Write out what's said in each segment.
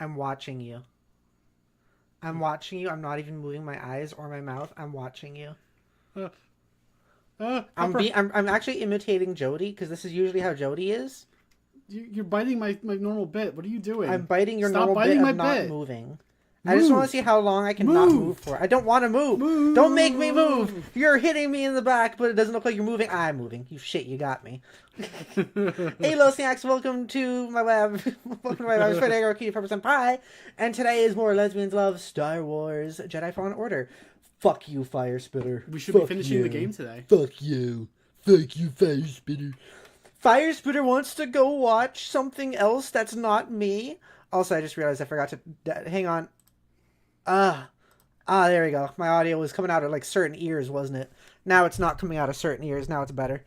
I'm watching you. I'm watching you. I'm not even moving my eyes or my mouth. I'm watching you. I'm actually imitating Jodi because this is usually how Jodi is. You're biting my normal bit. What are you doing? I'm biting your normal bit of not moving. I just want to see how long I can not move for. I don't want to move. Don't make me move. You're hitting me in the back, but it doesn't look like you're moving. I'm moving. You shit, you got me. Hey, Los Snacks, welcome to my lab. Welcome to my lab. I'm Spider Key Pepper Pie, and today is more Lesbians Love Star Wars Jedi Fallen Order. Fuck you, Fire Spitter. We should be finishing the game today. Fuck you. Fuck you, Fire Spitter. Fire Spitter wants to go watch something else that's not me. Also, I just realized I forgot to... hang on. There we go. My audio was coming out of like certain ears, wasn't it? Now it's not coming out of certain ears. Now it's better.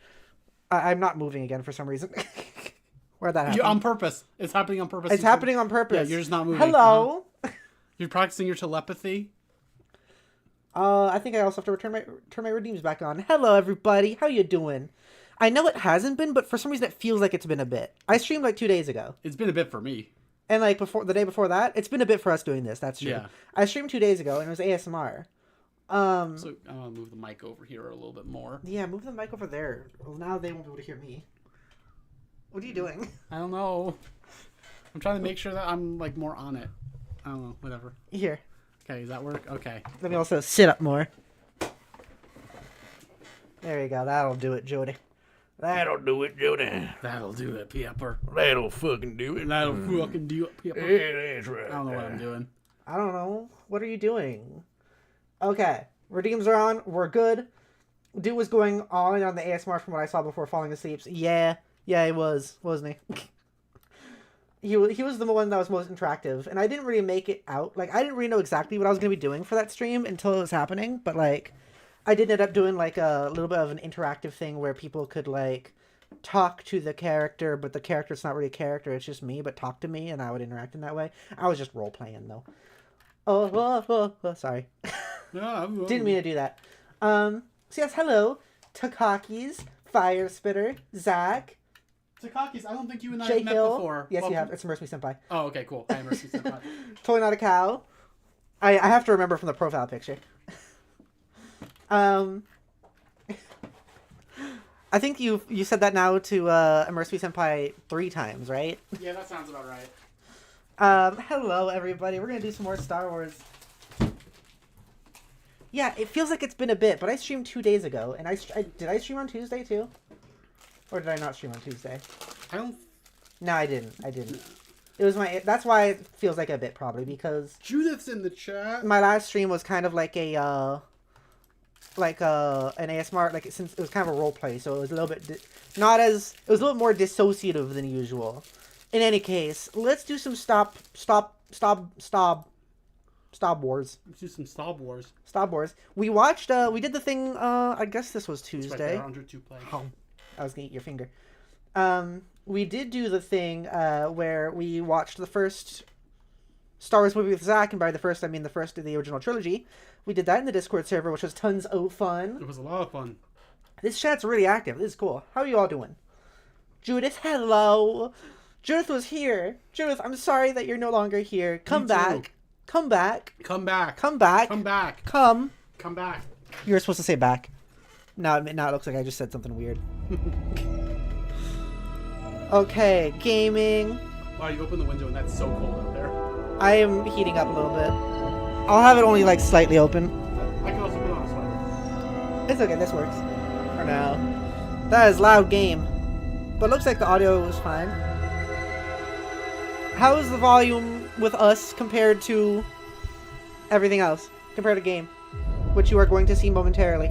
I'm not moving again for some reason. Where'd that happen? On purpose. It's happening on purpose. It's happening on purpose. Yeah, you're just not moving. Hello. You're practicing your telepathy. I think I also have to turn my redeems back on. Hello, everybody. How you doing? I know it hasn't been, but for some reason it feels like it's been a bit. I streamed like 2 days ago. It's been a bit for me. And like the day before that, it's been a bit for us doing this. That's true. Yeah. I streamed 2 days ago and it was ASMR. So I'm gonna move the mic over here a little bit more. Yeah, move the mic over there. Well, now they won't be able to hear me. What are you doing? I don't know. I'm trying to make sure that I'm like more on it. I don't know. Whatever. Here. Okay, does that work? Okay. Let me also sit up more. There you go. That'll do it, Jodi. That'll do it, Jodi. That'll do it, Pepper. That'll fucking do it. That'll fucking do it, Pepper. Yeah, that's right. I don't know what I'm doing. I don't know. What are you doing? Okay. Redeems are on. We're good. Dude was going on the ASMR from what I saw before falling asleep. So yeah, he was, wasn't he? He was the one that was most interactive, and I didn't really make it out. Like, I didn't really know exactly what I was going to be doing for that stream until it was happening, but, like, I did end up doing, like, a little bit of an interactive thing where people could, like, talk to the character, but the character's not really a character, it's just me, but talk to me, and I would interact in that way. I was just role-playing, though. Sorry. Didn't mean to do that. So, yes, hello, Takakis, Fire Spitter, Zach, Takakis, I don't think you and I Jay have met Hill. before. Yes, you have. It's Immerse Me Senpai. Oh, okay, cool. I Immerse Me Senpai. Totally not a cow. I have to remember from the profile picture. I think you said that now to Immerse Me Senpai 3 times, right? Yeah, that sounds about right. Hello, everybody. We're going to do some more Star Wars. Yeah, it feels like it's been a bit, but I streamed 2 days ago, and did I stream on Tuesday, too? Or did I not stream on Tuesday? I don't... No, I didn't. It was that's why it feels like a bit, probably, because... Judith's in the chat. My last stream was kind of like an ASMR, since it was kind of a role play, so it was a little bit, it was a little more dissociative than usual. In any case, let's do some Stop Wars. Let's do some Stop Wars. Stop Wars. We watched, we did the thing, I guess this was Tuesday. It's right there, under 2 play. Oh. I was gonna eat your finger. We did do the thing where we watched the first Star Wars movie with Zach, and by the first I mean the first of the original trilogy. We did that in the Discord server, which was tons of fun. It was a lot of fun. This chat's really active. This is cool. How are you all doing? Judith, hello. Judith was here. Judith, I'm sorry that you're no longer here. Come back. Come back. Come back. Come back. Come back. Come. Come back. You were supposed to say back. Now it looks like I just said something weird. Okay, gaming. Wow, you open the window and that's so cold out there. I am heating up a little bit. I'll have it only like slightly open. I can also put on a sweater. It's okay, this works. For now. That is loud game. But looks like the audio was fine. How is the volume with us compared to everything else? Compared to game? Which you are going to see momentarily.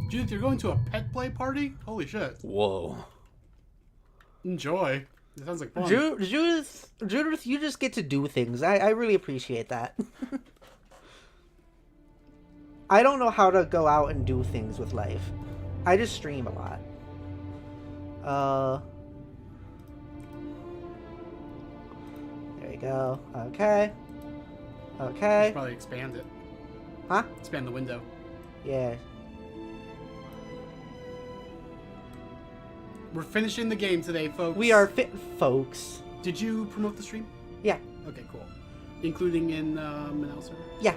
Judith, you're going to a pet play party? Holy shit. Whoa. Enjoy. It sounds like fun. Judith, you just get to do things. I really appreciate that. I don't know how to go out and do things with life. I just stream a lot. There you go. Okay. You should probably expand it. Huh? Expand the window. Yeah. We're finishing the game today, folks. We are fit, folks. Did you promote the stream? Yeah. Okay, cool. Including in Manel server? Yeah.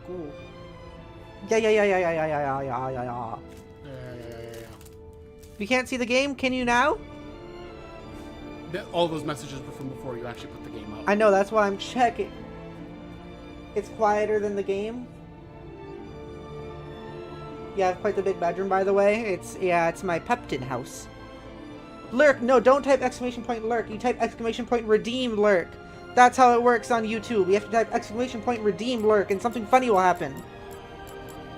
Cool. Yeah. You can't see the game? Can you now? All those messages were from before you actually put the game up. I know, that's why I'm checking. It's quieter than the game. Yeah, quite the big bedroom, by the way. It's my Pepton house. Lurk, no, don't type exclamation point lurk. You type exclamation point redeem lurk. That's how it works on YouTube. You have to type exclamation point redeem lurk and something funny will happen.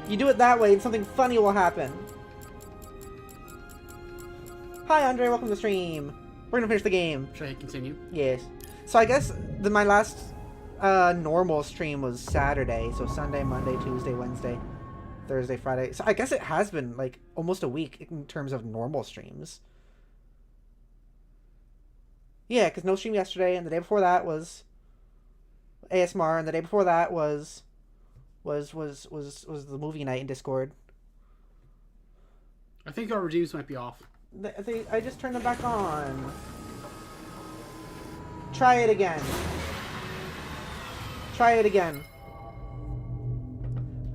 You do it that way and something funny will happen. Hi, Andre, welcome to the stream. We're gonna finish the game. Should I continue? Yes. So I guess my last normal stream was Saturday. So Sunday, Monday, Tuesday, Wednesday, Thursday, Friday. So I guess it has been like almost a week in terms of normal streams. Yeah, because no stream yesterday, and the day before that was ASMR, and the day before that was the movie night in Discord. I think our redeems might be off. I just turned them back on. Try it again. Try it again.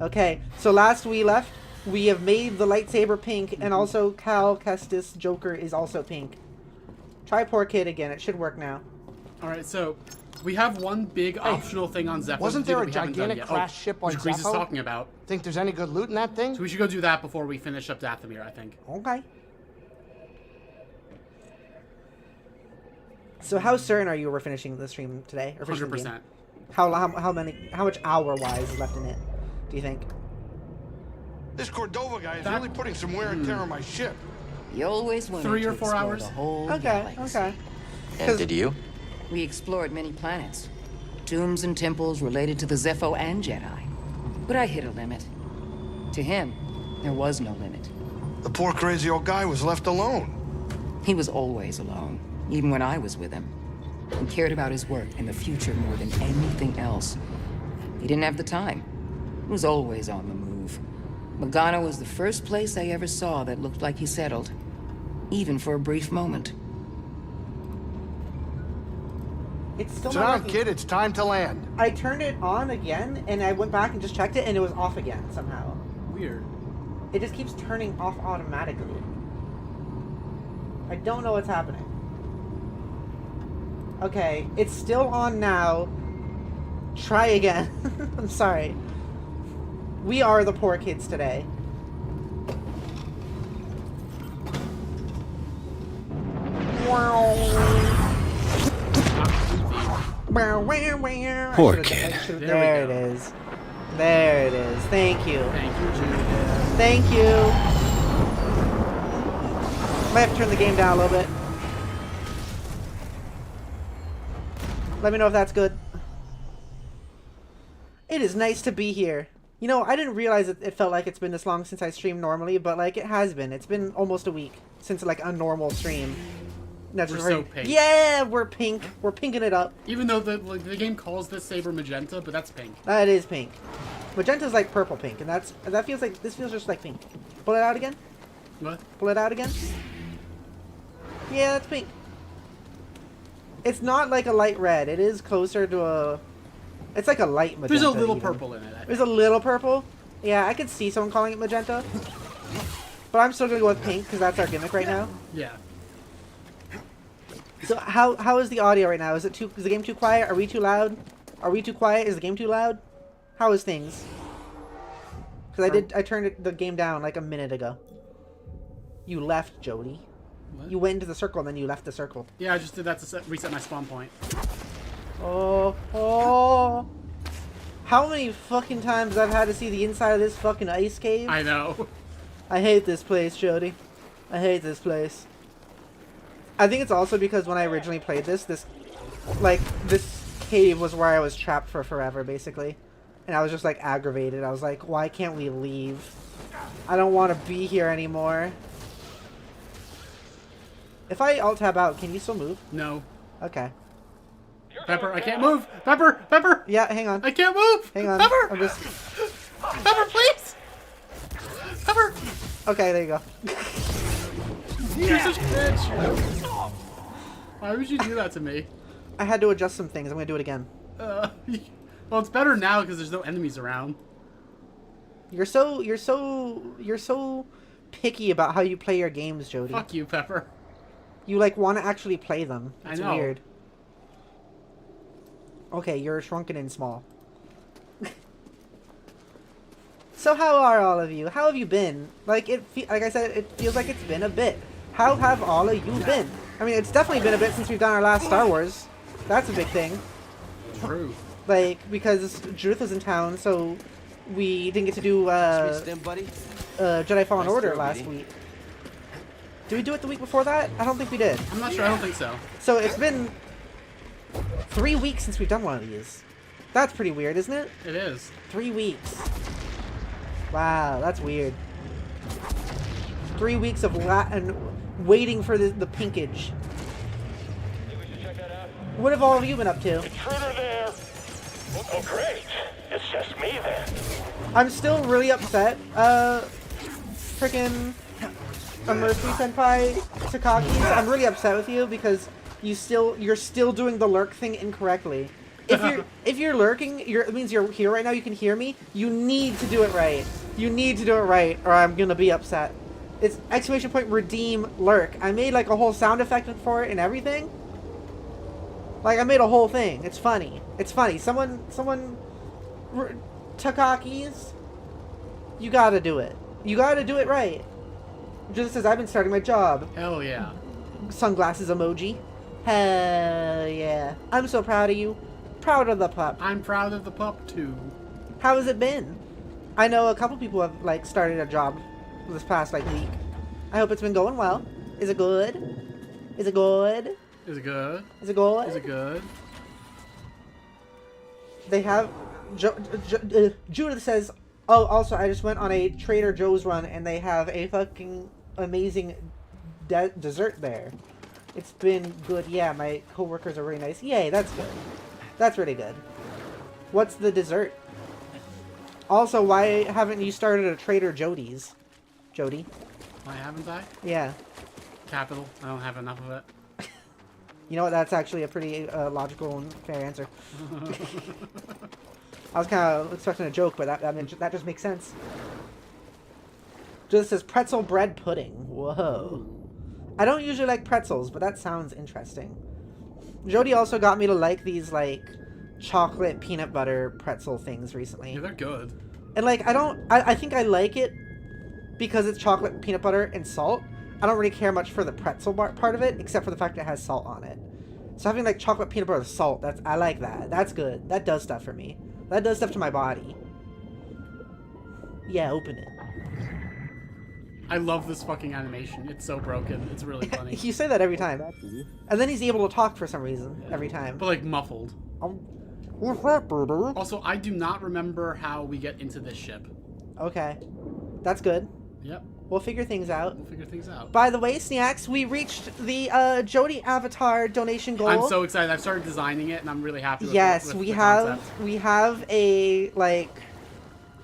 Okay, so last we left, we have made the lightsaber pink, and also Cal Kestis Joker is also pink. Try poorkid again. It should work now. All right, so we have one big optional thing on Zepho. Wasn't there a gigantic crash ship on which Grease is Zepho? talking about. Think there's any good loot in that thing? So we should go do that before we finish up Dathomir, I think. Okay. So how certain are you we're finishing the stream today? Or finishing the game? 100%. How much hour-wise is left in it, do you think? This Cordova guy is really putting some wear and tear on my ship. You always wanted 3 or to 4 explore hours? the whole Okay, galaxy. okay. And did you? We explored many planets, tombs and temples related to the Zepho and Jedi. But I hit a limit. To him, there was no limit. The poor crazy old guy was left alone. He was always alone, even when I was with him. He cared about his work and the future more than anything else. He didn't have the time. He was always on the move. Magana was the first place I ever saw that looked like he settled, even for a brief moment. It's still Sit not down, working. kid. It's time to land. I turned it on again, and I went back and just checked it, and it was off again somehow. Weird. It just keeps turning off automatically. I don't know what's happening. Okay, it's still on now. Try again. I'm sorry. We are the poor kids today. Poor kid. There it is. There it is. Thank you. Thank you, Judith. Thank you. Might have to turn the game down a little bit. Let me know if that's good. It is nice to be here. You know, I didn't realize it felt like it's been this long since I stream normally, but like it has been. It's been almost a week since like a normal stream. That's We're just so pink. Yeah, we're pink. We're pinking it up. Even though the game calls this saber magenta, but that's pink. That is pink. Magenta's like purple pink, and that feels like this feels just like pink. Pull it out again. What? Pull it out again. Yeah, that's pink. It's not like a light red. It is closer to a. It's like a light magenta. There's a little even. purple in it. There's a little purple. Yeah, I could see someone calling it magenta. But I'm still gonna go with pink because that's our gimmick right now. Yeah. So how is the audio right now? Is the game too quiet? Are we too loud? Are we too quiet? Is the game too loud? How is things? Because I turned the game down like a minute ago. You left, Jodi. What? You went into the circle and then you left the circle. Yeah, I just did that to reset my spawn point. Oh. How many fucking times I've had to see the inside of this fucking ice cave? I know. I hate this place, Jodi. I hate this place. I think it's also because when I originally played this cave was where I was trapped for forever, basically. And I was just, like, aggravated. I was like, why can't we leave? I don't want to be here anymore. If I alt-tab out, can you still move? No. Okay. Pepper, I can't move. Pepper, Pepper. Yeah, hang on. I can't move. Hang on. Pepper. I'm just... Pepper, please. Pepper. Okay, there you go. You're such a bitch. Why would you do that to me? I had to adjust some things. I'm gonna do it again. Well, it's better now because there's no enemies around. You're so picky about how you play your games, Jodi. Fuck you, Pepper. You like want to actually play them. It's I know. weird. Okay, you're shrunken and small. So how are all of you? How have you been? Like like I said, it feels like it's been a bit. How have all of you been? I mean, it's definitely been a bit since we've done our last Star Wars. That's a big thing. True. Like, because Judith was in town, so we didn't get to do Jedi Fallen Order last week. Did we do it the week before that? I don't think we did. I'm not sure. I don't think so. So it's been 3 weeks since we've done one of these. That's pretty weird, isn't it? It is. 3 weeks. Wow, that's weird. 3 weeks of Latin waiting for the pinkage. What have all of you been up to? Intruder there. Oh, great. It's just me then. I'm still really upset. Frickin' Mercy Senpai Takakis, I'm really upset with you because you're still doing the lurk thing incorrectly. If you're lurking, it means you're here right now. You can hear me. You need to do it right. You need to do it right, or I'm gonna be upset. It's ! Redeem lurk. I made like a whole sound effect for it and everything. Like I made a whole thing. It's funny. It's funny. Someone, Takakis, you gotta do it. You gotta do it right. Just as I've been starting my job. Hell yeah. Sunglasses emoji. Hell yeah. I'm so proud of you. Proud of the pup. I'm proud of the pup too. How has it been? I know a couple people have like started a job this past like week. I hope it's been going well. Is it good? Is it good? Is it good? Is it good? Is it good? They have Judith says, oh, also I just went on a Trader Joe's run and they have a fucking amazing dessert there. It's been good. Yeah, my coworkers are really nice. Yay, that's good. That's really good. What's the dessert? Also, why haven't you started a Trader Jody's? Jodi? Why haven't I? Yeah. Capital. I don't have enough of it. You know what? That's actually a pretty logical and fair answer. I was kind of expecting a joke, but that just makes sense. Just says pretzel bread pudding. Whoa. I don't usually like pretzels, but that sounds interesting. Jodi also got me to like these, like, chocolate peanut butter pretzel things recently. Yeah, they're good. And, like, I think I like it because it's chocolate, peanut butter, and salt. I don't really care much for the pretzel part of it, except for the fact that it has salt on it. So having, like, chocolate, peanut butter, salt, I like that. That's good. That does stuff for me. That does stuff to my body. Yeah, open it. I love this fucking animation. It's so broken. It's really funny. You say that every time. And then he's able to talk for some reason, every time. But, like, muffled. What's that, brother? Also, I do not remember how we get into this ship. Okay. That's good. Yep. We'll figure things out. We'll figure things out. By the way, Snacks, we reached the Jodi Avatar donation goal. I'm so excited. I've started designing it, and I'm really happy with yes, with we the have concept. we have a like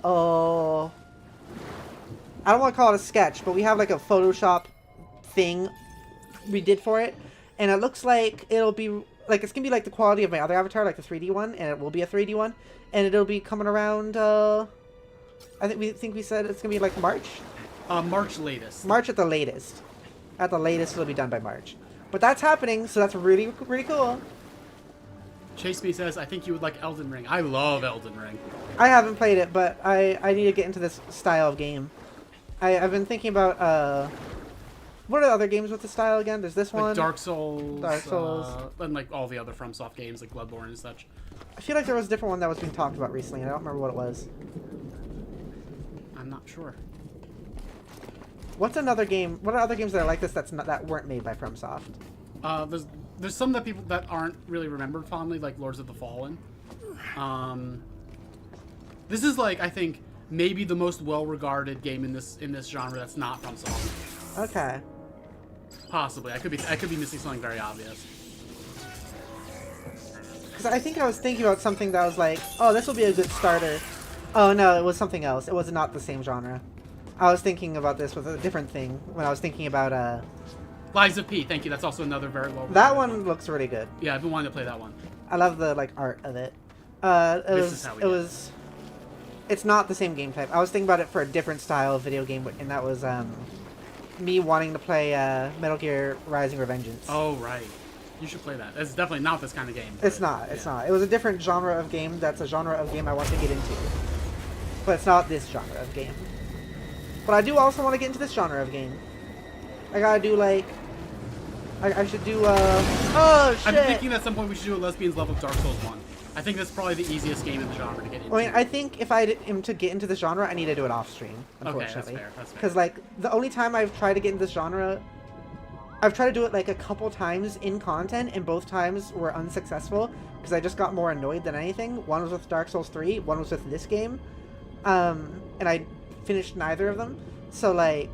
I don't want to call it a sketch, but we have like a Photoshop thing we did for it, and it looks like it'll be like it's gonna be like the quality of my other avatar, like the 3D one, and it will be a 3D one, and it'll be coming around. I think we said it's gonna be like March. March latest. March at the latest. At the latest, it'll be done by March. But that's happening, so that's really cool. Chase Me says, I think you would like Elden Ring. I love Elden Ring. I haven't played it, but I need to get into this style of game. I've been thinking about, what are the other games with the style again? There's this Like one. Dark Souls. Dark Souls. And like all the other FromSoft games, like Bloodborne and such. I feel like there was a different one that was being talked about recently, and I don't remember what it was. I'm not sure. What's another game? What are other games that are like this that weren't made by FromSoft? There's some that people that aren't really remembered fondly, like Lords of the Fallen. This is like, I think, maybe the most well-regarded game in this genre that's not FromSoft. Okay. Possibly. I could be missing something very obvious. Because I think I was thinking about something that was like, oh, this will be a good starter. Oh no, it was something else. It was not the same genre. I was thinking about this with a different thing when I was thinking about Lies of P. Thank you. That's also another very well. That one looks really good. Yeah, I've been wanting to play that one. I love the like art of it. It's not the same game type. I was thinking about it for a different style of video game, and that was me wanting to play Metal Gear Rising Revengeance. Oh right, you should play that. It's definitely not this kind of game. It's not. It's not. It was a different genre of game. That's a genre of game I want to get into, but it's not this genre of game. But I do also want to get into this genre of game. I gotta do like. I should do. Oh shit! I've been thinking at some point we should do a Lesbians level of Dark Souls 1. I think that's probably the easiest game in the genre to get into. I mean, I think if I am to get into this genre, I need to do it off stream. Unfortunately, okay, that's fair. Because like the only time I've tried to get into this genre, I've tried to do it like a couple times in content, and both times were unsuccessful because I just got more annoyed than anything. One was with Dark Souls 3, one was with this game, and I finished neither of them. So like,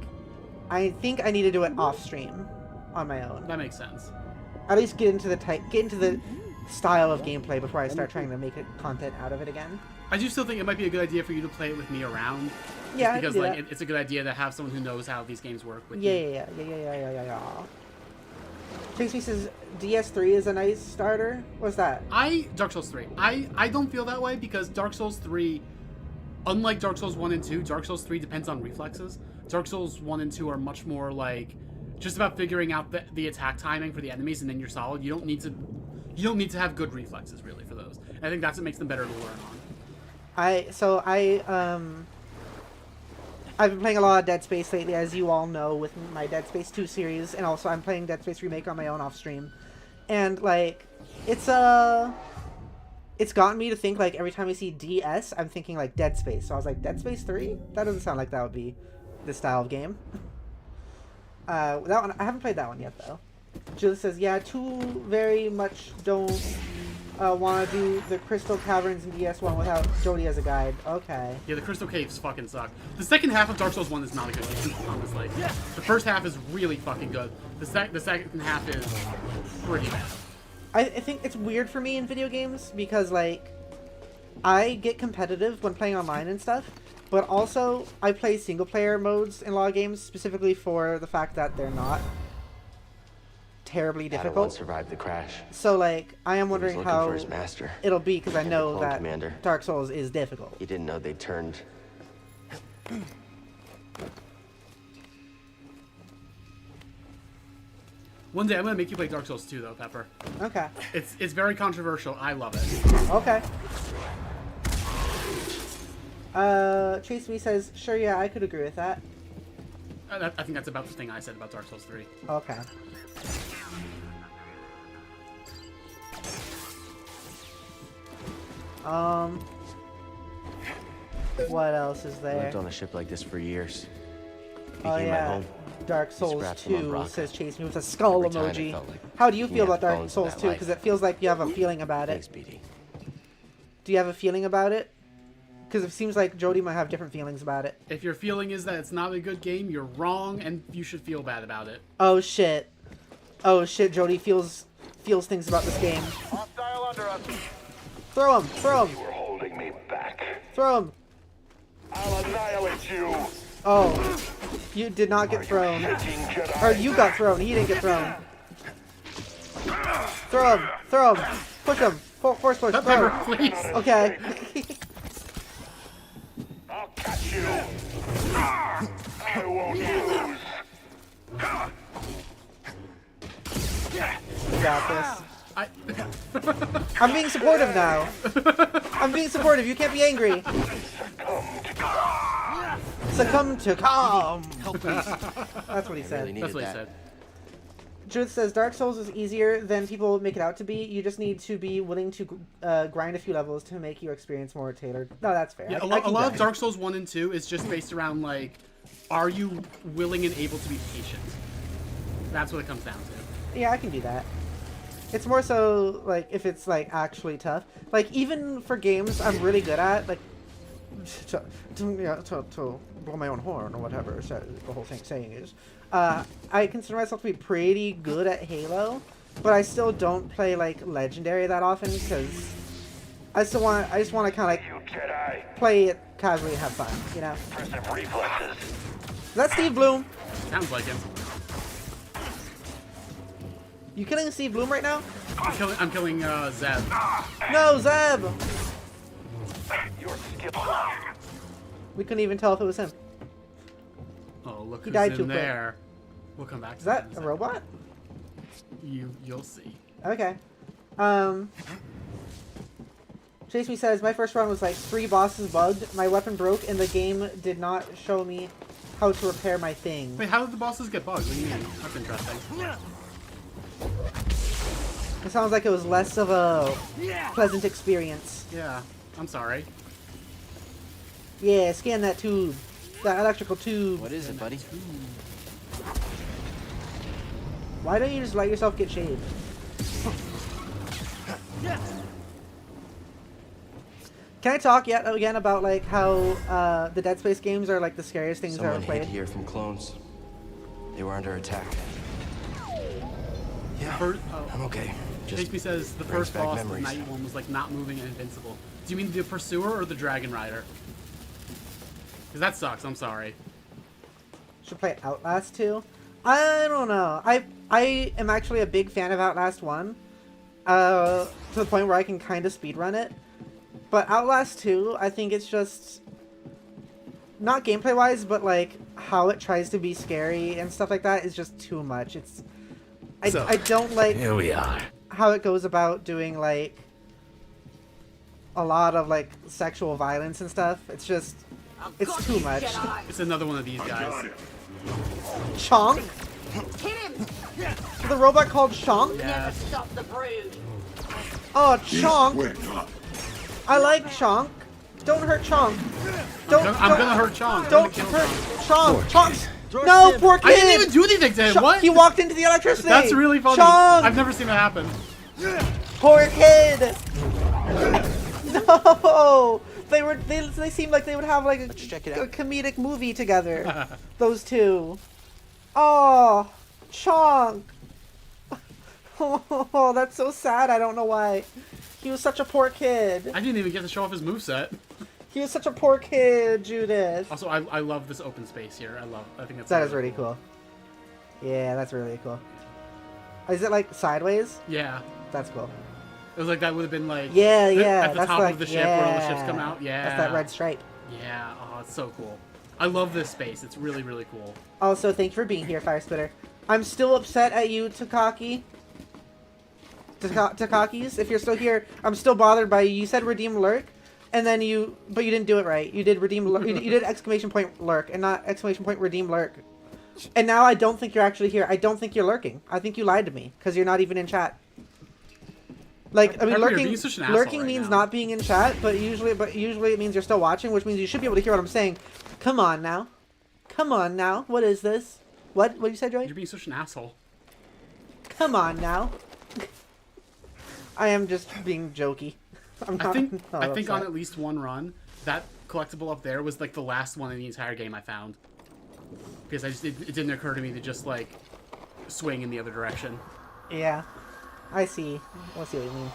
I think I need to do it off stream on my own. That makes sense. At least get into the style of gameplay before I start trying to make content out of it again. I do still think it might be a good idea for you to play it with me around. Yeah, because like it's a good idea to have someone who knows how these games work with you. Yeah. Tracy says DS3 is a nice starter. What's that? Dark Souls 3. I don't feel that way because Dark Souls 3, unlike Dark Souls 1 and 2, Dark Souls 3 depends on reflexes. Dark Souls 1 and 2 are much more like just about figuring out the attack timing for the enemies, and then you're solid. You don't need to have good reflexes really for those. And I think that's what makes them better to learn on. I've been playing a lot of Dead Space lately, as you all know, with my Dead Space 2 series, and also I'm playing Dead Space Remake on my own off stream. And like it's gotten me to think, like, every time I see DS, I'm thinking like Dead Space. So I was like, Dead Space 3? That doesn't sound like that would be this style of game. That one, I haven't played that one yet though. Jill says, yeah, 2 very much don't want to do the Crystal Caverns in DS1 without Jodi as a guide. Okay. Yeah, the Crystal Caves fucking suck. The second half of Dark Souls 1 is not a good game, honestly. Yeah. The first half is really fucking good. The second half is pretty bad. I think it's weird for me in video games because, like, I get competitive when playing online and stuff, but also I play single-player modes in a lot of games specifically for the fact that they're not terribly difficult. Survived the crash. So like, I am wondering how his master. It'll be because I know that commander. Dark Souls is difficult. He didn't know they turned. One day I'm gonna make you play Dark Souls 2 though, Pepper. Okay. It's very controversial. I love it. Okay. Chase Me says, sure, yeah, I could agree with that. I think that's about the thing I said about Dark Souls 3. Okay. What else is I there? lived on a ship like this for years. Oh Became my yeah, home. Dark Souls Scrapped them on 2 Braca. says Chase Me with a skull Every time it emoji. felt like How do you picking feel up about Dark bones of Souls that 2? Because it feels like you have a feeling about it. Thanks, BD. Do you have a feeling about it? Because it seems like Jodi might have different feelings about it. If your feeling is that it's not a good game, you're wrong, and you should feel bad about it. Oh shit. Oh shit, Jodi feels things about this game. Hostile under us. Throw him! Throw him! You were holding me back. Throw him! I'll annihilate you. Oh. You did not get thrown. King Jedi. Or you got thrown. He didn't get thrown. Throw him! Throw him! Push him! Force push! Pepper, Throw him! please. Okay. I'll catch you. I won't lose. You got this. I, I'm being supportive now. I'm being supportive. You can't be angry. Succumb to calm. That's what he said. that's what he said. Judith says Dark Souls is easier than people make it out to be. You just need to be willing to grind a few levels to make your experience more tailored. No, that's fair. Yeah, a lot of Dark Souls 1 and 2 is just based around, like, are you willing and able to be patient? That's what it comes down to. Yeah, I can do that. It's more so, like, if it's, like, actually tough. Like, even for games I'm really good at, like, to blow my own horn or whatever the whole thing saying is, I consider myself to be pretty good at Halo, but I still don't play, like, Legendary that often, because I just want to kind You of, like, Jedi. play it casually and have fun, you know? Impressive reflexes. Is that Steve Bloom? Sounds like him. You killing Steve Bloom right now? I'm killing Zeb. No, Zeb! Your skill. We couldn't even tell if it was him. Oh, look He who's died too in quick. there. We'll come back to Is that in a second. robot? You'll see. Okay. Chase Me says, my first run was like 3 bosses bugged, my weapon broke, and the game did not show me how to repair my thing. Wait, how did the bosses get bugged? What do you mean? That's interesting. It sounds like it was less of a pleasant experience. Yeah, I'm sorry. Yeah, scan that tube. That electrical tube. What is it, buddy? Why don't you just let yourself get shaved? Can I talk yet again about like how the Dead Space games are like the scariest things I've Someone ever hid played? here from clones. They were under attack. Yeah, I'm okay. Just Higby says the brings first back boss, the memories. night one, was like not moving and invincible. Do you mean the Pursuer or the Dragon Rider? Because that sucks, I'm sorry. Should play Outlast 2? I don't know. I am actually a big fan of Outlast 1. To the point where I can kind of speedrun it. But Outlast 2, I think it's just... not gameplay-wise, but like how it tries to be scary and stuff like that is just too much. It's... I don't like Here we are. how it goes about doing like a lot of like sexual violence and stuff. It's just... it's too much. It's another one of these guys. Chonk? Hit him! The robot called Chonk? Yeah. Stop the brood. Oh, Chonk! I like Chonk. Don't hurt Chonk. I'm gonna hurt Chong. I'm Don't gonna kill hurt Chong. Chonk. Chonk. No, poor kid. I didn't even do anything to him. Chonk- What? He walked into the electricity. That's really funny. Chonk. I've never seen that happen. Poor kid. No. They seemed like they would have like a comedic movie together. Those two. Oh, Chonk. Oh, that's so sad. I don't know why. He was such a poor kid. I didn't even get to show off his moveset. He was such a poor kid, Judith. Also, I love this open space here. I think that's That is really cool. Yeah, that's really cool. Is it like sideways? Yeah. That's cool. It was like that would have been like Yeah, yeah. at the that's top like, of the ship where all the ships come out. Yeah. That's that red stripe. Yeah. Oh, it's so cool. I love this space. It's really, really cool. Also, thank you for being here, Fire Spitter. I'm still upset at you, Takaki. Takakis, if you're still here, I'm still bothered by you. You said redeem lurk, and then but you didn't do it right. You did redeem lurk. You did exclamation point lurk, and not exclamation point redeem lurk. And now I don't think you're actually here. I don't think you're lurking. I think you lied to me because you're not even in chat. Like, I mean, Pepper, you're being such an asshole lurking right means now. not being in chat, but usually it means you're still watching, which means you should be able to hear what I'm saying. Come on now, come on now. What is this? What you said, Joy? You're being such an asshole. Come on now. I am just being jokey. I'm not, I think not on upset. at least one run, that collectible up there was like the last one in the entire game I found. Because it didn't occur to me to just like swing in the other direction. Yeah, I see. I see what you mean.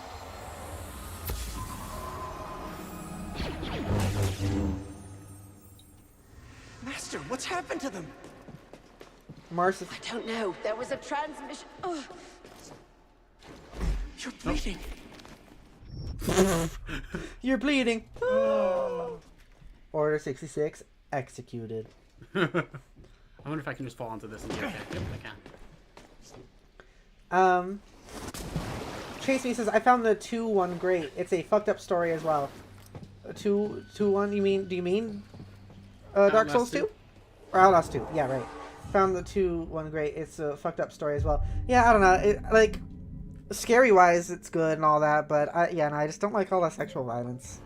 Master, what's happened to them? Mars, I don't know. There was a transmission. Oh. You're bleeding. you're bleeding. Order 66 executed. I wonder if I can just fall onto this and be okay. Yep, I can. Chase Me says, I found the 2-1 great. It's a fucked up story as well. 2-1, do you mean Dark Souls 2? Or Outlast 2, yeah, right. Found the 2-1 great. It's a fucked up story as well. Yeah, I don't know. Like, scary-wise, it's good and all that, but I just don't like all that sexual violence.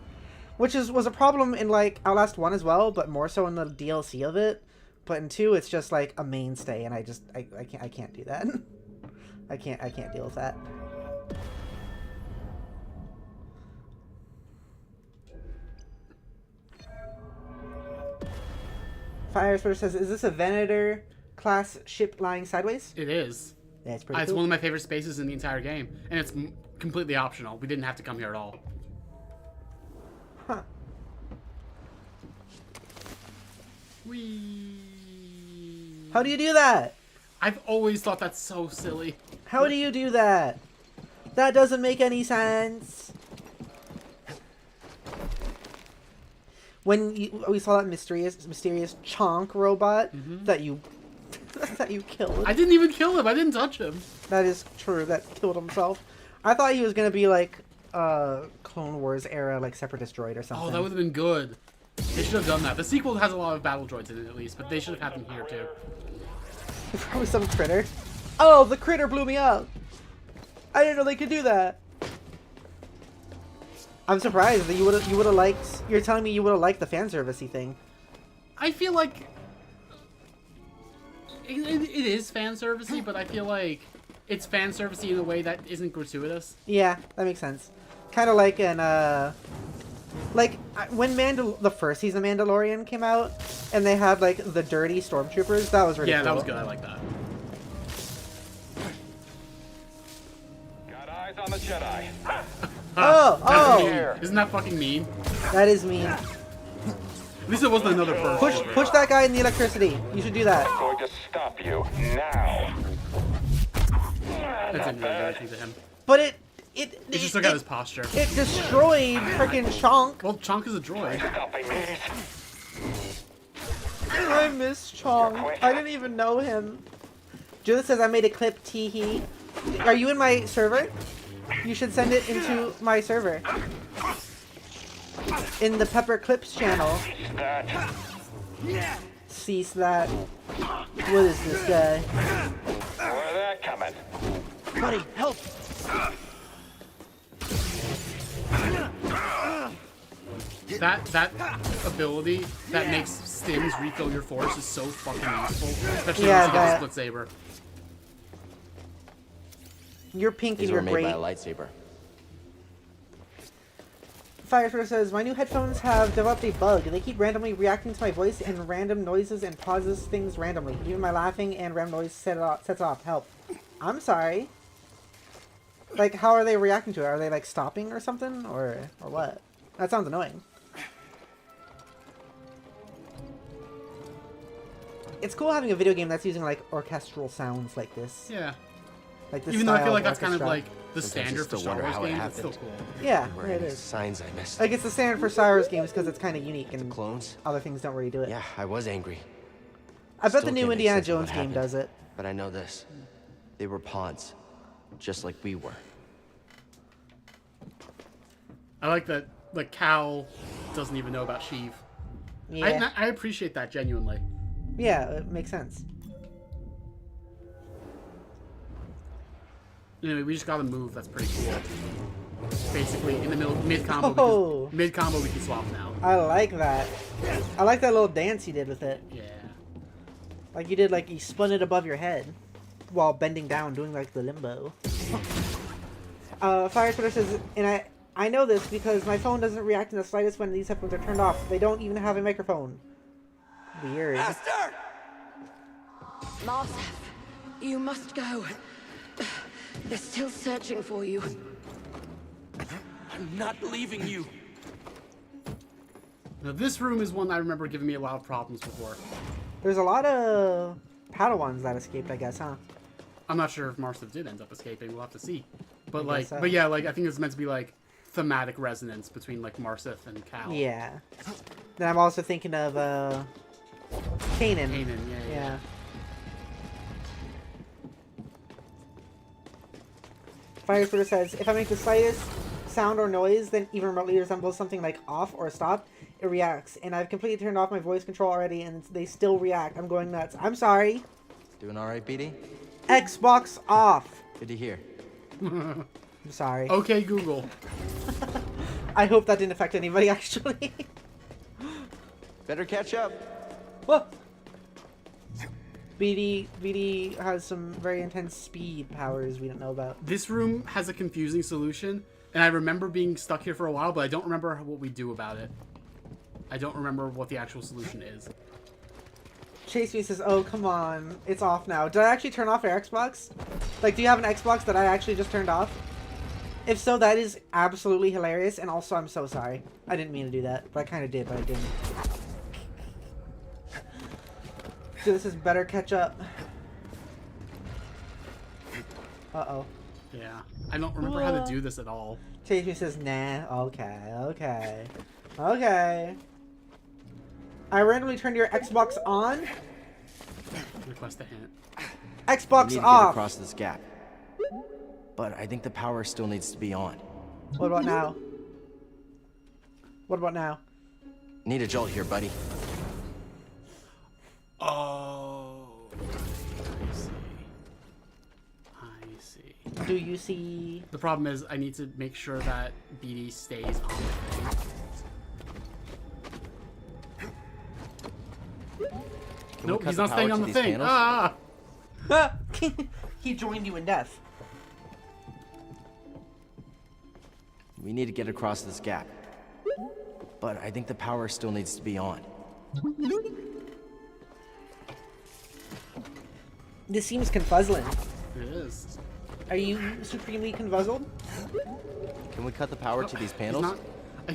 Which was a problem in, like, Outlast 1 as well, but more so in the DLC of it. But in 2, it's just, like, a mainstay, and I can't do that. I can't deal with that. Fire Spitter says, is this a Venator class ship lying sideways? It is. Yeah, it's pretty It's cool. one of my favorite spaces in the entire game, and it's completely optional. We didn't have to come here at all. Huh. Whee! How do you do that? I've always thought that's so silly. How do you do that? That doesn't make any sense. When we saw that mysterious chonk robot that you that you killed. I didn't even kill him. I didn't touch him. That is true. That killed himself. I thought he was gonna be like Clone Wars era, like Separatist droid or something. Oh, that would have been good. They should have done that. The sequel has a lot of battle droids in it at least, but they should have had them here too. Probably some critter. Oh, the critter blew me up. I didn't know they could do that. I'm surprised that you would have liked. You're telling me you would have liked the fan servicey thing. I feel like it is fan servicey, but I feel like it's fan servicey in a way that isn't gratuitous. Yeah, that makes sense. Kind of like in when the first season of Mandalorian came out, and they had like the dirty stormtroopers. That was really cool. That was good. I like that. Got eyes on the Jedi. Oh! Isn't that fucking mean? That is mean. At least it wasn't another person. Push that guy in the electricity. You should do that. I'm going to stop you now. That didn't really do anything to him. But it just took out his posture. It destroyed freaking Chonk. Well, Chonk is a droid. Stopping me. I miss Chonk. I didn't even know him. Judith says I made a clip. Teehee. Are you in my server? You should send it into my server. In the Pepper Clips channel. Cease that. What is this guy? Where's that coming? Buddy, help! That ability that makes stims refill your force is so fucking useful, especially Yeah, once you get the split saber. You're pink These and were you're made great. by a lightsaber. Firefighter says, my new headphones have developed a bug. They keep randomly reacting to my voice and random noises and pauses things randomly. Even my laughing and random noise sets off. Help. I'm sorry. Like, how are they reacting to it? Are they, like, stopping or something? Or what? That sounds annoying. It's cool having a video game that's using, like, orchestral sounds like this. Yeah. Like this Even though I feel style like of that's kind of orchestra. like the Sometimes standard you for still Star wonder Wars how it games, it's still happened. cool. Yeah, Were it any is. signs I missed? Like, it's the standard for Star Wars games because it's kind of unique and Clones? other things don't really do it. Yeah, I was angry. I bet the Still new can't make Indiana sense of what Jones game happened. does it. But I know this. They were pawns. Just like we were. I like that, like, Cal doesn't even know about Sheev. Yeah. I appreciate that, genuinely. Yeah, it makes sense. Anyway, we just got a move that's pretty cool. Basically, in the middle, mid-combo, Oh. mid-combo we can swap now. I like that. I like that little dance you did with it. Yeah. Like you did, like you spun it above your head while bending down, doing like the limbo. Fire Twitter says, and I know this because my phone doesn't react in the slightest when these headphones are turned off. They don't even have a microphone. Weird. Master! Master, you must go. They're still searching for you. I'm not leaving you. Now, this room is one I remember giving me a lot of problems before. There's a lot of Padawans that escaped, I guess, huh? I'm not sure if Martha did end up escaping. We'll have to see. But I like, guess so. but yeah, like I think it's meant to be like thematic resonance between like Marcith and Cal. Yeah. Then I'm also thinking of Kanan. Kanan, yeah. Firefighter says, if I make the slightest sound or noise that even remotely resembles something like off or stop, it reacts. And I've completely turned off my voice control already, and they still react. I'm going nuts. I'm sorry. Doing all right, BD? Xbox off. Good to hear. I'm sorry. Okay, Google. I hope that didn't affect anybody, actually. Better catch up. Whoa. BD has some very intense speed powers we don't know about. This room has a confusing solution, and I remember being stuck here for a while, but I don't remember what we do about it. I don't remember what the actual solution is. Chase me says, oh, come on. It's off now. Did I actually turn off your Xbox? Like, do you have an Xbox that I actually just turned off? If so, that is absolutely hilarious, and also I'm so sorry. I didn't mean to do that, but I kind of did, but I didn't. So this is better catch up. Uh-oh. Yeah. I don't remember how to do this at all. THP says, nah. Okay, okay. Okay. I randomly turned your Xbox on. Request a hint. Xbox We need to off. get across this gap. But I think the power still needs to be on. What about now? What about now? Need a jolt here, buddy. Oh. I see. Do you see? The problem is I need to make sure that BD stays on the thing. Nope, cut he's the not power staying to on the these thing. panels? Ah! He joined you in death. We need to get across this gap. But I think the power still needs to be on. This seems confuzzling. It is. Are you supremely confuzzled? Can we cut the power to these He's panels? not.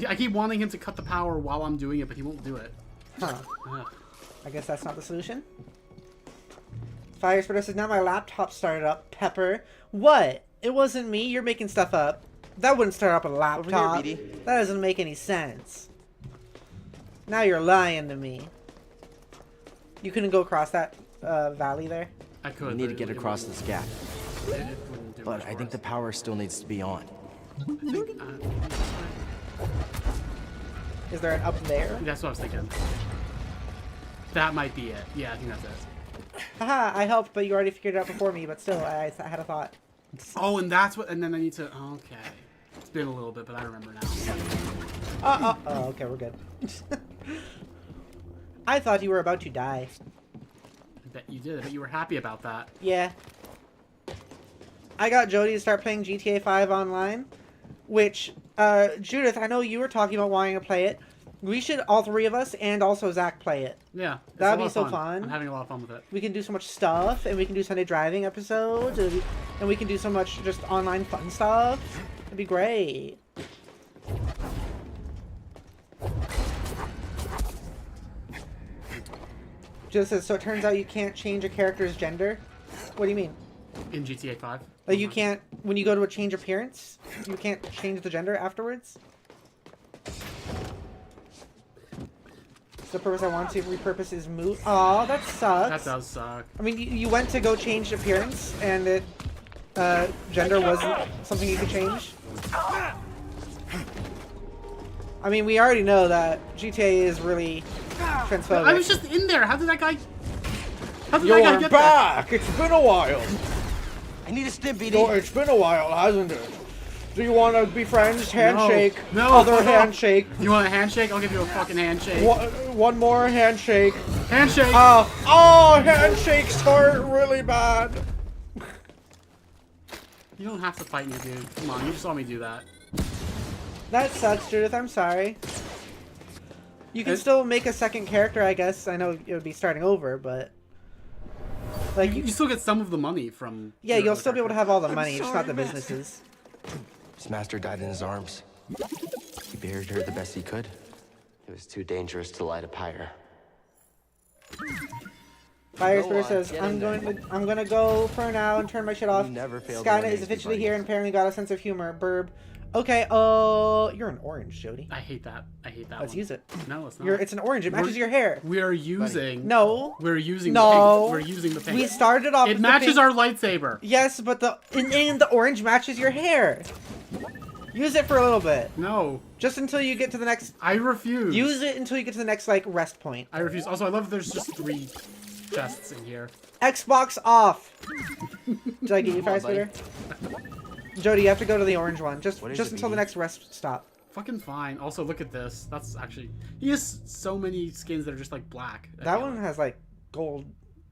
I keep wanting him to cut the power while I'm doing it, but he won't do it. Huh. Ugh. I guess that's not the solution. Fire Spreader says, now my laptop started up. Pepper. What? It wasn't me. You're making stuff up. That wouldn't start up a laptop. Over here, BD. That doesn't make any sense. Now you're lying to me. You couldn't go across that valley there? I could. We need to but get it across this gap. wouldn't- it wouldn't do But much I for think us. the power still needs to be on. I think, Is there an up there? that's what I was thinking. That might be it. Yeah, I think that's it. Haha, I helped, but you already figured it out before me, but still, I had a thought. Oh, and that's what. And then I need to. Okay. It's been a little bit, but I remember now. Oh, okay, we're good. I thought you were about to die. I bet you did. I bet you were happy about that. Yeah. I got Jodi to start playing GTA 5 online, which, Judith, I know you were talking about wanting to play it. We should, all three of us, and also Zach, play it. Yeah. It's That'd a lot be of so fun. I'm having a lot of fun with it. We can do so much stuff, and we can do Sunday driving episodes, and we can do so much just online fun stuff. It'd be great. Just says, so it turns out you can't change a character's gender? What do you mean? In GTA 5. Like you can't, when you go to a change appearance, you can't change the gender afterwards? The purpose I want to repurpose is moot. Aw, that sucks. That does suck. I mean, you went to go change appearance, and it, gender wasn't something you could change. I mean, we already know that GTA is really transphobic. I was just in there. How did that guy? How did that guy You're get back! It's been a while. I need a stim, BD. Oh, it's been a while, hasn't it? Do you want to be friends? Handshake. No. Other handshake. there? You want a handshake? I'll give you a fucking handshake. One more handshake. Handshake. Oh, handshakes hurt really bad. You don't have to fight me, dude. Come on, you saw me do that. That sucks, Judith. I'm sorry. You can still make a second character, I guess. I know it would be starting over, but like You still get some of the money from. yeah, your you'll other still be able to character. have all the money, just not the businesses. His master died in his arms. He buried her the best he could. It was too dangerous to light a pyre. Fire Go Spirit on, says, get I'm in gonna go for now and turn my shit off. You never failed to Skynet amaze is me, officially buddy. here and apparently got a sense of humor. Burb. Okay, you're an orange, Jodi. I hate that. I hate that. Let's one. use it. No, it's not. It's an orange. It matches We're- your hair. We are using. No. We're using. No. The pink. We're using the pink. We started off It with the matches pink. our lightsaber. Yes, but and the orange matches your hair. Use it for a little bit. No. Just until you get to the next. I refuse. Use it until you get to the next like rest point. I refuse. Also, I love that there's just 3 chests in here. Xbox off. Did I get you, Fire Come on, Spitter? Jodi, you have to go to the orange one. Just What is it, until the BD? next rest stop. Fucking fine. Also, look at this. That's actually. He has so many skins that are just like black. I That feel one like. has like gold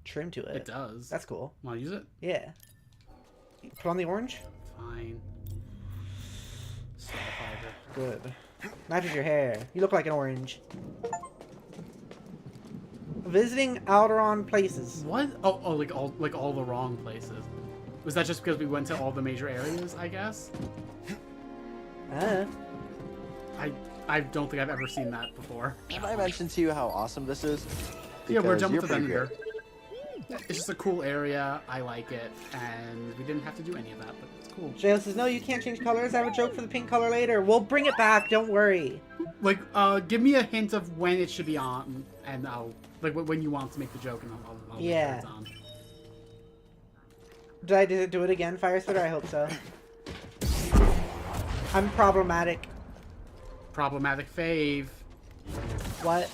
trim to it. It does. That's cool. Want to use it? Yeah. Put on the orange. Fine. Star fiber. Good. Matches your hair. You look like an orange. Visiting Alderon places. What? Oh, like all the wrong places. Was that just because we went to all the major areas? I guess. I don't think I've ever seen that before. Have I mentioned to you how awesome this is? Yeah, we're Because jumping you're to pretty them here. great. It's just a cool area. I like it, and we didn't have to do any of that, but it's cool. Jail says, no, you can't change colors. I have a joke for the pink color later. We'll bring it back. Don't worry. Like, give me a hint of when it should be on, and I'll like when you want to make the joke, and I'll make sure it's on. Did I do it again, Firespitter? I hope so. I'm problematic. Problematic fave. What?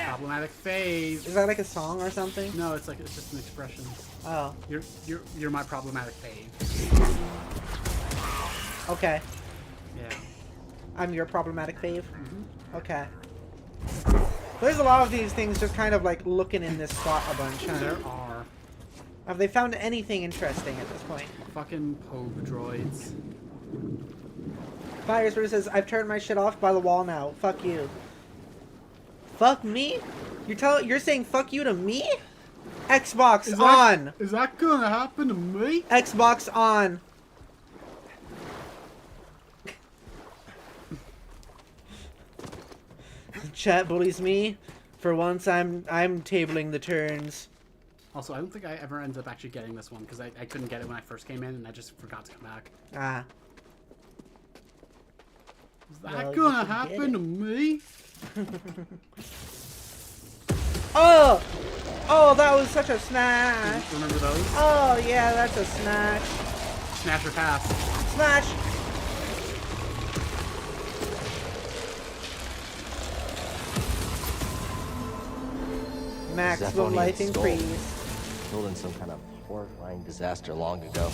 Problematic fave. Is that like a song or something? No, it's just an expression. Oh. You're my problematic fave. Okay. Yeah. I'm your problematic fave? Okay. There's a lot of these things just kind of like looking in this spot a bunch, huh? There are. Have they found anything interesting at this point? Fucking poke droids. Firespitter says, I've turned my shit off by the wall now. Fuck you. Fuck me? You're saying fuck you to me? Xbox on! Is that gonna happen to me? Xbox on! Chat bullies me. For once, I'm tabling the turns. Also, I don't think I ever ended up actually getting this one because I couldn't get it when I first came in, and I just forgot to come back. Ah. Is that gonna happen to me? Oh! Oh, that was such a smash! Remember those? Oh, yeah, that's a smash. Smash or pass? Smash! Maximum life increase. Killed in some kind of horrifying disaster long ago.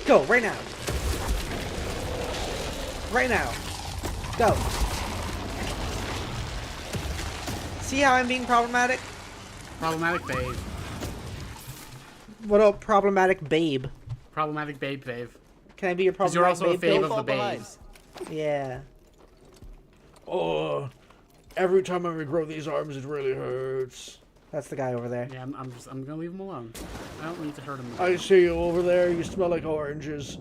Go, right now. Right now. Go. See how I'm being problematic? Problematic babe. What a problematic babe. Problematic babe fave. Can I be your Because you're problematic also a babe? fave of the babes. Yeah. Oh, every time I regrow these arms, it really hurts. That's the guy over there. Yeah, I'm gonna leave him alone. I don't need to hurt him. I see you over there. You smell like oranges.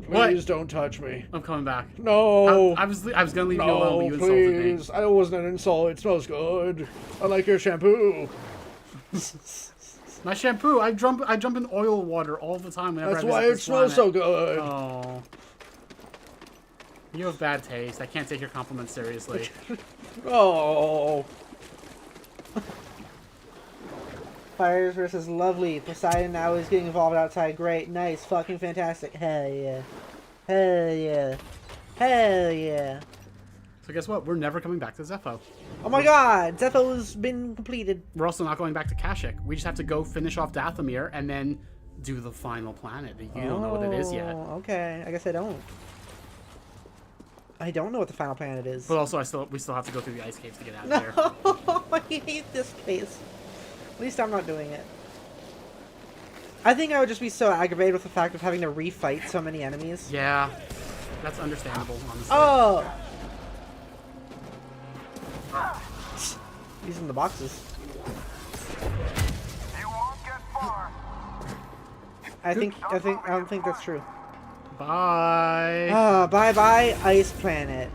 Please don't touch me. I'm coming back. No. I was gonna leave you alone, but you insulted me. Please. It wasn't an insult. It smells good. I like your shampoo. My shampoo. I jump in oil water all the time whenever That's I visit why it this smells planet. so good. Oh. You have bad taste. I can't take your compliments seriously. Oh. Fires versus lovely. Poseidon now is getting involved outside. Great. Nice. Fucking fantastic. Hell yeah. Hell yeah. Hell yeah. So guess what? We're never coming back to Zepho. Oh my god. Zepho's been completed. We're also not going back to Kashyyyk. We just have to go finish off Dathomir and then do the final planet. You don't know what it is yet. Okay. I guess I don't. I don't know what the final planet is. But also, we still have to go through the ice caves to get out of here. No, I hate this place. At least I'm not doing it. I think I would just be so aggravated with the fact of having to refight so many enemies. Yeah, that's understandable, honestly. Oh! Using the boxes. You won't get far. I don't think that's true. Bye. Bye-bye, Ice Planet.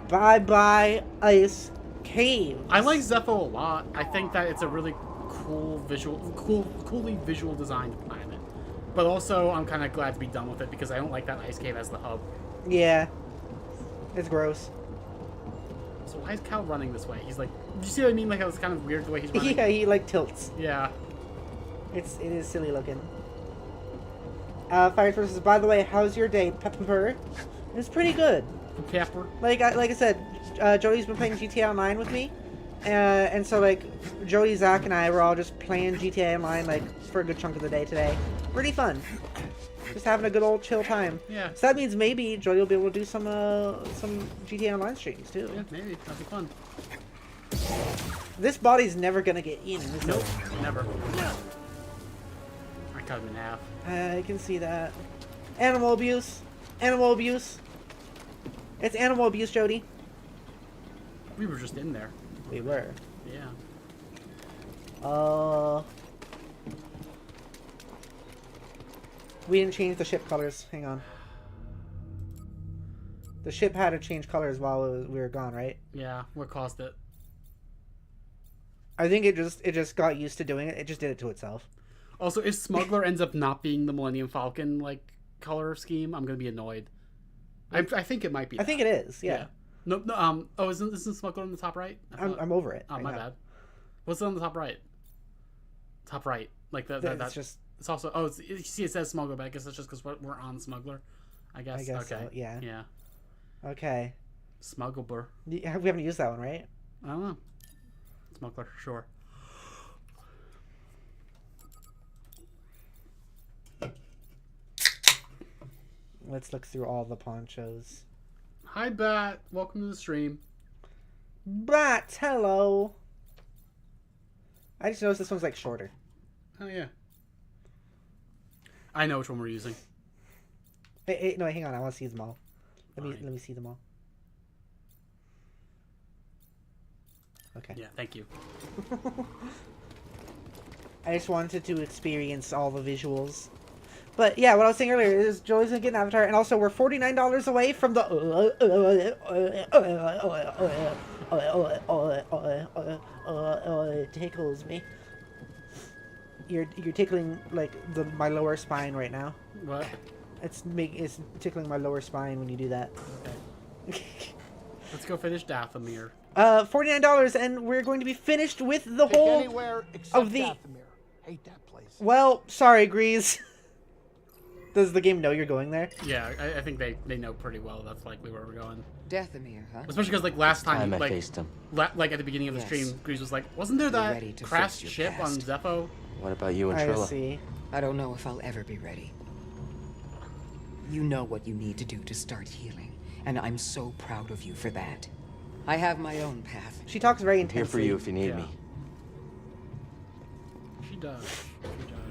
Bye-bye, Ice Cave. I like Zepho a lot. I think that it's a really coolly visual designed planet. But also, I'm kind of glad to be done with it because I don't like that ice cave as the hub. Yeah. It's gross. So why is Cal running this way? He's like, you see what I mean? Like, it's kind of weird the way he's running. Yeah, he like tilts. Yeah. It is silly looking. Fire versus. By the way, how's your day, Pepper? It's pretty good. Pepper. Like I said, Jodi's been playing GTA Online with me, and so like Jodi, Zach, and I were all just playing GTA Online like for a good chunk of the day today. Pretty fun. Just having a good old chill time. Yeah. So that means maybe Jodi will be able to do some GTA Online streams too. Yeah, maybe. That'd be fun. This body's never gonna get in. Nope. Never. I cut him in half. I can see that. Animal abuse. Animal abuse. It's animal abuse, Jodi. We were just in there. We were. Yeah. We didn't change the ship colors. Hang on. The ship had to change colors while we were gone, right? Yeah. What caused it? I think it just got used to doing it. It just did it to itself. Also, if Smuggler ends up not being the Millennium Falcon like color scheme, I'm gonna be annoyed. I think it might be. I think it is. Yeah. No. Oh, isn't Smuggler on the top right? I'm over it. Oh, my bad. What's on the top right? Top right, like that. That's just. It's also. Oh, you see, it says Smuggler, but I guess that's just because we're on Smuggler. I guess. Okay. So, yeah. Yeah. Okay. Smuggler. We haven't used that one, right? I don't know. Smuggler, sure. Let's look through all the ponchos. Hi, Bat. Welcome to the stream. Bat, hello. I just noticed this one's like shorter. Oh yeah. I know which one we're using. Hey, no, hang on. I want to see them all. Let me see them all. Okay. Yeah, thank you. I just wanted to experience all the visuals. But yeah, what I was saying earlier is Joey's gonna get an avatar, and also we're $49 away from the tickles me. You're tickling like my lower spine right now. What? It's tickling my lower spine when you do that. Okay. Let's go finish Dathomir. $49, and we're going to be finished with the Pick whole anywhere except of the. Dathomir. Hate that place. Well, sorry, Grease. Does the game know you're going there? Yeah, I think they know pretty well. That's likely where we're going. Dathomir, huh? Especially because like last time, I like faced him. like at the beginning of the Yes. stream, Grease was like, "Wasn't there that ready to crashed fix your ship on past. Zepho?" What about you and I Trilla? see. I don't know if I'll ever be ready. You know what you need to do to start healing, and I'm so proud of you for that. I have my own path. She talks very I'm here intensely. for you if you need Yeah. me. She does.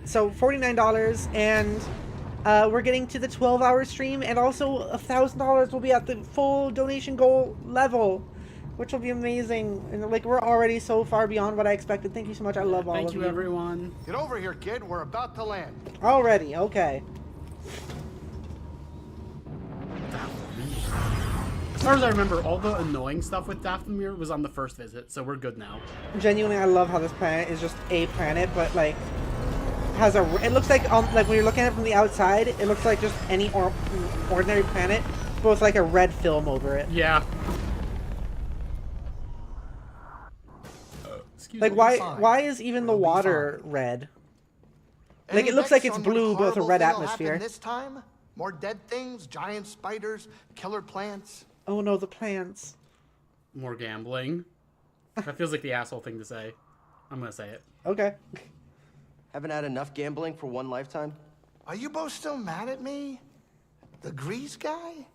So $49, and we're getting to the 12-hour stream, and also $1,000 will be at the full donation goal level, which will be amazing. And like we're already so far beyond what I expected. Thank you so much. I love all of you. Thank you, everyone. Get over here, kid. We're about to land. Already, okay. As far as I remember, all the annoying stuff with Dathomir was on the first visit, so we're good now. Genuinely, I love how this planet is just a planet, but like has a. It looks like like when you're looking at it from the outside, it looks like just any ordinary planet, but with like a red film over it. Yeah. Excuse Like me. why is even the water red? Like Any it looks like it's bets on what blue, but with a horrible red thing'll happen atmosphere. This time, more dead things, giant spiders, killer plants. Oh no, the plants. More gambling. That feels like the asshole thing to say. I'm gonna say it. Okay. Haven't had enough gambling for one lifetime? Are you both still mad at me? The grease guy?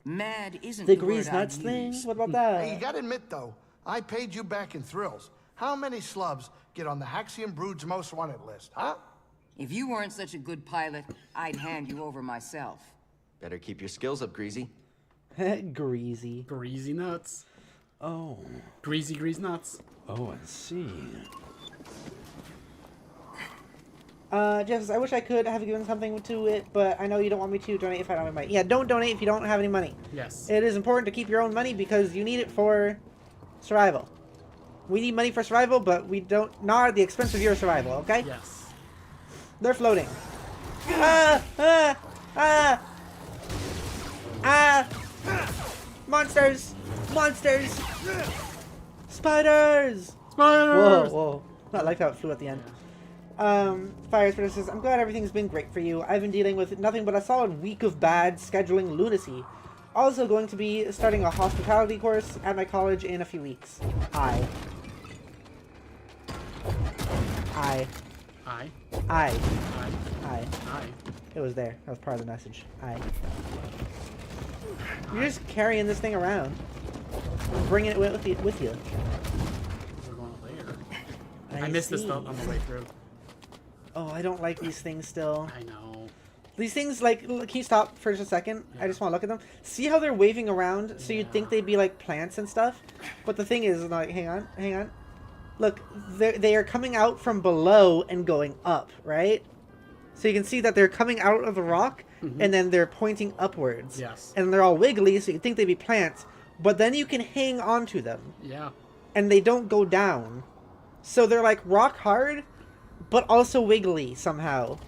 Mad isn't The the grease word I'd nuts thing? use. What about that? Hey, you gotta admit though, I paid you back in thrills. How many slubs get on the Haxian Brood's most wanted list, huh? If you weren't such a good pilot, I'd hand you over myself. Better keep your skills up, Greasy. Greasy. Greasy nuts. Oh. Greasy grease nuts. Oh, I see. Jeff, I wish I could have given something to it, but I know you don't want me to donate if I don't have money. Yeah, don't donate if you don't have any money. Yes. It is important to keep your own money because you need it for survival. We need money for survival, but we don't, not at the expense of your survival, okay? Yes. They're floating. Ah! Ah! Ah! Ah! Monsters! Monsters! Spiders! Spiders! Whoa, whoa. I like how it flew at the end. Fire Spirit says, I'm glad everything's been great for you. I've been dealing with nothing but a solid week of bad scheduling lunacy. Also going to be starting a hospitality course at my college in a few weeks. I. It was there. That was part of the message. You're just carrying this thing around. Bringing it with you. We're going later. I missed this stuff on the way through. Oh, I don't like these things still. I know. These things, like, can you stop for just a second? Yeah. I just want to look at them. See how they're waving around? So you'd think they'd be like plants and stuff. But the thing is, like, hang on. Look, they are coming out from below and going up, right? So you can see that they're coming out of the rock, and then they're pointing upwards. Yes. And they're all wiggly, so you'd think they'd be plants. But then you can hang on to them. Yeah. And they don't go down. So they're like rock hard, but also wiggly somehow.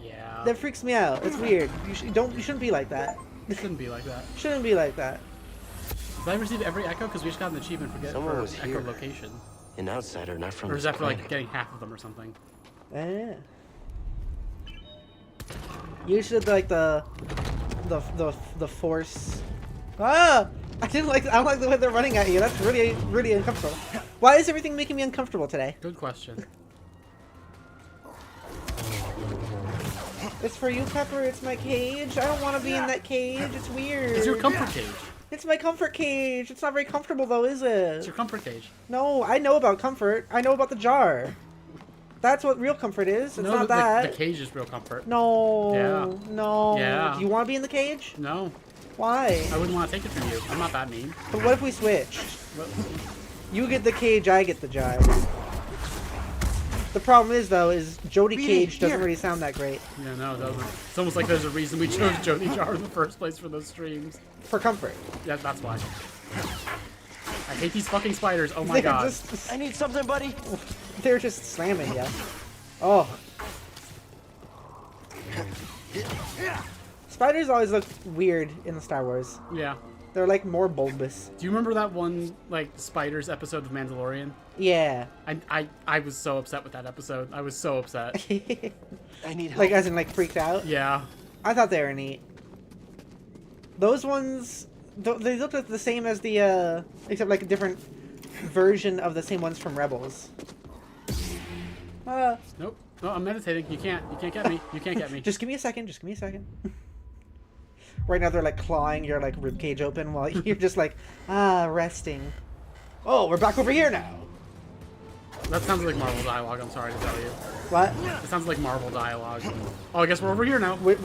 Yeah. That freaks me out. It's weird. You shouldn't be like that. It shouldn't be like that. Shouldn't be like that. Did I receive every echo? Because we just got an achievement for Someone was echo here. location. An outsider, not from Or is this that for like planet. getting half of them or something? Yeah. You should like the force. Ah! I don't like the way they're running at you. That's really uncomfortable. Why is everything making me uncomfortable today? Good question. It's for you, Pepper. It's my cage. I don't want to be in that cage. It's weird. It's your comfort cage. It's my comfort cage. It's not very comfortable though, is it? It's your comfort cage. No, I know about comfort. I know about the jar. That's what real comfort is. It's No, not that. the cage is real comfort. No. Yeah. No. Yeah. Do you want to be in the cage? No. Why? I wouldn't want to take it from you. I'm not that mean. But what if we switch? What? You get the cage, I get the jar. The problem is, though, is Jodi cage doesn't really sound that great. Yeah, no, it doesn't. It's almost like there's a reason we chose Jodi jar in the first place for those streams. For comfort. Yeah, that's why. I hate these fucking spiders. Oh my god. I need something, buddy. They're just slamming you. Oh. Spiders always look weird in the Star Wars. Yeah. They're like more bulbous. Do you remember that one like spiders episode of Mandalorian? Yeah. I was so upset with that episode. I was so upset. I need help. Like as in like freaked out? Yeah. I thought they were neat. Those ones, they look like the same as the, except like a different version of the same ones from Rebels. Nope. No, I'm meditating. You can't get me. You can't get me. Just give me a second. Just give me a second. Right now they're like clawing your like ribcage open while you're just like, resting. Oh, we're back over here now. That sounds like Marvel dialogue. I'm sorry to tell you. What? It sounds like Marvel dialogue. Oh, I guess we're over here now. Wait.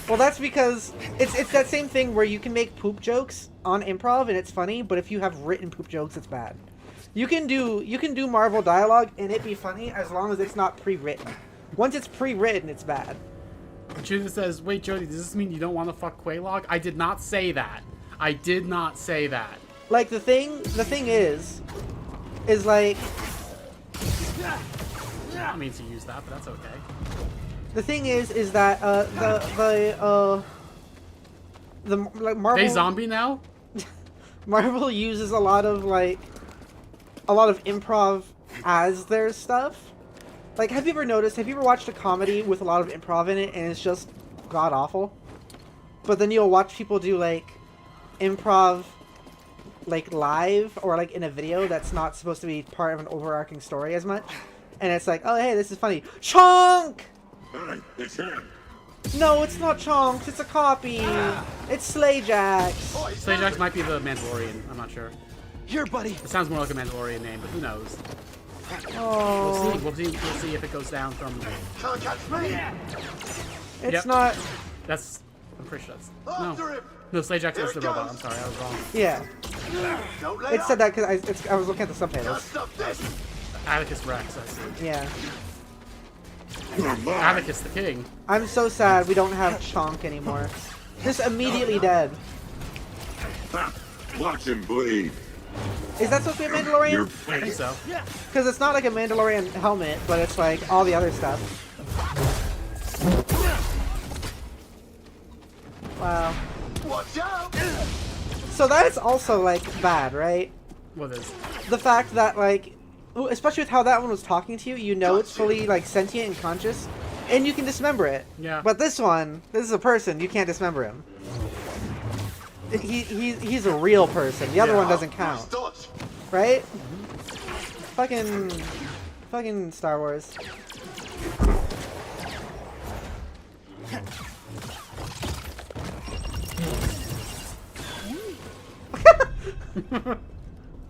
Well, that's because it's that same thing where you can make poop jokes on improv and it's funny, but if you have written poop jokes, it's bad. You can do Marvel dialogue and it be funny as long as it's not pre-written. Once it's pre-written, it's bad. Judith says, "Wait, Jodi, does this mean you don't want to fuck Quaylog?" I did not say that. I did not say that. Like the thing is like. I don't mean to use that, but that's okay. The thing is that the like Marvel. They zombie now? Marvel uses a lot of improv as their stuff. Like, have you ever watched a comedy with a lot of improv in it and it's just god awful? But then you'll watch people do like improv like live or like in a video that's not supposed to be part of an overarching story as much. And it's like, oh hey, this is funny. Chonk! No, it's not Chonks, it's a copy. It's Slayjax. Slayjax might be the Mandalorian. I'm not sure. Here, buddy. It sounds more like a Mandalorian name, but who knows? Oh. We'll see if it goes down from. It's not. That's. I'm pretty sure that's. No, Slayjax is the robot. I'm sorry, I was wrong. Yeah. It said that because I was looking at the subtitles. Atticus Rex, I see. Yeah. Atticus the king. I'm so sad we don't have Chonk anymore. Just immediately dead. Watch him bleed. Is that supposed to be a Mandalorian? I think so. Because it's not like a Mandalorian helmet, but it's like all the other stuff. Wow. Watch out! So that's also like bad, right? What is? The fact that like, especially with how that one was talking to you, you know it's fully like sentient and conscious, and you can dismember it. Yeah. But this is a person. You can't dismember him. He's a real person. The other one doesn't count. Right? Fucking Star Wars.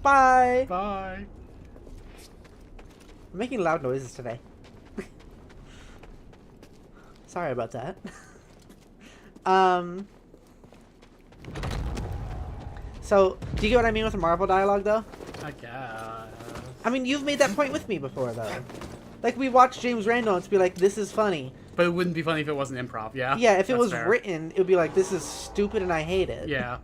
Bye. Bye. I'm making loud noises today. Sorry about that. So, do you get what I mean with the Marvel dialogue, though? I guess. I mean, you've made that point with me before, though. Like, we watched James Randall and be like, this is funny. But it wouldn't be funny if it wasn't improv, yeah? Yeah, if it That's was fair. written, it would be like, this is stupid and I hate it. Yeah.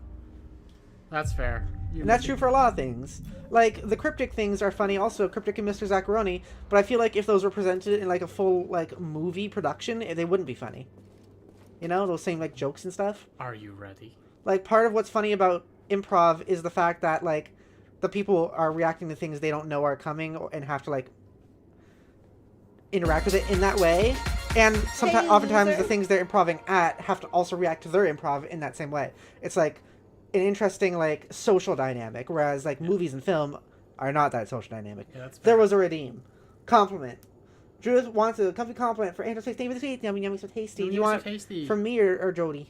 That's fair. And that's true for a lot of things. Like, the cryptic things are funny also, Cryptic and Mr. Zaccaroni, but I feel like if those were presented in, like, a full, like, movie production, they wouldn't be funny. You know, those same, like, jokes and stuff. Are you ready? Like, part of what's funny about improv is the fact that, like, the people are reacting to things they don't know are coming and have to, like, interact with it in that way. And sometimes, oftentimes, the things they're improving at have to also react to their improv in that same way. It's, like, an interesting, like, social dynamic, whereas, like, movies and film are not that social dynamic. Yeah, that's fair. There was a redeem. Compliment. Judith wants a comfy compliment for Angel Face. Thank you for the tweet. Yummy, yummy, so tasty. Yummy, You want so tasty. from me or Jodi?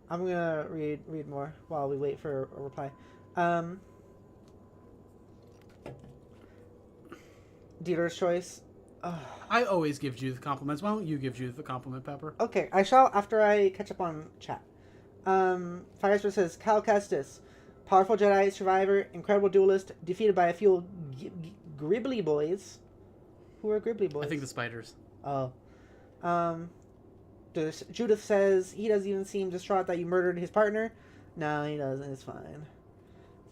I'm gonna read more while we wait for a reply. Dealer's choice. I always give Judith compliments. Why don't you give Judith a compliment, Pepper? Okay, I shall after I catch up on chat. Firestar says, Cal Kestis, powerful Jedi survivor, incredible duelist, defeated by a few Gribbly boys. Who are Gribbly boys? I think the spiders. Oh. Judith says, he doesn't even seem distraught that you murdered his partner. No, he doesn't. It's fine.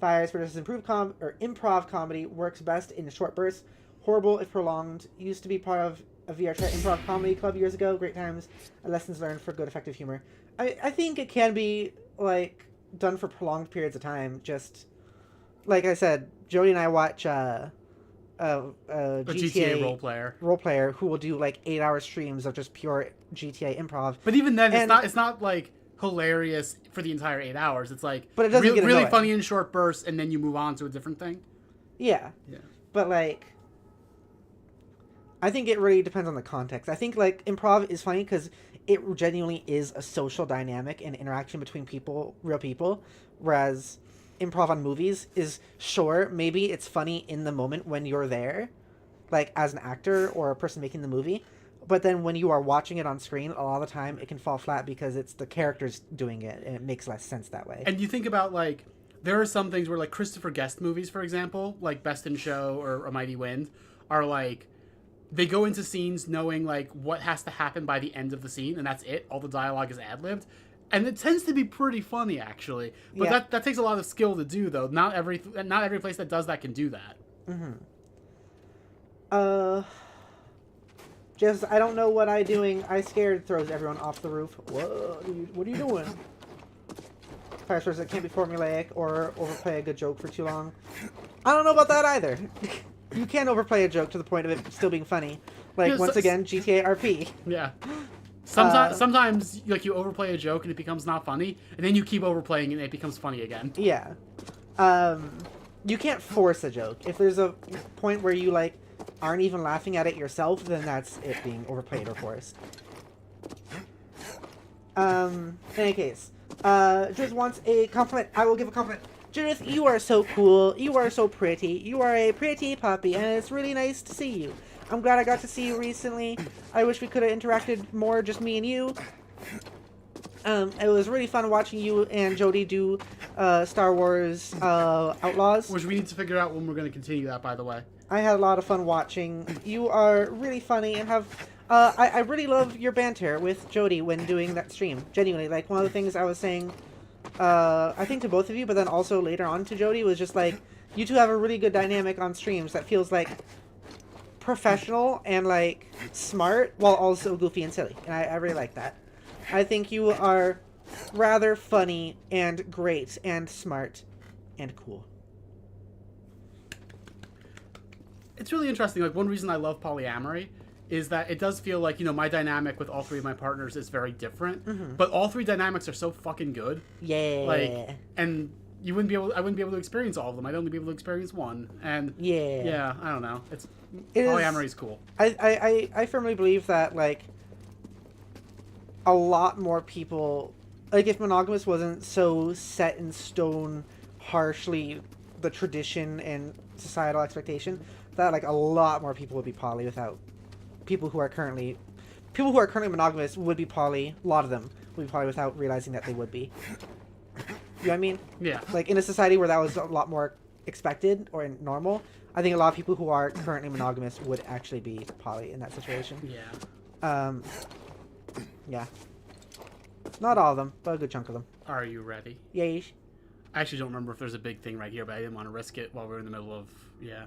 Firestar says, improv comedy works best in short bursts. Horrible if prolonged. Used to be part of a VR Chat improv comedy club years ago. Great times. Lessons learned for good, effective humor. I think it can be, like, done for prolonged periods of time. Just, like I said, Jodi and I watch a GTA role player who will do, like, 8-hour streams of just pure GTA improv. But even then, it's not like hilarious for the entire 8 hours. It's like but it doesn't get really funny in short bursts, and then you move on to a different thing. Yeah. But, like, I think it really depends on the context. I think, like, improv is funny because it genuinely is a social dynamic and interaction between people, real people, whereas improv on movies is, sure, maybe it's funny in the moment when you're there, like, as an actor or a person making the movie, but then when you are watching it on screen, a lot of the time it can fall flat because it's the characters doing it, and it makes less sense that way. And you think about, like, there are some things where, like, Christopher Guest movies, for example, like Best in Show or A Mighty Wind, are, like, they go into scenes knowing, like, what has to happen by the end of the scene, and that's it. All the dialogue is ad-libbed. And it tends to be pretty funny, actually. But that takes a lot of skill to do, though. Not every place that does that can do that. Just, I don't know what I'm doing. I scared throws everyone off the roof. Whoa, what are you doing? Firestar's it can't be formulaic or overplay a good joke for too long. I don't know about that either. You can overplay a joke to the point of it still being funny. Like, once again, GTA RP. Yeah. Sometimes, like, you overplay a joke and it becomes not funny, and then you keep overplaying and it becomes funny again. Yeah. You can't force a joke. If there's a point where you, like, aren't even laughing at it yourself, then that's it being overplayed or forced. In any case, Judith wants a compliment. I will give a compliment. Judith, you are so cool. You are so pretty. You are a pretty puppy, and it's really nice to see you. I'm glad I got to see you recently. I wish we could have interacted more, just me and you. It was really fun watching you and Jodi do Star Wars Outlaws. Which we need to figure out when we're going to continue that, by the way. I had a lot of fun watching. You are really funny and have... I really love your banter with Jodi when doing that stream. Genuinely, like, one of the things I was saying... I think to both of you, but then also later on to Jodi, was just like, you two have a really good dynamic on streams that feels like professional and like smart while also goofy and silly, and I really like that. I think you are rather funny and great and smart and cool. It's really interesting. Like, one reason I love polyamory is that it does feel like, you know, my dynamic with all three of my partners is very different, but all three dynamics are so fucking good. Yeah. Like, and I wouldn't be able to experience all of them. I'd only be able to experience one. And yeah, I don't know. Polyamory is cool. I firmly believe that, like, a lot more people, like, if monogamous wasn't so set in stone, harshly the tradition and societal expectation, that, like, a lot more people would be poly without people who are currently monogamous would be poly. A lot of them would be poly without realizing that they would be. You know what I mean? Yeah. Like, in a society where that was a lot more expected or normal, I think a lot of people who are currently monogamous would actually be poly in that situation. Yeah. Yeah. Not all of them, but a good chunk of them. Are you ready? Yes. I actually don't remember if there's a big thing right here, but I didn't want to risk it while we're in the middle of... Yeah.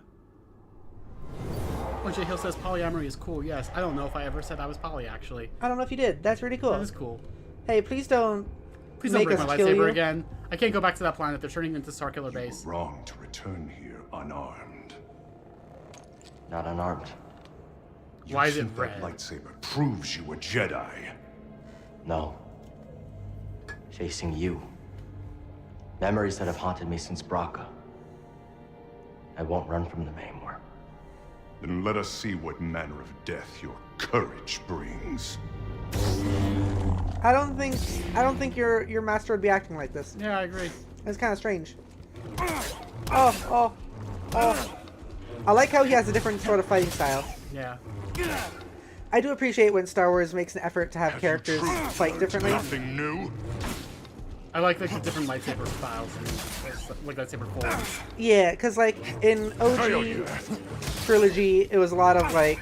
Oh, Jay Hill says polyamory is cool. Yes. I don't know if I ever said I was poly, actually. I don't know if you did. That's really cool. That is cool. Hey, please don't Please don't make break us my kill you. lightsaber again. I can't go back to that planet. They're turning into Starkiller Base. Wrong to return here unarmed. Not unarmed. Why is it think that red? lightsaber proves you a Jedi. No. Facing you. Memories that have haunted me since Braca. I won't run from them anymore. Then let us see what manner of death your courage brings. I don't think your master would be acting like this. Yeah, I agree. It's kind of strange. Oh. I like how he has a different sort of fighting style. Yeah. I do appreciate when Star Wars makes an effort to have characters fight differently. Nothing new. I like the different lightsaber styles and like lightsaber forms. Yeah, because like in OG trilogy, it was a lot of like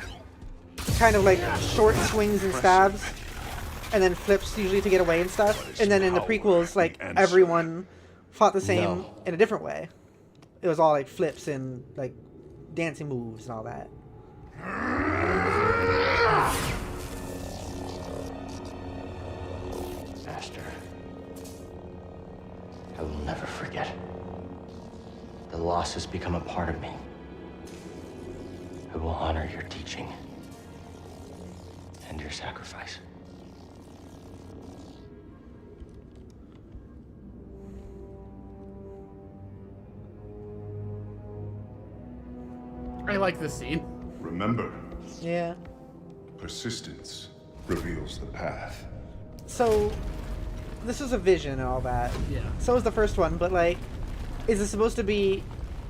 kind of like short swings and stabs, and then flips usually to get away and stuff. And then in the prequels, like everyone fought the same in a different way. It was all like flips and like dancing moves and all that. Master, I will never forget. The loss has become a part of me. I will honor your teaching and your sacrifice. I like this scene. Remember, Yeah. persistence reveals the path. So, this is a vision and all that. Yeah. So is the first one, but like, is it supposed to be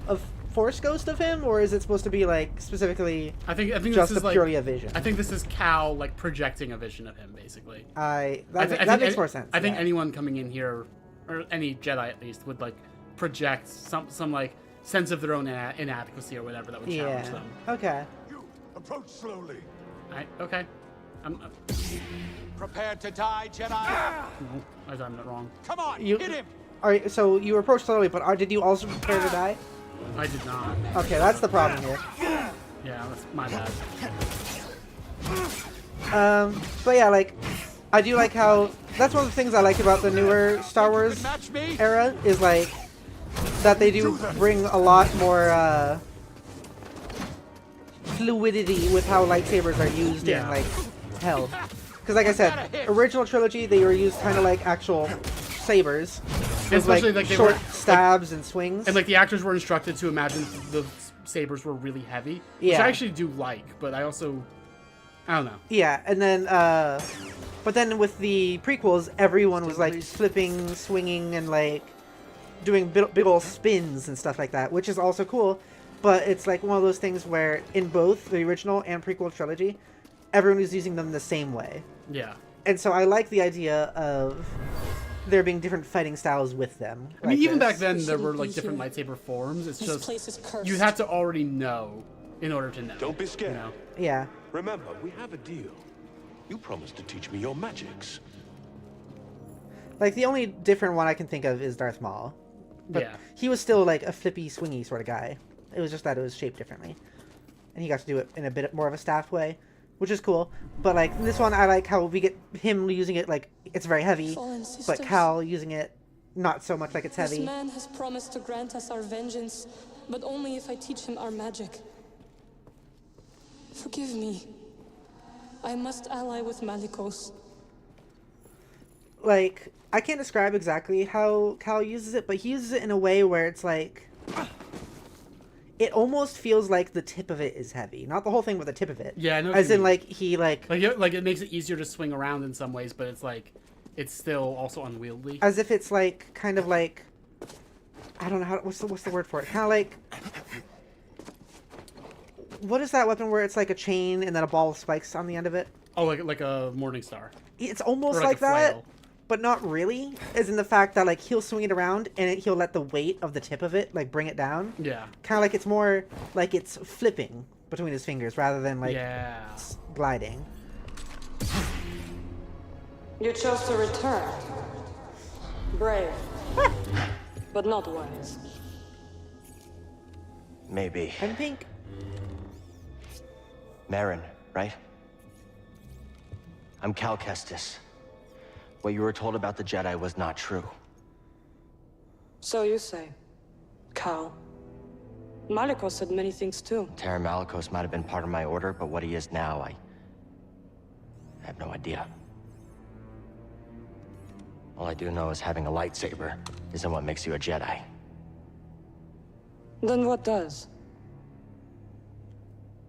a force ghost of him, or is it supposed to be like specifically? I think just this is purely a vision. I think this is Cal like projecting a vision of him, basically. That makes more sense. I think yeah. anyone coming in here, or any Jedi at least, would like project some like sense of their own inadequacy or whatever that would challenge them. Okay. You approach slowly. Okay. I'm Prepare to die, Jedi. I done it wrong. Come on, You. hit him. All right. So you approach slowly, but did you also prepare to die? I did not. Okay, that's the problem here. Yeah, that's my bad. But yeah, like, I do like how that's one of the things I like about the newer Star Wars Match me. era is like that they do bring a lot more fluidity with how lightsabers are used and like held. Because like I said, original trilogy they were used kind of like actual sabers, with Especially like they short were, stabs and swings. And like the actors were instructed to imagine the sabers were really heavy, which Yeah. I actually do like, but I don't know. Yeah, and then but then with the prequels, everyone was like flipping, swinging, and like doing big ol' spins and stuff like that, which is also cool. But it's like one of those things where in both the original and prequel trilogy, everyone was using them the same way. Yeah. And so I like the idea of there being different fighting styles with them. I mean, like even this. back then there were like different lightsaber forms. It's This place just is cursed. you had to already know in order to know. Don't be scared. You know? Yeah. Remember, we have a deal. You promised to teach me your magics. Like the only different one I can think of is Darth Maul. But Yeah. he was still like a flippy, swingy sort of guy. It was just that it was shaped differently. And he got to do it in a bit more of a staff way, which is cool. But like this one, I like how we get him using it like it's very heavy, Fallen but sisters. Cal using it not so much like it's This heavy. man has promised to grant us our vengeance, but only if I teach him our magic. Forgive me. I must ally with Malicos. Like, I can't describe exactly how Cal uses it, but he uses it in a way where it's like... It almost feels like the tip of it is heavy. Not the whole thing, but the tip of it. Yeah, I know what As you in, mean. like, he, like... Like it makes it easier to swing around in some ways, but it's like it's still also unwieldy. As if it's, like, kind of like... I don't know how... What's the word for it? Kind of like... What is that weapon where it's like a chain and then a ball of spikes on the end of it? Oh, like a Morning Star. It's almost Or like a that, flail. but not really. As in the fact that like he'll swing it around and he'll let the weight of the tip of it like bring it down. Yeah. Kind of like it's more like it's flipping between his fingers rather than like Yeah. gliding. You chose to return. Brave. But not wise. Maybe. I'm pink. Marin, right? I'm Cal Kestis. What you were told about the Jedi was not true. So you say. Cal. Malikos said many things too. Terran Malikos might have been part of my order, but what he is now, I have no idea. All I do know is having a lightsaber isn't what makes you a Jedi. Then what does?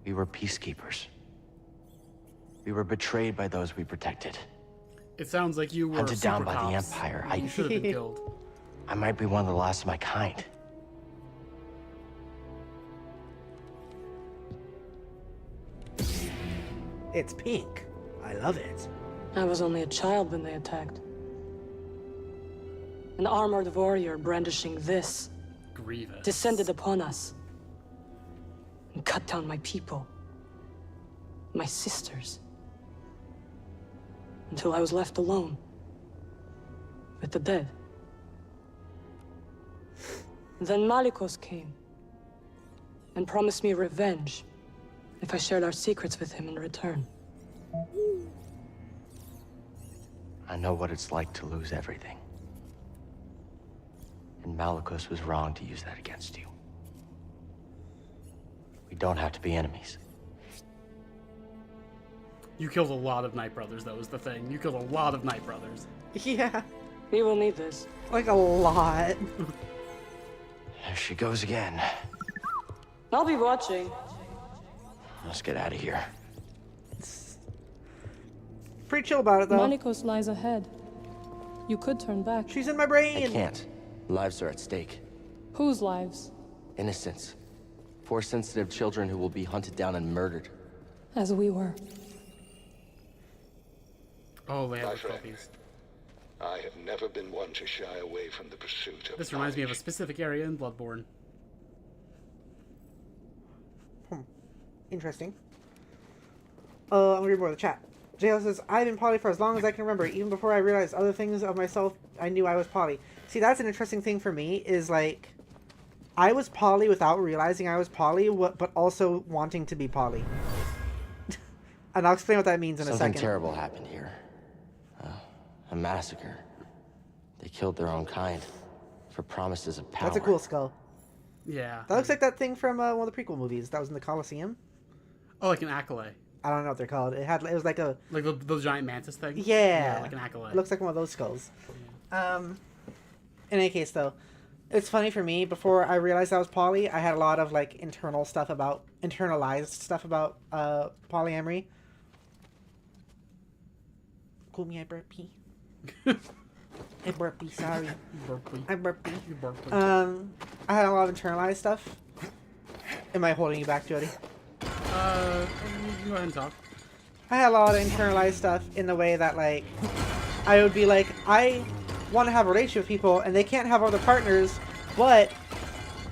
We were peacekeepers. We were betrayed by those we protected. It sounds like you were Hunted down by the cops. Empire. You should have been killed. I might be one of the last of my kind. It's pink. I love it. I was only a child when they attacked. An armored warrior brandishing this Grievous. descended upon us and cut down my people, my sisters, until I was left alone with the dead. Then Malikos came and promised me revenge if I shared our secrets with him in return. I know what it's like to lose everything. And Malikos was wrong to use that against you. We don't have to be enemies. You killed a lot of Night Brothers, that was the thing. You killed a lot of Night Brothers. Yeah. We will need this. Like a lot. There she goes again. I'll be watching. Let's get out of here. Pretty chill about it, though. Malikos lies ahead. You could turn back. She's in my brain. I can't. Lives are at stake. Whose lives? Innocents. Force-sensitive children who will be hunted down and murdered. As we were. Oh, they have My the friend, trophies. I have never been one to shy away from the pursuit of This reminds me of a specific area in Bloodborne. Interesting. I'm gonna read more of the chat. JL says, I've been poly for as long as I can remember, even before I realized other things of myself, I knew I was poly. See, that's an interesting thing for me, is like, I was poly without realizing I was poly, but also wanting to be poly. And I'll explain what that means in a second. Something terrible happened here. A massacre. They killed their own kind for promises of power. That's a cool skull. Yeah. That looks like that thing from one of the prequel movies that was in the Colosseum. Oh, like an acolyte. I don't know what they're called. It was like a... Like the giant mantis thing? Yeah. Like an acolyte. It looks like one of those skulls. In any case, though, it's funny for me, before I realized I was poly, I had a lot of, like, internalized stuff about polyamory. Cool me, I burpee. I burpee, sorry. I burpee. I had a lot of internalized stuff. Am I holding you back, Jodi? You go ahead and talk. I had a lot of internalized stuff in the way that, like, I would be like, I want to have a relationship with people, and they can't have other partners, but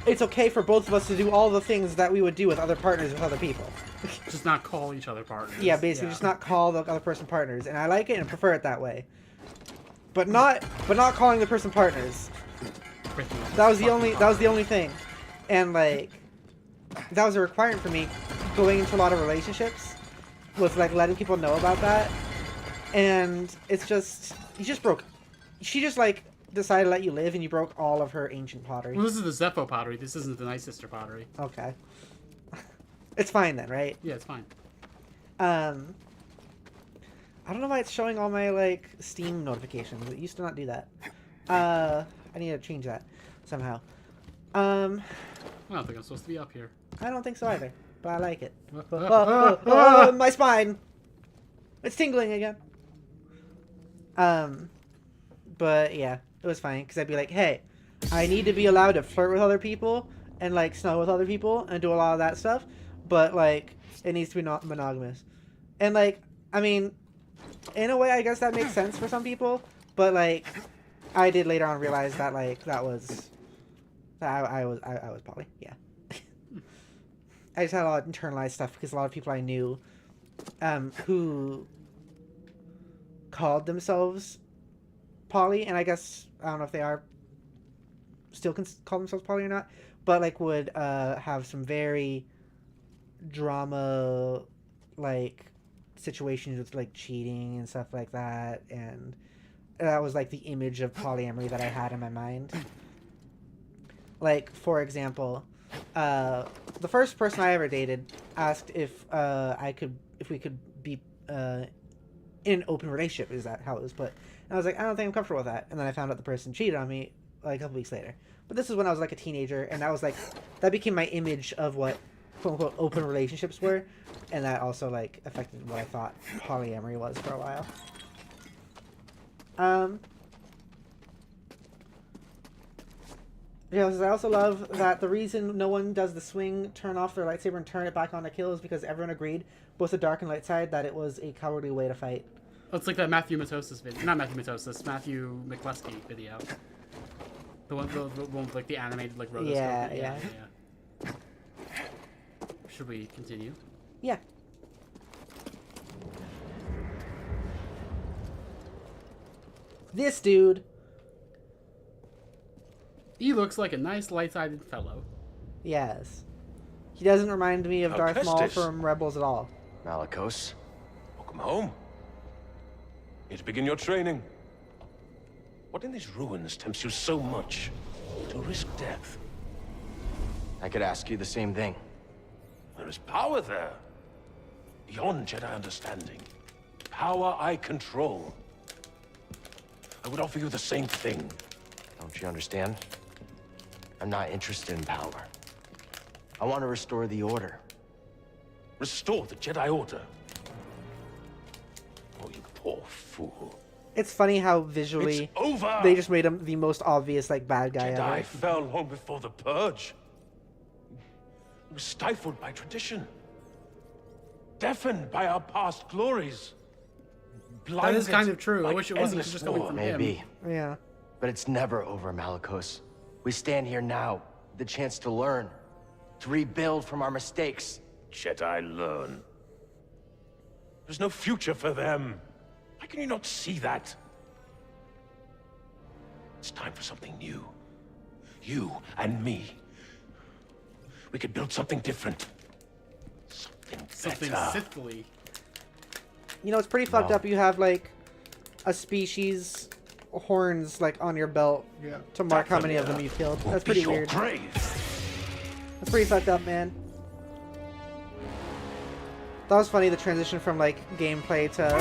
it's okay for both of us to do all the things that we would do with other partners with other people. Just not call each other partners. Yeah, basically, just not call the other person partners, and I like it and prefer it that way. But not calling the person partners. That was the only thing, and like, that was a requirement for me going into a lot of relationships, was like letting people know about that, and it's just she just like decided to let you live, and you broke all of her ancient pottery. Well, this is the Zepho pottery. This isn't the Night Sister pottery. Okay. It's fine then, right? Yeah, it's fine. I don't know why it's showing all my, like, Steam notifications. It used to not do that. I need to change that somehow. I don't think I'm supposed to be up here. I don't think so either, but I like it. My spine! It's tingling again. But yeah, it was fine, because I'd be like, hey, I need to be allowed to flirt with other people, and, like, snuggle with other people, and do a lot of that stuff, but, like, it needs to be not monogamous. And, like, I mean, in a way, I guess that makes sense for some people, but, like, I did later on realize that, like, I was poly, yeah. I just had a lot of internalized stuff, because a lot of people I knew, who called themselves poly, and I guess I don't know if they are still call themselves poly or not, but like would have some very drama like situations with like cheating and stuff like that, and that was like the image of polyamory that I had in my mind. Like, for example, the first person I ever dated asked if we could be in an open relationship. Is that how it was put? And I was like, I don't think I'm comfortable with that. And then I found out the person cheated on me like a couple weeks later. But this is when I was like a teenager, and that became my image of what quote unquote open relationships were, and that also like affected what I thought polyamory was for a while. Yeah, I also love that the reason no one does the swing, turn off their lightsaber and turn it back on to kill is because everyone agreed, both the dark and light side, that it was a cowardly way to fight. Oh, it's like that Matthew Matosis video. Not Matthew Matosis, Matthew McCluskey video. The one with like the animated like rotoscope. Yeah. Should we continue? Yeah. This dude. He looks like a nice light-sided fellow. Yes. He doesn't remind me of Darth Maul Kestis. from Rebels at all. Malicos. Welcome home. Here to begin your training. What in these ruins tempts you so much to risk death? I could ask you the same thing. There is power there. Beyond Jedi understanding. Power I control. I would offer you the same thing. Don't you understand? I'm not interested in power. I want to restore the Order. Restore the Jedi Order? Oh, you poor fool. It's funny how visually It's over! they just made him the most obvious like bad guy Jedi ever. fell long before the Purge. It was stifled by tradition. Deafened by our past glories. That is kind of true. I by wish it wasn't endless just coming war. from Maybe. him. Yeah. But it's never over, Malicos. We stand here now, the chance to learn, to rebuild from our mistakes. Jedi learn. There's no future for them. Why can you not see that? It's time for something new. You and me. We could build something different. Something better. Sithly. You know, it's pretty fucked up. You have like a species horns like on your belt to mark how many of them you've killed. That's pretty weird. That's pretty fucked up, man. That was funny, the transition from like gameplay to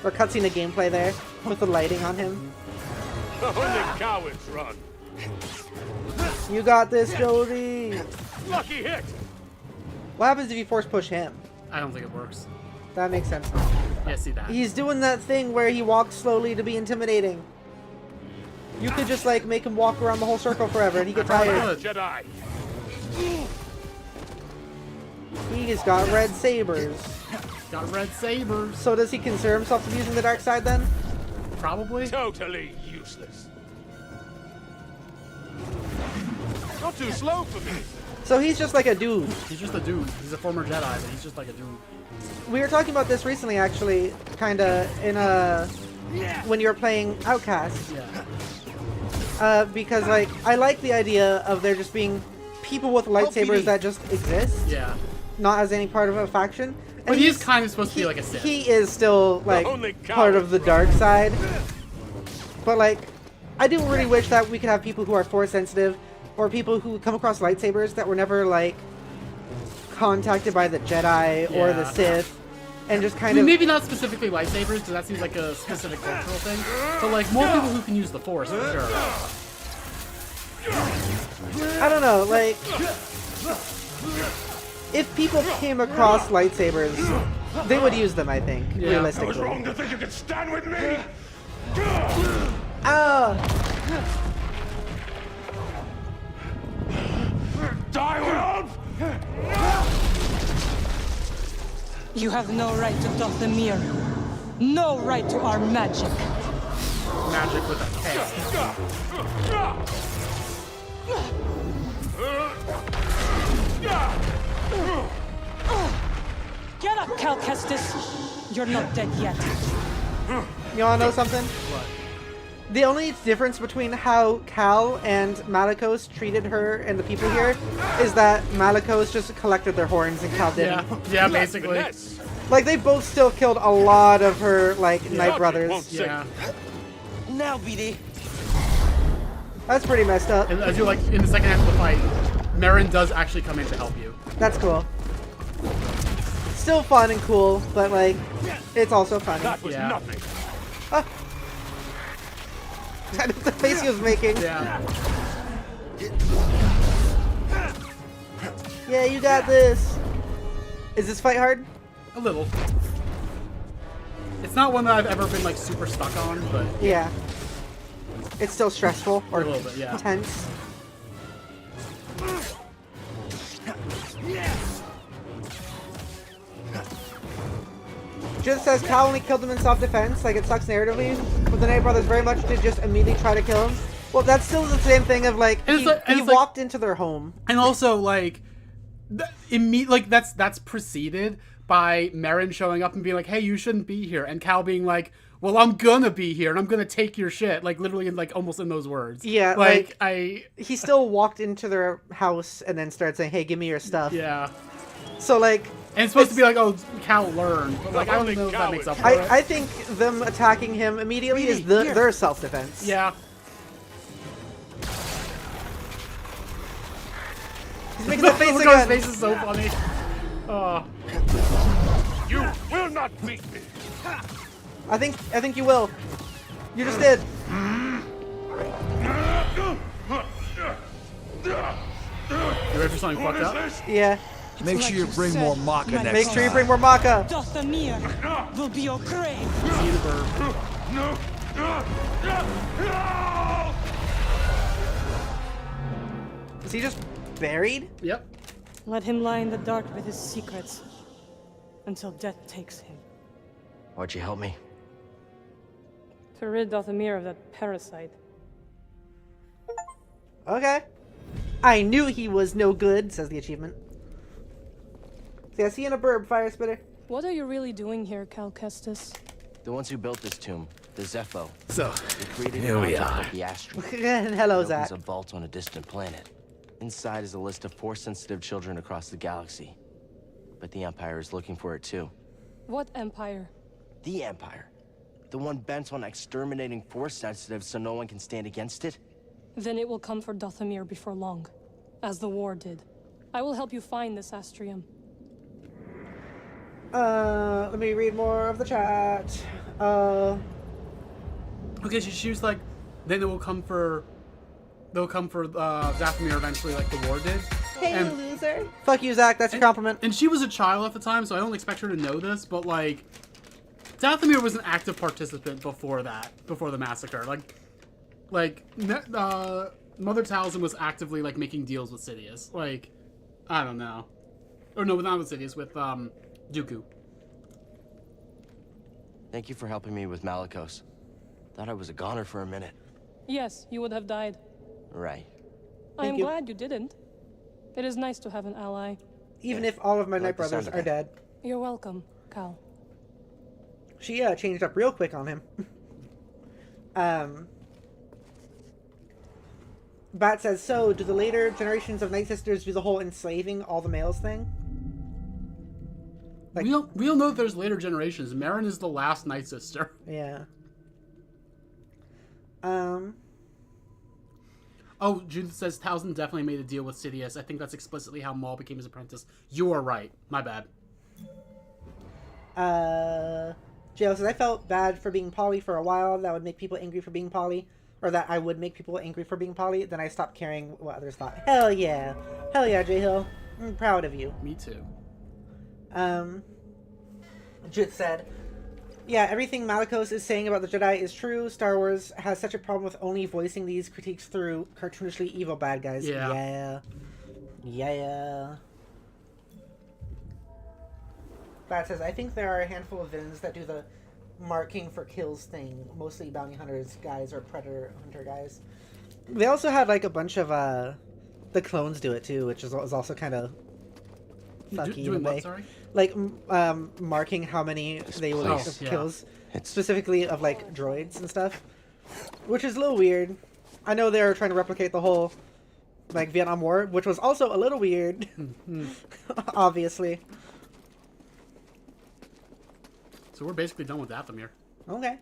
or cutscene to gameplay there with the lighting on him. Only cowards run. You got this, Jodi. Lucky hit. What happens if you force push him? I don't think it works. That makes sense. Yeah, see that. He's doing that thing where he walks slowly to be intimidating. You could just like make him walk around the whole circle forever and he get tired. Jedi. He's got red sabers. Got red sabers. So does he consider himself to be using the dark side then? Probably. Totally useless. Not too slow for me. So he's just like a dude. He's just a dude. He's a former Jedi, but he's just like a dude. We were talking about this recently, actually, kinda in a when you were playing Outcast. Yeah. Because like I like the idea of there just being people with lightsabers that just exist. Yeah. Not as any part of a faction. And But he's kind of supposed to be like a Sith. He is still like part of the dark side. But like, I do really wish that we could have people who are force sensitive, or people who come across lightsabers that were never like contacted by the Jedi or the Sith, and just kind of maybe not specifically lightsabers, because that seems like a specific cultural thing. But like more people who can use the Force for sure. I don't know, like if people came across lightsabers, they would use them. I think realistically. I was wrong to think you could stand with me. Die alone! You have no right to Dathomir. No right to our magic. Magic with a K. Get up, Cal Kestis. You're not dead yet. You wanna know something? What? The only difference between how Cal and Malicos treated her and the people here is that Malicos just collected their horns and Cal didn't. Yeah, basically. Like, they both still killed a lot of her, like, Night Brothers. Yeah. Now, BD. That's pretty messed up. And as you like in the second half of the fight, Merrin does actually come in to help you. That's cool. Still fun and cool, but, like, it's also funny. That was nothing. Ah. The face he was making. Yeah. Yeah, you got this. Is this fight hard? A little. It's not one that I've ever been like super stuck on, but yeah, it's still stressful or a little bit, yeah. tense. Just says Cal only killed him in self-defense, like it sucks narratively, but the Night Brothers very much did just immediately try to kill him. Well, that's still the same thing of like he walked into their home, and also like that's preceded by Merrin showing up and being like, "Hey, you shouldn't be here," and Cal being like, "Well, I'm gonna be here and I'm gonna take your shit," like literally in like almost in those words. Yeah, like he still walked into their house and then started saying, "Hey, give me your stuff." Yeah. So like. And it's supposed to be like, oh, Cal learned, but like I don't know if that makes up for it. I think them attacking him immediately is their self-defense. Yeah. He's making the face Look again. His face is so funny. Oh. You will not beat me. I think you will. You just did. You ready for something fucked up? Yeah. Make sure you bring more maca next time. Make sure you bring more maca. Dathomir will be your grave. Is he just buried? Yep. Let him lie in the dark with his secrets until death takes him. Why'd you help me? To rid Dathomir of that parasite. Okay. I knew he was no good, says the achievement. See, I see in a burb, fire spitter. What are you really doing here, Cal Kestis? The ones who built this tomb, the Zepho. So, they created here an we object are. like the asteroid. Hello, It opens Zach. a vault on a distant planet. Inside is a list of Force-sensitive children across the galaxy. But the Empire is looking for it too. What Empire? The Empire. The one bent on exterminating Force-sensitives so no one can stand against it? Then it will come for Dathomir before long, as the war did. I will help you find this astrium. Let me read more of the chat. Okay, she was like, then they'll come for Dathomir eventually, like the war did. Hey, and, loser. Fuck you, Zach. That's your compliment. And she was a child at the time, so I don't expect her to know this, but like, Dathomir was an active participant before the massacre. Like, Mother Talzin was actively like making deals with Sidious. Like, I don't know. Or no, not with Sidious, with Dooku. Thank you for helping me with Malicos. Thought I was a goner for a minute. Yes, you would have died. Right. I am glad you didn't. It is nice to have an ally. Even if all of my Night Brothers are dead. You're welcome, Cal. She changed up real quick on him. Bat says, so do the later generations of Night Sisters do the whole enslaving all the males thing? Like, we don't know if there's later generations. Merrin is the last Night Sister. Yeah. Oh, Judith says Talzin definitely made a deal with Sidious. I think that's explicitly how Maul became his apprentice. You are right. My bad. Jill says, I felt bad for being poly for a while. That would make people angry for being poly. Or that I would make people angry for being poly. Then I stopped caring what others thought. Hell yeah. Hell yeah, J-Hill. I'm proud of you. Me too. Jit said, yeah, everything Malicos is saying about the Jedi is true. Star Wars has such a problem with only voicing these critiques through cartoonishly evil bad guys. Yeah. Yeah. Bat says, I think there are a handful of villains that do the marking for kills thing. Mostly bounty hunters guys or predator hunter guys. They also had like a bunch of the clones do it too, which is also kind of fucky in a way. Sorry? Like marking how many they will kills. specifically of like droids and stuff, which is a little weird. I know they're trying to replicate the whole like Vietnam War, which was also a little weird, obviously. So we're basically done with Dathomir. Okay.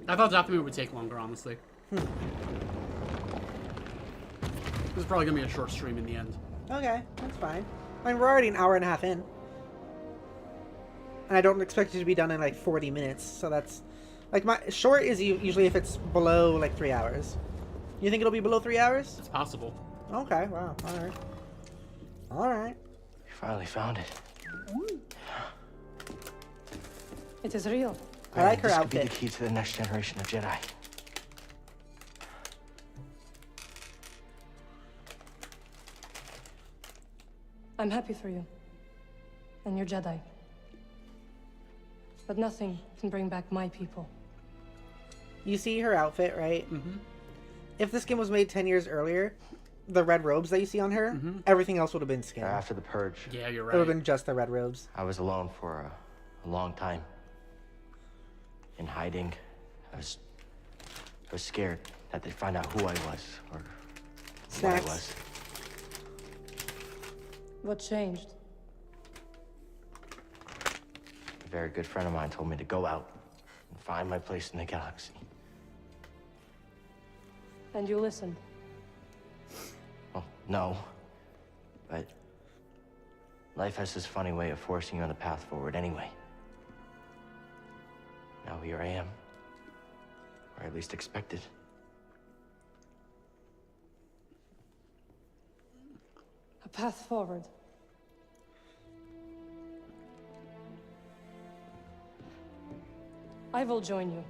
I thought Dathomir would take longer, honestly. This is probably gonna be a short stream in the end. Okay, that's fine. I mean, we're already an hour and a half in. And I don't expect it to be done in like 40 minutes, so that's... Like, my short is usually if it's below like 3 hours. You think it'll be below 3 hours? It's possible. Okay, wow, alright. Alright. You finally found it. It is real. I like her this outfit. could be the key to the next generation of Jedi. I'm happy for you. And your Jedi. But nothing can bring back my people. You see her outfit, right? Mm-hmm. If this game was made 10 years earlier, the red robes that you see on her, everything else would have been skin. After the purge. Yeah, you're right. It would have been just the red robes. I was alone for a long time. In hiding. I was scared that they'd find out who I was, or what I was. What changed? A very good friend of mine told me to go out and find my place in the galaxy. And you listened? Well, no. But life has this funny way of forcing you on the path forward anyway. Now here I am. Or at least expected. A path forward. I will join you.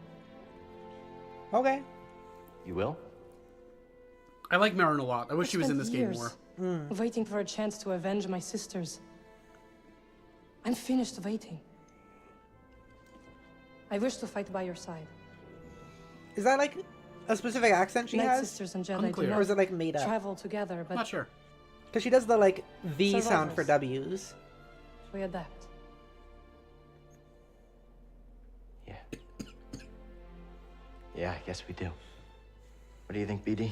Okay. You will? I like Marin a lot. I wish she was in this game more. Waiting for a chance to avenge my sisters. I'm finished waiting. I wish to fight by your side. Is that like a specific accent she Night has? sisters and Jedi do Or is it like made up? travel together, but Not sure. Because she does the like V sound for Survivors. W's. we adapt. Yeah. Yeah, I guess we do. What do you think, BD?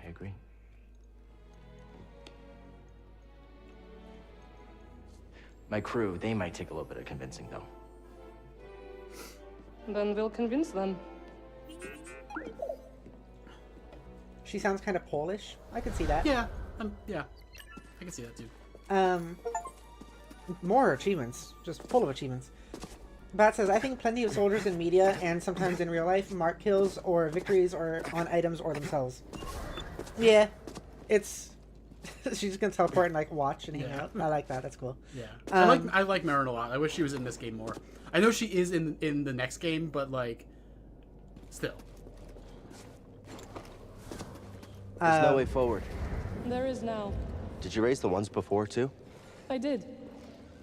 I agree. My crew, they might take a little bit of convincing, though. Then we'll convince them. She sounds kind of Polish. I could see that. Yeah, yeah. I can see that too. More achievements. Just full of achievements. Bat says, I think plenty of soldiers in media and sometimes in real life mark kills or victories or on items or themselves. Yeah. It's... She's just gonna teleport and like watch and hang out. I like that. That's cool. Yeah. I like Marin a lot. I wish she was in this game more. I know she is in the next game, but like, still. There's no way forward. There is now. Did you raise the ones before, too? I did.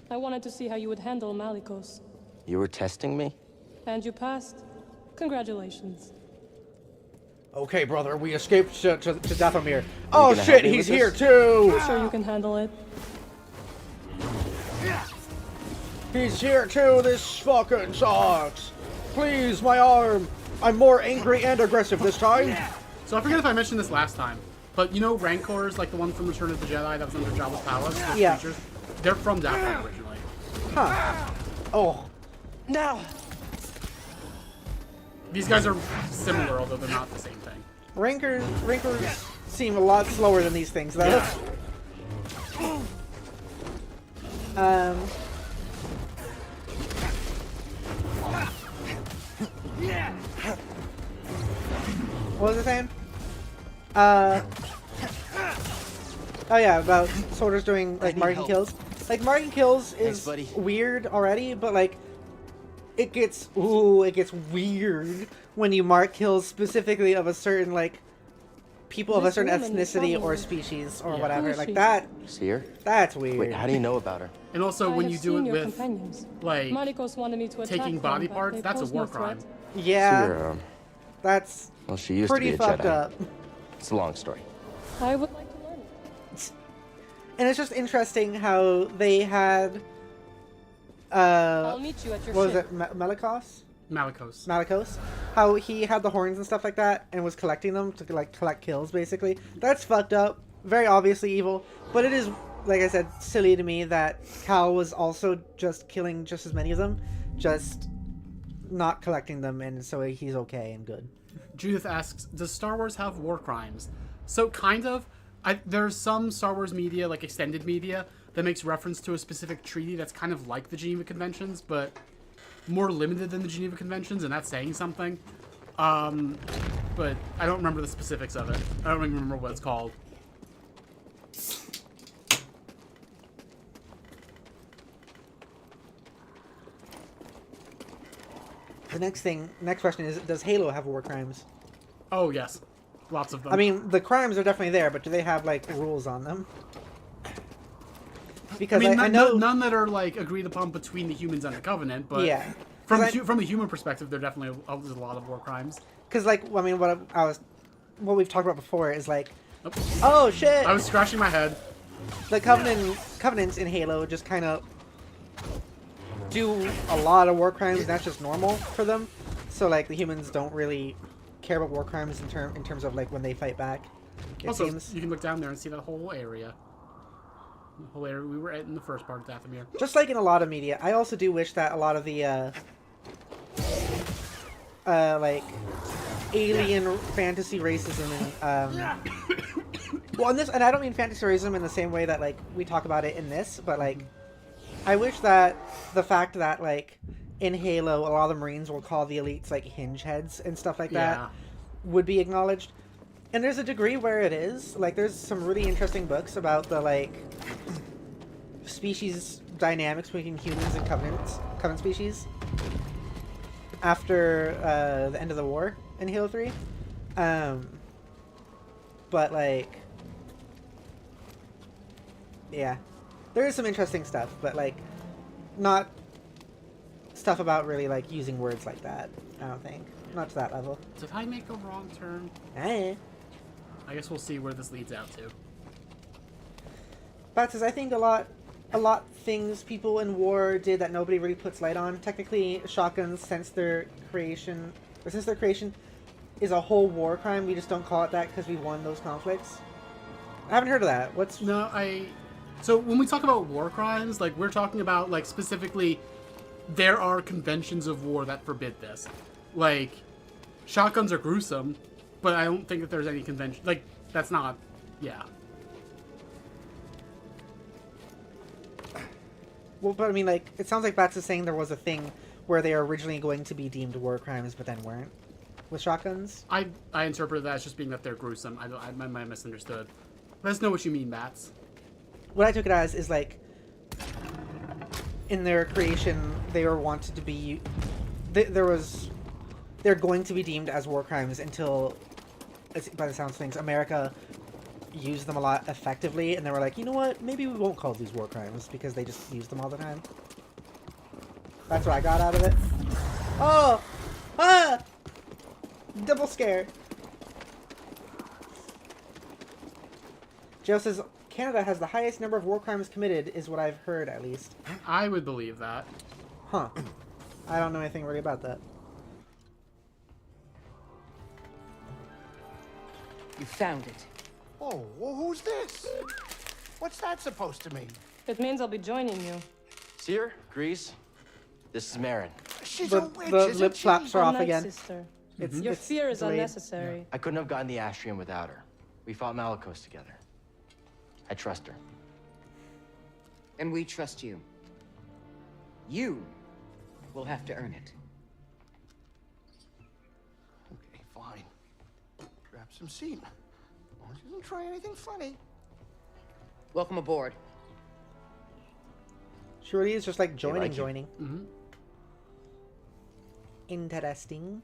I wanted to see how you would handle Malicos. You were testing me? And you passed. Congratulations. Okay, brother, we escaped to Dathomir. Oh gonna shit, help me he's with here this? too! I'm sure you can handle it. He's here too, this fucking sucks. Please, my arm. I'm more angry and aggressive this time. So I forget if I mentioned this last time, but you know Rancors, like the one from Return of the Jedi that was under Jabba's palace? Those Yeah. creatures? They're from Dathomir originally. Huh. Oh. No! These guys are similar, although they're not the same thing. Rancors seem a lot slower than these things, though. Yeah. What was it saying? Oh yeah, about soldiers doing like marking kills. Like marking kills is weird already, but like it gets weird when you mark kills specifically of a certain like people of a certain ethnicity or species or whatever. Like that. See her? That's weird. Wait, how do you know about her? And also, when you do it with like Malicos wanted me to attack taking them, body but parts, they that's a posed war no crime. threat. Yeah. See her, That's well, she used pretty to be a fucked Jedi. up. It's a long story. I would like to And it's just interesting how they had. I'll meet you at your What was ship. it? Malikos? Malikos. How he had the horns and stuff like that and was collecting them to like collect kills, basically. That's fucked up. Very obviously evil. But it is, like I said, silly to me that Cal was also just killing just as many of them, just not collecting them, and so he's okay and good. Judith asks, does Star Wars have war crimes? So kind of. There's some Star Wars media, like extended media, that makes reference to a specific treaty that's kind of like the Geneva Conventions, but more limited than the Geneva Conventions, and that's saying something. But I don't remember the specifics of it. I don't even remember what it's called. The next question is, does Halo have war crimes? Oh, yes. Lots of them. I mean, the crimes are definitely there, but do they have, like, rules on them? Because I know... none that are, like, agreed upon between the humans and the Covenant, but yeah. from a human perspective, there's a lot of war crimes. Because, like, I mean, what we've talked about before is, like... Oh, shit! I was scratching my head. The Covenants in Halo just kind of do a lot of war crimes, and that's just normal for them. So, like, the humans don't really care about war crimes in terms of, like, when they fight back. It seems. You can look down there and see that whole area. The whole area we were at in the first part of Dathomir. Just like in a lot of media, I also do wish that a lot of the, like, alien fantasy racism and, well, in this, and I don't mean fantasy racism in the same way that, like, we talk about it in this, but, like, I wish that the fact that, like, in Halo, a lot of the Marines will call the elites, like, hinge heads and stuff like that would be acknowledged. And there's a degree where it is. Like, there's some really interesting books about the, like, species dynamics between humans and Covenant species after the end of the war in Halo 3. But, like, yeah. There is some interesting stuff, but, like, not stuff about really, like, using words like that, I don't think. Not to that level. Did I make a wrong turn? Eh. I guess we'll see where this leads out to. But I think a lot things people in war did that nobody really puts light on. Technically, shotguns, since their creation is a whole war crime. We just don't call it that because we won those conflicts. I haven't heard of that. So when we talk about war crimes, like, we're talking about, like, specifically, there are conventions of war that forbid this. Like, shotguns are gruesome, but I don't think that there's any convention. Like, that's not, yeah. Well, but I mean, like, it sounds like Bats is saying there was a thing where they are originally going to be deemed war crimes, but then weren't with shotguns. I interpreted that as just being that they're gruesome. I might have misunderstood. Let's know what you mean, Bats. What I took it as is, like, in their creation, they were wanted to be... They're going to be deemed as war crimes until, by the sounds of things, America used them a lot effectively, and they were like, you know what, maybe we won't call these war crimes, because they just use them all the time. That's what I got out of it. Oh! Ah! Double scare. Joe says, Canada has the highest number of war crimes committed, is what I've heard, at least. I would believe that. Huh. I don't know anything really about that. You found it. Oh, well, who's this? What's that supposed to mean? It means I'll be joining you. Seer, Grease, this is Marin. She's a witch, the isn't lip she? flaps are off Good night, again. sister. It's Your fear is delayed. unnecessary. I couldn't have gotten the Astrium without her. We fought Malikos together. I trust her. And we trust you. You will have to earn it. Okay, fine. Grab some seat. She doesn't try anything funny. Welcome aboard. She really is just like joining. Mm-hmm. Interesting.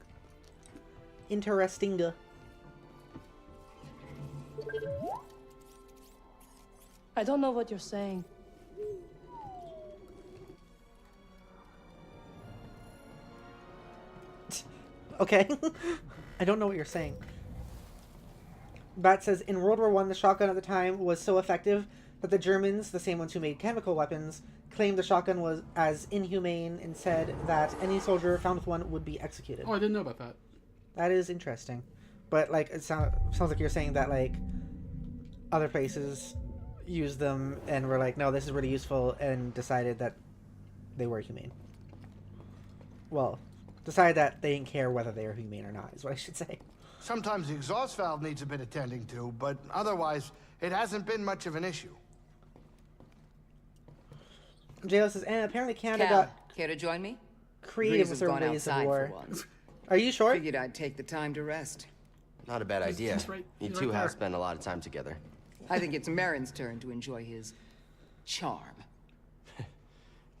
Interesting. I don't know what you're saying. Okay. I don't know what you're saying. Bat says, in World War I, the shotgun at the time was so effective that the Germans, the same ones who made chemical weapons, claimed the shotgun was as inhumane and said that any soldier found with one would be executed. Oh, I didn't know about that. That is interesting. But, like, it sounds like you're saying that, like, other places used them and were like, no, this is really useful, and decided that they were humane. Well, decided that they didn't care whether they were humane or not, is what I should say. Sometimes the exhaust valve needs a bit of tending to, but otherwise, it hasn't been much of an issue. JO says, and apparently Canada Cal, got care to join me? creative with their ways of war. Are you sure? Figured I'd take the time to rest. Not a bad idea. right- You he's two right have there. spent a lot of time together. I think it's Marin's turn to enjoy his charm.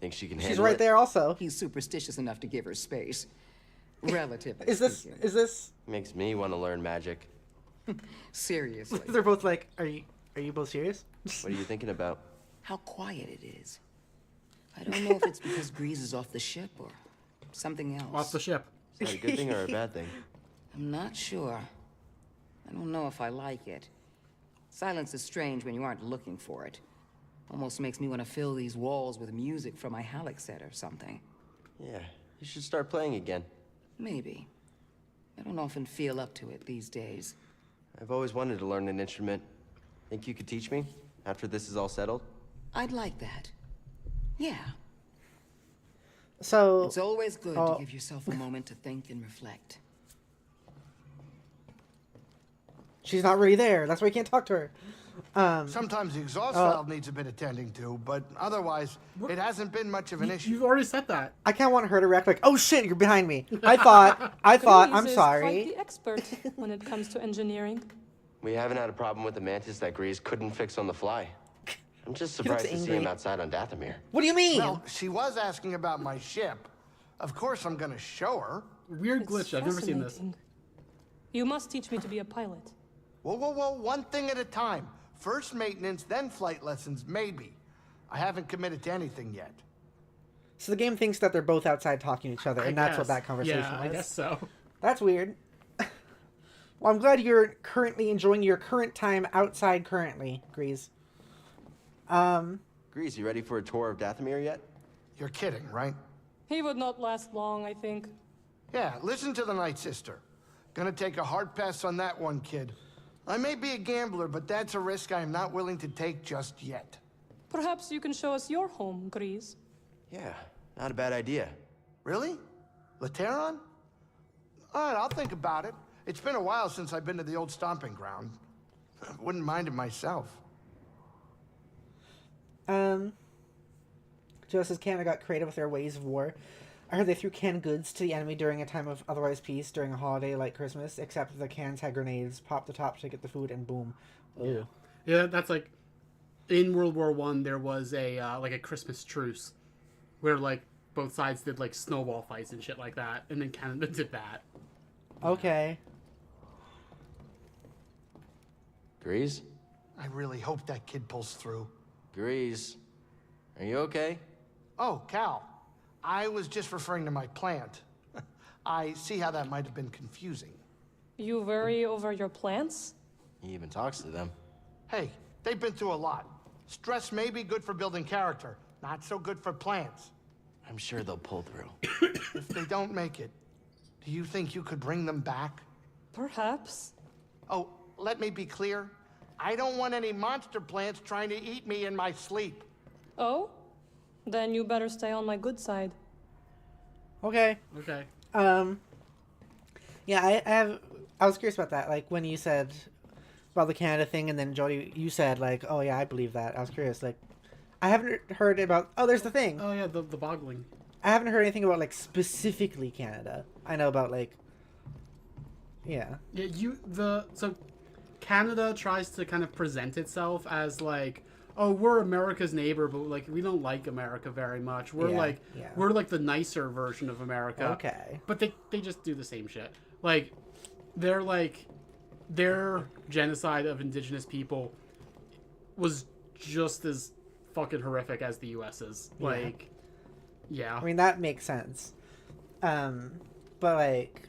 Think she can She's handle right it? there also. He's superstitious enough to give her space. Relatively Is this Makes me want to learn magic. Seriously. they're both like, are you both serious? What are you thinking about? How quiet it is. I don't know if it's because Grease is off the ship or something else. Off the ship. Is that a good thing or a bad thing? I'm not sure. I don't know if I like it. Silence is strange when you aren't looking for it. Almost makes me want to fill these walls with music from my Halleck set or something. Yeah, you should start playing again. Maybe. I don't often feel up to it these days. I've always wanted to learn an instrument. Think you could teach me after this is all settled? I'd like that. Yeah. So It's always good to give yourself a moment to think and reflect. she's not really there. That's why you can't talk to her. Sometimes the exhaust valve needs a bit of tending to, but otherwise, it hasn't been much of an issue. You've already said that. I kind of want her to react like, oh shit, you're behind me. I thought, I'm Grease is sorry. quite the expert when it comes to engineering. We haven't had a problem with the mantis that Grease couldn't fix on the fly. I'm just surprised to see angry. him outside on Dathomir. What do you mean? Well, she was asking about my ship. Of course, I'm gonna show her. Weird It's glitch. I've never seen this. fascinating. You must teach me to be a pilot. Whoa, whoa, whoa, one thing at a time. First maintenance, then flight lessons, maybe. I haven't committed to anything yet. So the game thinks that they're both outside talking to each other, and that's what that conversation Yeah, was. I guess so. That's weird. Well, I'm glad you're currently enjoying your current time outside currently, Grease. Grease, you ready for a tour of Dathomir yet? You're kidding, right? He would not last long, I think. Yeah, listen to the Night Sister. Gonna take a hard pass on that one, kid. I may be a gambler, but that's a risk I am not willing to take just yet. Perhaps you can show us your home, Grease. Yeah, not a bad idea. Really? Lateron? All right, I'll think about it. It's been a while since I've been to the old stomping ground. Wouldn't mind it myself. Joe says Canada got creative with their ways of war. I heard they threw canned goods to the enemy during a time of otherwise peace during a holiday like Christmas, except the cans had grenades. Pop the top to get the food, and boom. Ooh. Yeah, that's like in World War One. There was a like a Christmas truce where like both sides did like snowball fights and shit like that, and then Canada did that. Okay. Grease? I really hope that kid pulls through. Grease, are you okay? Oh, Cal. I was just referring to my plant. I see how that might have been confusing. You worry over your plants? He even talks to them. Hey, they've been through a lot. Stress may be good for building character, not so good for plants. I'm sure they'll pull through. If they don't make it, do you think you could bring them back? Perhaps. Oh, let me be clear. I don't want any monster plants trying to eat me in my sleep. Oh? Then you better stay on my good side. Okay. Okay. Yeah, I was curious about that. Like when you said about the Canada thing, and then Jodi, you said like, oh yeah, I believe that. I was curious. Like, I haven't heard about. Oh, there's the thing. Oh yeah, the boggling. I haven't heard anything about like specifically Canada. I know about like. Yeah. Yeah, so Canada tries to kind of present itself as like, oh, we're America's neighbor, but like we don't like America very much. We're we're like the nicer version of America. Okay. But they just do the same shit. Like their genocide of indigenous people was just as fucking horrific as the US's. Like, yeah. I mean that makes sense. But like,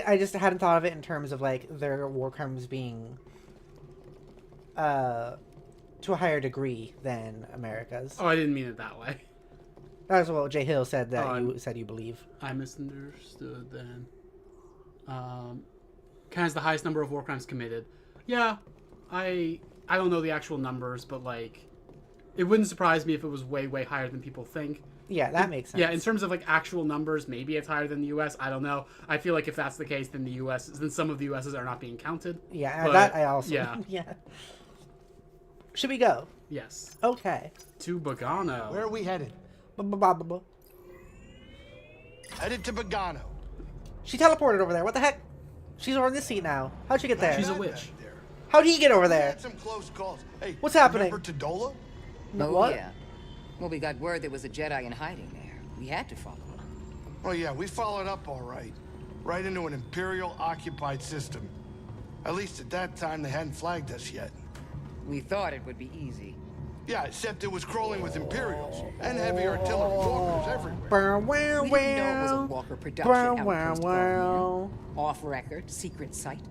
I just hadn't thought of it in terms of like their war crimes being to a higher degree than America's. Oh, I didn't mean it that way. That's what Jay Hill said that you said you believe. I misunderstood then. Has the highest number of war crimes committed. Yeah, I don't know the actual numbers, but like, it wouldn't surprise me if it was way, way higher than people think. Yeah, that makes sense. Yeah, in terms of like actual numbers, maybe it's higher than the U.S. I don't know. I feel like if that's the case, then then some of the U.S.'s are not being counted. Yeah, but, that I also. Yeah. Yeah. Should we go? Yes. Okay. To Bogano. Where are we headed? Headed to Bogano. She teleported over there. What the heck? She's over in this seat now. How'd she get there? She's a witch. How'd he get over We there? had some close calls. Hey, What's happening? Remember Todola? Oh, What? yeah. Well, we got word there was a Jedi in hiding there. We had to follow him. Oh yeah, we followed up all right. Right into an Imperial-occupied system. At least at that time, they hadn't flagged us yet. We thought it would be easy. Yeah, except it was crawling with Imperials and heavy artillery walkers everywhere. We didn't know it was a Walker production outpost going in. Off record, secret site.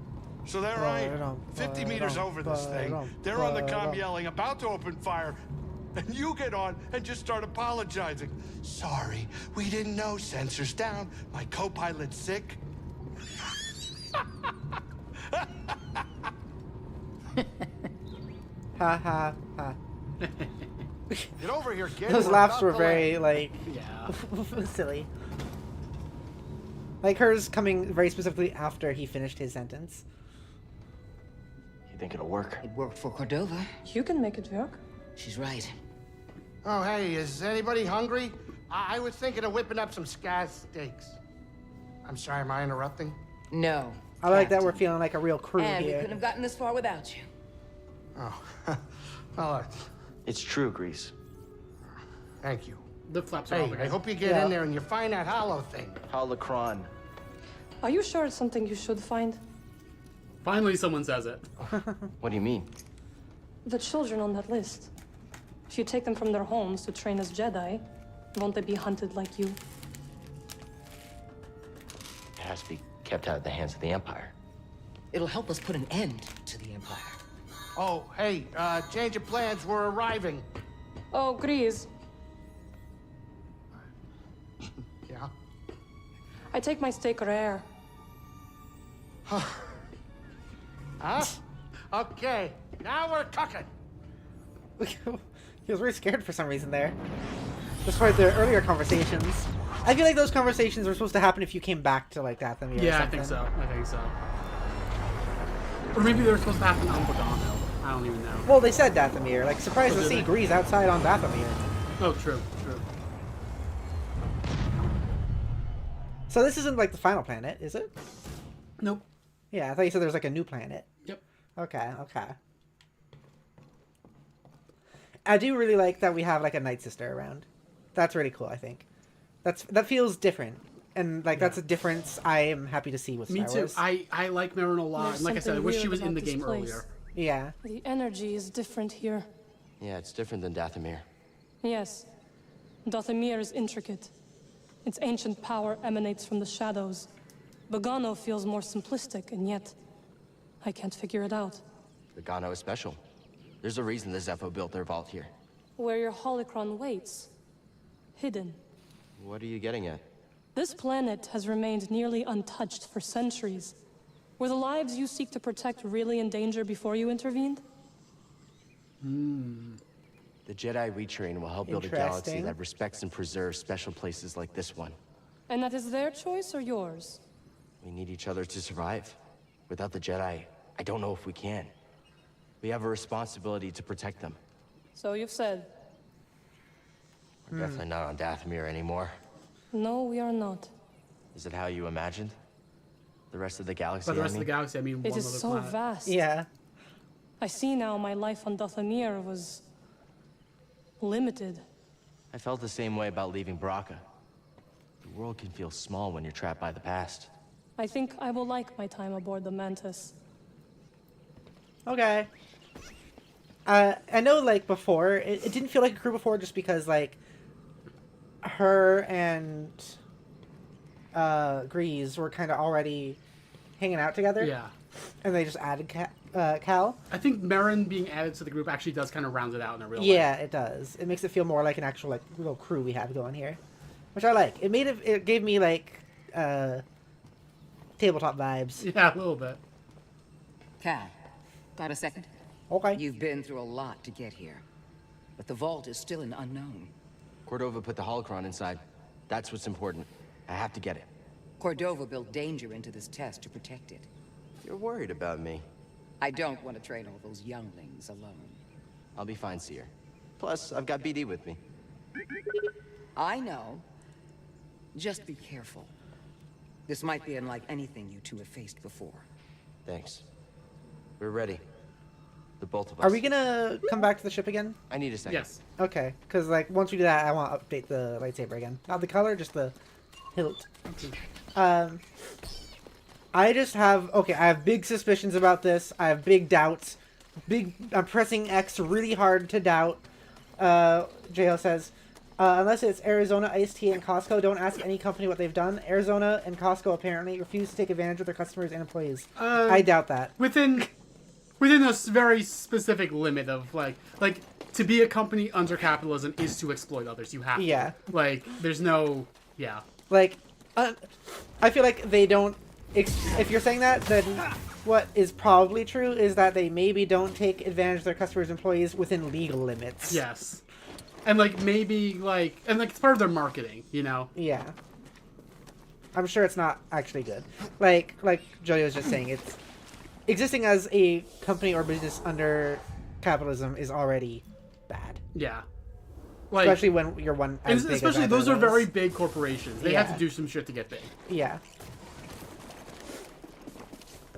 So they're right. 50 meters over this thing. They're on the comm yelling, about to open fire. And you get on and just start apologizing. Sorry, we didn't know. Sensors down. My co-pilot's sick. Ha ha ha. Get over here, kid. Those We're laughs about were to very, land. like, Yeah. silly. Like hers coming very specifically after he finished his sentence. You think it'll work? It worked for Cordova. You can make it work. She's right. Oh, hey, is anybody hungry? I was thinking of whipping up some scaz steaks. I'm sorry, am I interrupting? No. I like that we're feeling like a real crew And we here. couldn't have gotten this far without you. Oh, well, It's true, Grease. thank you. The flaps are Hey, off I again. hope you get in there and you find that hollow thing. Holocron. Are you sure it's something you should find? Finally, someone says it. What do you mean? The children on that list. If you take them from their homes to train as Jedi, won't they be hunted like you? It has to be kept out of the hands of the Empire. It'll help us put an end to the Empire. Oh, hey, change of plans, we're arriving. Oh, Grease. Yeah? I take my steak rare. Huh? Okay, now we're cooking. He was really scared for some reason there. Despite the earlier conversations. I feel like those conversations were supposed to happen if you came back to, like, Dathomir or Yeah, I something. think so. I think so. Or maybe they were supposed to happen on Bogano. I don't even know. Well, they said Dathomir. Like, surprised Oh, to did see they? Grease outside on Dathomir. Oh, true, true. So this isn't, like, the final planet, is it? Nope. Yeah, I thought you said there was, like, a new planet. Yep. Okay, okay. I do really like that we have, like, a Night Sister around. That's really cool, I think. That feels different. And, like, that's a difference I am happy to see with Star Me too. Wars. I like Marin a lot. There's And like I said, I something wish she weird was in about the this game place. earlier. Yeah. The energy is different here. Yeah, it's different than Dathomir. Yes. Dathomir is intricate. Its ancient power emanates from the shadows. Bogano feels more simplistic, and yet I can't figure it out. Bogano is special. There's a reason the Zepho built their vault here. Where your holocron waits. Hidden. What are you getting at? This planet has remained nearly untouched for centuries. Were the lives you seek to protect really in danger before you intervened? The Jedi retrain will help build a galaxy Interesting. that respects and preserves special places like this one. And that is their choice or yours? We need each other to survive. Without the Jedi, I don't know if we can. We have a responsibility to protect them. So you've said. We're definitely not on Dathomir anymore. No, we are not. Is it how you imagined? The rest of the galaxy, But the I rest of mean? the galaxy, I mean, It one is other so planet. vast. Yeah. I see now my life on Dathomir was limited. I felt the same way about leaving Baraka. The world can feel small when you're trapped by the past. I think I will like my time aboard the Mantis. Okay. I know, like, before, it didn't feel like a crew before just because, like, her and Grease were kind of already hanging out together. Yeah. and they just added Cal. I think Merrin being added to the group actually does kind of round it out in a real way. Yeah, it does. It makes it feel more like an actual like little crew we have going here, which I like. It gave me like tabletop vibes. Yeah, a little bit. Cal, got a second? Okay. You've been through a lot to get here, but the vault is still an unknown. Cordova put the holocron inside. That's what's important. I have to get it. Cordova built danger into this test to protect it. You're worried about me. I don't want to train all those younglings alone. I'll be fine, Seer. Plus, I've got BD with me. I know. Just be careful. This might be unlike anything you two have faced before. Thanks. We're ready. The both of us. Are we gonna come back to the ship again? I need a second. Yes. Okay, because like once we do that, I want to update the lightsaber again. Not the color, just the hilt. I just have I have big suspicions about this. I have big doubts. I'm pressing X really hard to doubt. JL says, unless it's Arizona Iced Tea and Costco, don't ask any company what they've done. Arizona and Costco apparently refuse to take advantage of their customers and employees. I doubt that. Within a very specific limit of like to be a company under capitalism is to exploit others. You have to. Yeah. Like there's no Like I feel like they don't. If you're saying that, then what is probably true is that they maybe don't take advantage of their customers' employees within legal limits. Yes. And maybe it's part of their marketing, you know? Yeah. I'm sure it's not actually good. Like Jodi was just saying, it's existing as a company or business under capitalism is already bad. Yeah. Especially when you're one as big especially as those are is. very big corporations. They have to do some shit to get big. Yeah.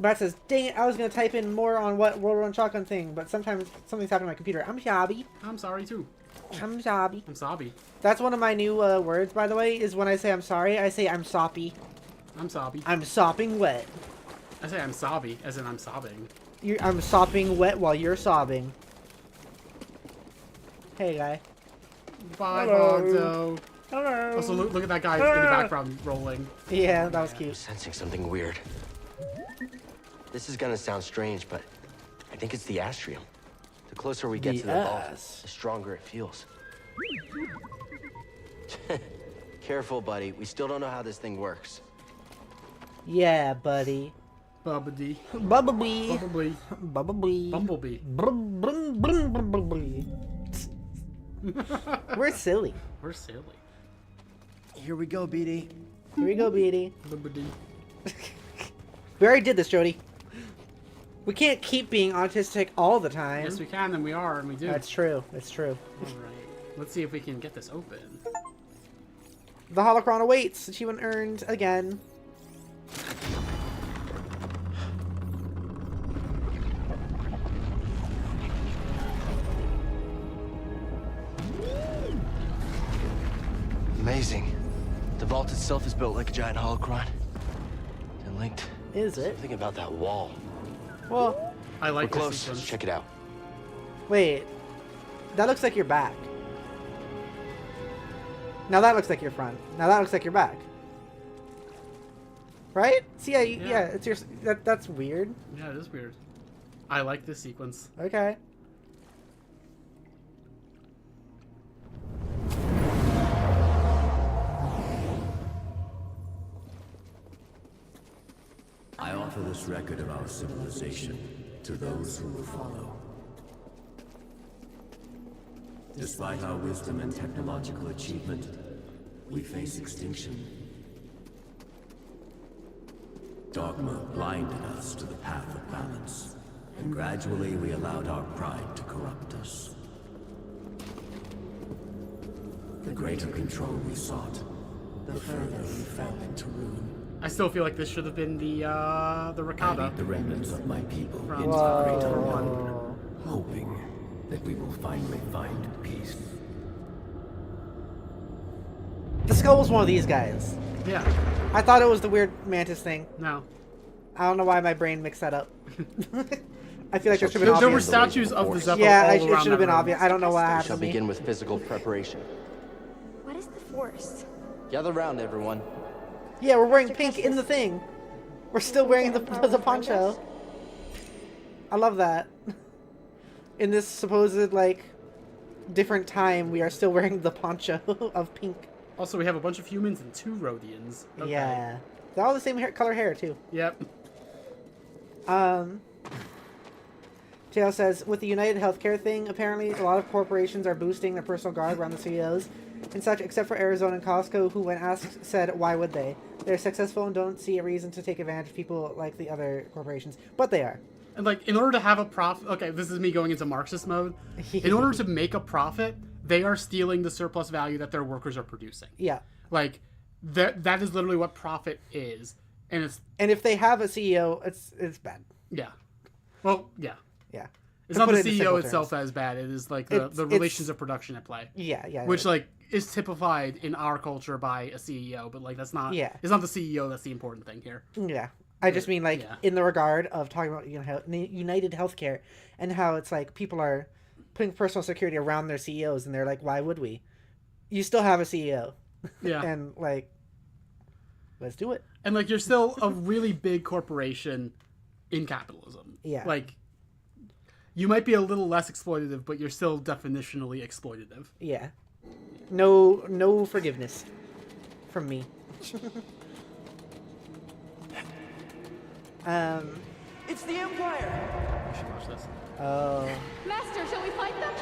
Bat says, dang it, I was going to type in more on what World Run Shotgun thing, but sometimes something's happening on my computer. I'm sorry. I'm sorry, too. I'm sorry. I'm sorry. That's one of my new words, by the way, is when I say I'm sorry, I say I'm soppy. I'm soppy. I'm sopping wet. I say I'm sobby, as in I'm sobbing. I'm sopping wet while you're sobbing. Hey, guy. Bye, Hello. Bogdo. Hello. Also, look at that guy in the background rolling. Yeah, that was cute. I'm sensing something weird. This is gonna sound strange, but I think it's the astrium. The closer we get to the vault, the stronger it feels. Careful, buddy. We still don't know how this thing works. Yeah, buddy. Bubbly. Bumblebee. Bumblebee. Bumblebee. Bumblebee. Bumblebee. We're silly. We're silly. Here we go, BD. Here we go, BD. Bubbly. We already did this, Jodi. We can't keep being autistic all the time. Yes, we can, and we are, and we do. That's true. It's true. Alright. Let's see if we can get this open. The holocron awaits. Achievement earned again. Amazing. The vault itself is built like a giant holocron. And linked. Is it? Something about that wall. Well, I like We're this close. sequence. Check it out. wait. That looks like your back. Now that looks like your front. Now that looks like your back. Right? See, yeah, it's your. That's weird. Yeah, it is weird. I like this sequence. Okay. I offer this record of our civilization to those who will follow. Despite our wisdom and technological achievement, we face extinction. Dogma blinded us to the path of balance, and gradually we allowed our pride to corrupt us. The greater control we sought, the further we fell into ruin. I still feel like this should have been the Rakata. I lead the remnants of my people From into the great unknown, Whoa. hoping that we will finally find peace. The skull was one of these guys. Yeah. I thought it was the weird mantis thing. No. I don't know why my brain mixed that up. I feel like there should have been There were obvious. statues of the Zeppo Yeah, all it around should have been that room. obvious. I don't know what We happened shall to me. begin with physical preparation. What is the Force? Gather round, everyone. Yeah, we're wearing pink in the thing. We're still wearing the poncho. I love that. In this supposed, like, different time, we are still wearing the poncho of pink. Also, we have a bunch of humans and 2 Rhodians. Okay. Yeah. They're all the same color hair, too. Yep. Tail says, with the United Healthcare thing, apparently a lot of corporations are boosting their personal guard around the CEOs and such, except for Arizona and Costco, who, when asked, said, why would they? They're successful and don't see a reason to take advantage of people like the other corporations. But they are. And, like, in order to have a profit... Okay, this is me going into Marxist mode. In order to make a profit, they are stealing the surplus value that their workers are producing. Yeah. Like, that is literally what profit is. And if they have a CEO, it's bad. Yeah. Well, yeah. Yeah. It's not the CEO itself that is bad. It is, like, the relations of production at play. Yeah. Which, like, is typified in our culture by a CEO. But, like, that's not... Yeah. It's not the CEO that's the important thing here. Yeah. I just mean, like, in the regard of talking about, you know, United Healthcare and how it's like people are putting personal security around their CEOs and they're like, why would we? You still have a CEO. Yeah. And, like, let's do it. And, like, you're still a really big corporation in capitalism. Yeah. Like, you might be a little less exploitative, but you're still definitionally exploitative. Yeah. No forgiveness from me. It's the Empire! We should watch this. Oh. Master, shall we fight them?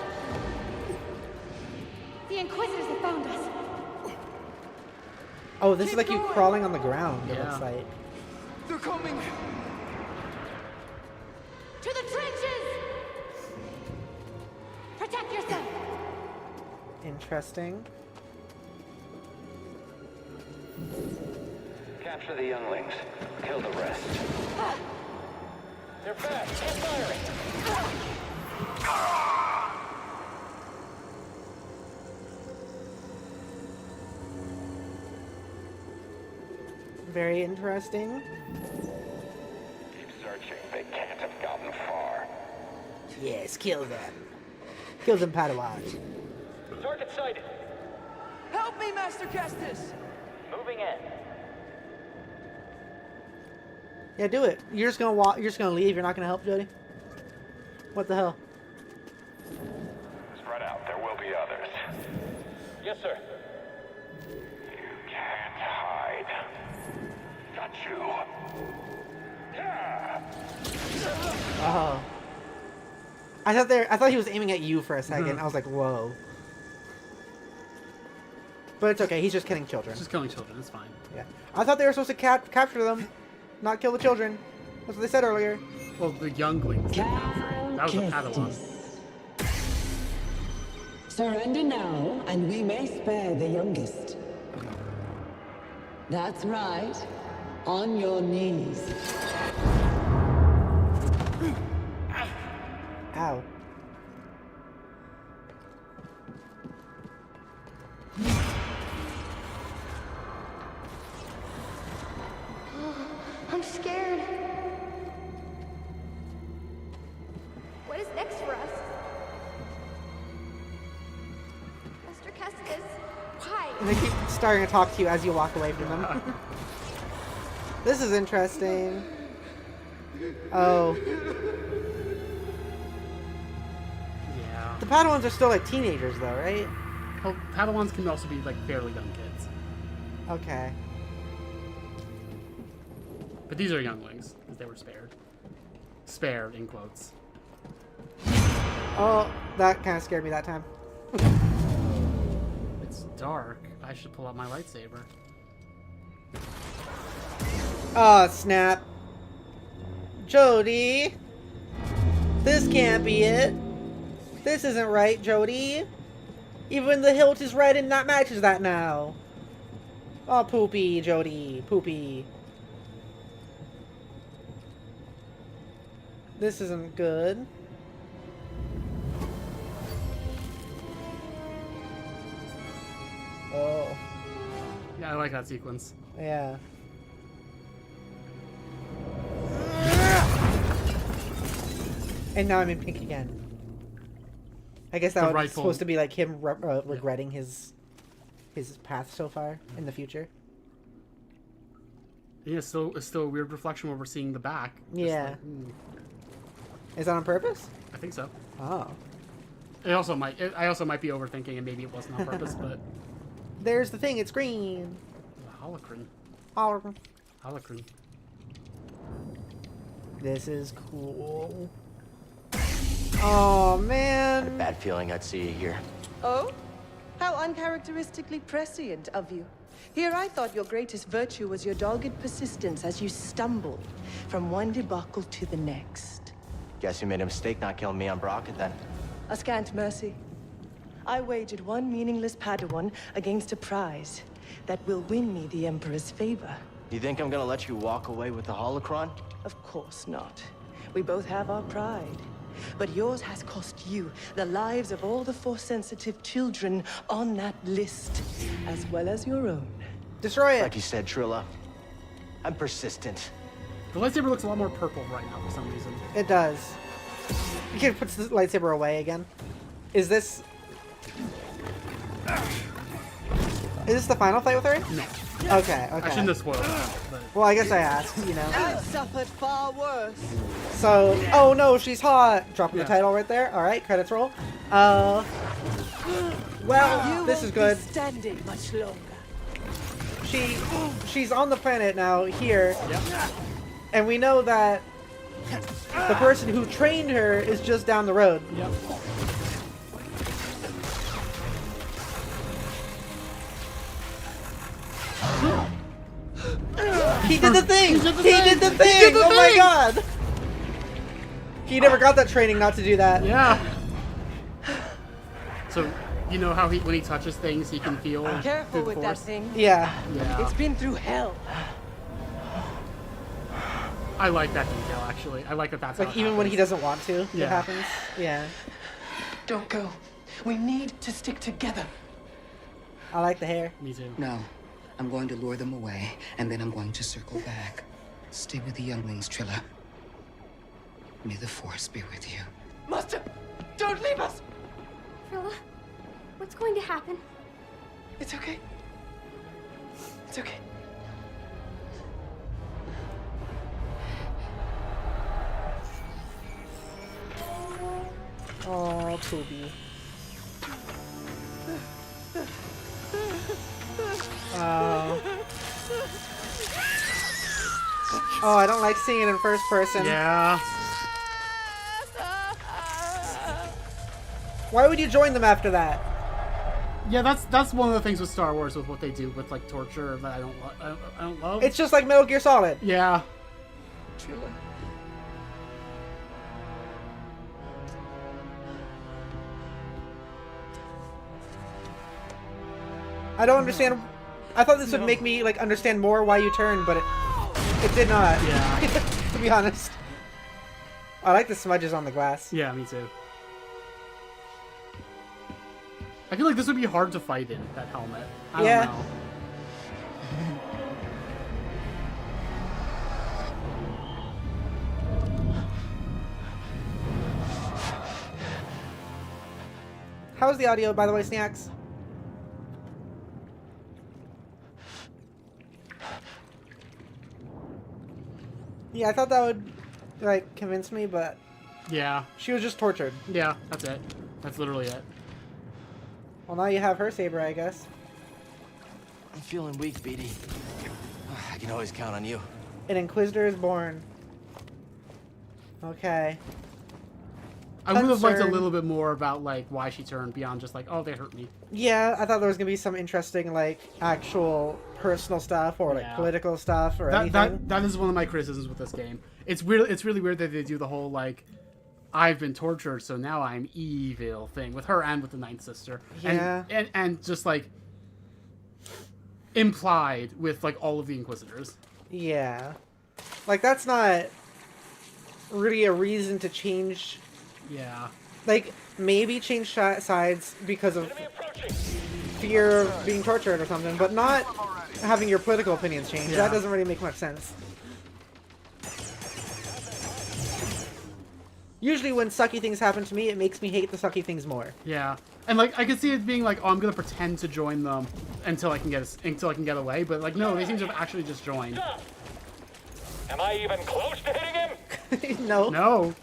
The Inquisitors have found us. Oh, this is like you crawling on the ground, it looks like. They're coming! To the trenches! Protect yourself! Interesting. Capture the younglings. Kill the rest. They're fast. Keep firing. Very interesting. Keep searching. They can't have gotten far. Yes, kill them. Kill them, Padawans. Target sighted. Help me, Master Kestis! Moving in. Yeah, do it. You're just gonna walk. You're just gonna leave. You're not gonna help, Jodi. What the hell? Spread out. There will be others. Yes, sir. You can't hide. Got you. Yeah. Oh. I thought he was aiming at you for a second. I was like, whoa. But it's okay. He's just killing children. Just killing children. It's fine. Yeah. I thought they were supposed to capture them, not kill the children. That's what they said earlier. Well, the younglings. That was a Padawan. Surrender now, and we may spare the youngest. That's right. On your knees. Ow. I'm scared. What is next for us? Master Kestis, why? And they keep starting to talk to you as you walk away from them. This is interesting. Oh. Yeah. The Padawans are still like teenagers though, right? Well, Padawans can also be like fairly young kids. Okay. But these are younglings, because they were spared. Spared, in quotes. Oh, that kind of scared me that time. It's dark. I should pull out my lightsaber. Oh, snap. Jodi! This can't be it. This isn't right, Jodi. Even the hilt is red and that matches that now. Oh, poopy, Jodi. Poopy. This isn't good. Oh. Yeah, I like that sequence. Yeah. And now I'm in pink again. I guess that was supposed to be like him regretting his path so far in the future. Yeah, it's still a weird reflection when we're seeing the back. Just Yeah. like, Is that on purpose? I think so. Oh. It also might. I also might be overthinking, and maybe it wasn't on purpose, but. There's the thing. It's green. Holocron. Holocron. Holocron. This is cool. Oh man. Bad feeling I'd see you here. Oh? How uncharacteristically prescient of you. Here I thought your greatest virtue was your dogged persistence as you stumbled from one debacle to the next. Guess you made a mistake not killing me on Brockett then. A scant mercy. I wagered one meaningless Padawan against a prize that will win me the Emperor's favor. You think I'm gonna let you walk away with the holocron? Of course not. We both have our pride. But yours has cost you the lives of all the Force-sensitive children on that list, as well as your own. Destroy it. Like you said, Trilla, I'm persistent. The lightsaber looks a lot more purple right now for some reason. It does. The kid puts the lightsaber away again. Is this the final fight with her? No. Okay, okay. I shouldn't have spoiled it. But... Well, I guess I asked, you know. I've suffered far worse. So, oh no, she's hot. Dropping the title right there. All right, credits roll. Well, this is good. Be standing much longer. She's on the planet now here, yep. And we know that the person who trained her is just down the road. Yep. He did the thing! He did the thing! Oh my god! He never got that training not to do that. Yeah. So, you know how when he touches things, he can feel Careful with that Force? thing. Yeah. It's been through hell. I like that detail, actually. I like that that's like how it even when happens. he doesn't want to, Yeah. it happens. Yeah. Don't go. We need to stick together. I like the hair. Me too. No. I'm going to lure them away, and then I'm going to circle back. Stay with the younglings, Trilla. May the Force be with you. Master, don't leave us! Trilla, what's going to happen? It's okay. It's okay. Oh, Poopy. Oh, I don't like seeing it in first person. Yeah. Why would you join them after that? Yeah, that's one of the things with Star Wars with what they do with like torture that I don't love. It's just like Metal Gear Solid. Yeah. Trilla. I don't understand. I thought this would make me like understand more why you turned, but it did not. Yeah. To be honest. I like the smudges on the glass. Yeah, me too. I feel like this would be hard to fight in, that helmet. I don't know. How's the audio, by the way, Snacks? Yeah, I thought that would, like, convince me, but... Yeah. She was just tortured. Yeah, that's it. That's literally it. Well, now you have her saber, I guess. I'm feeling weak, Beatty. I can always count on you. An Inquisitor is born. Okay. I would have liked a little bit more about, like, why she turned beyond just like, oh, they hurt me. Yeah, I thought there was going to be some interesting, like, actual personal stuff or, like, political stuff or anything. That is one of my criticisms with this game. It's really weird that they do the whole, like, I've been tortured, so now I'm evil thing with her and with the Ninth Sister. Yeah. And just, like, implied with, like, all of the Inquisitors. Yeah. Like, that's not really a reason to change... Yeah. Like, maybe change sides because of fear of being tortured or something, but not having your political opinions change. Yeah. That doesn't really make much sense. Usually when sucky things happen to me, it makes me hate the sucky things more. Yeah. And, like, I could see it being like, oh, I'm going to pretend to join them until I can get away, but, like, no, they seem to have actually just joined. Am I even close to hitting him? No. No.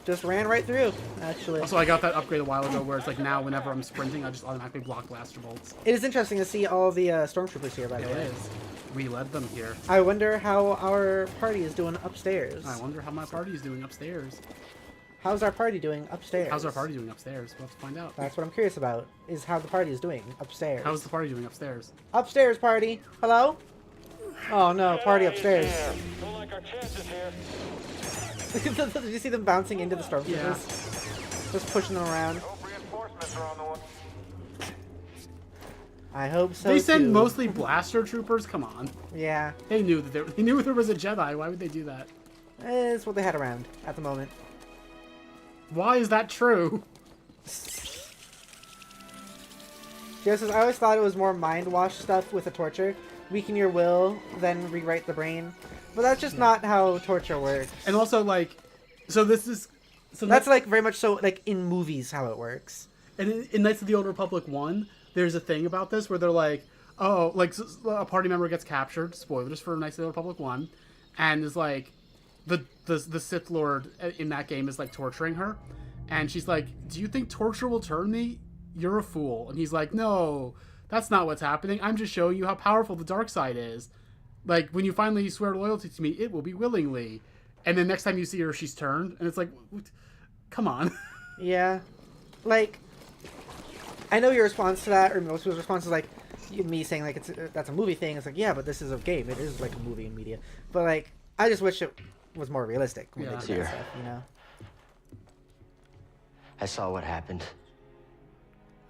Just ran right through, actually. Also, I got that upgrade a while ago where it's like now whenever I'm sprinting, I just automatically block blaster bolts. It is interesting to see all the stormtroopers here, by the way. It is. We led them here. I wonder how our party is doing upstairs. I wonder how my party is doing upstairs. How's our party doing upstairs? How's our party doing upstairs? We'll have to find out. That's what I'm curious about, is how the party is doing upstairs. How's the party doing upstairs? Upstairs, party. Hello? Oh, no. Party upstairs. Don't like our chances here. Did you see them bouncing into the stormtroopers? Yeah. Just pushing them around. Hope reinforcements are on the way. I hope so, They send too. mostly blaster troopers? Come on. Yeah. They knew that they knew there was a Jedi. Why would they do that? It's what they had around at the moment. Why is that true? Joe says, I always thought it was more mind wash stuff with the torture. Weaken your will, then rewrite the brain. But that's just not how torture works. And also, like, so this is... So that's, like, very much so, like, in movies how it works. And in Knights of the Old Republic 1, there's a thing about this where they're like, oh, like, a party member gets captured, spoilers for Knights of the Old Republic 1, and is like, the Sith Lord in that game is, like, torturing her. And she's like, do you think torture will turn me? You're a fool. And he's like, no, that's not what's happening. I'm just showing you how powerful the dark side is. Like, when you finally swear loyalty to me, it will be willingly. And then next time you see her, she's turned. And it's like, come on. Yeah. Like, I know your response to that, or most people's response is like, me saying, like, that's a movie thing. It's like, yeah, but this is a game. It is, like, a movie in media. But, like, I just wish it was more realistic when they do that stuff, you know? I saw what happened.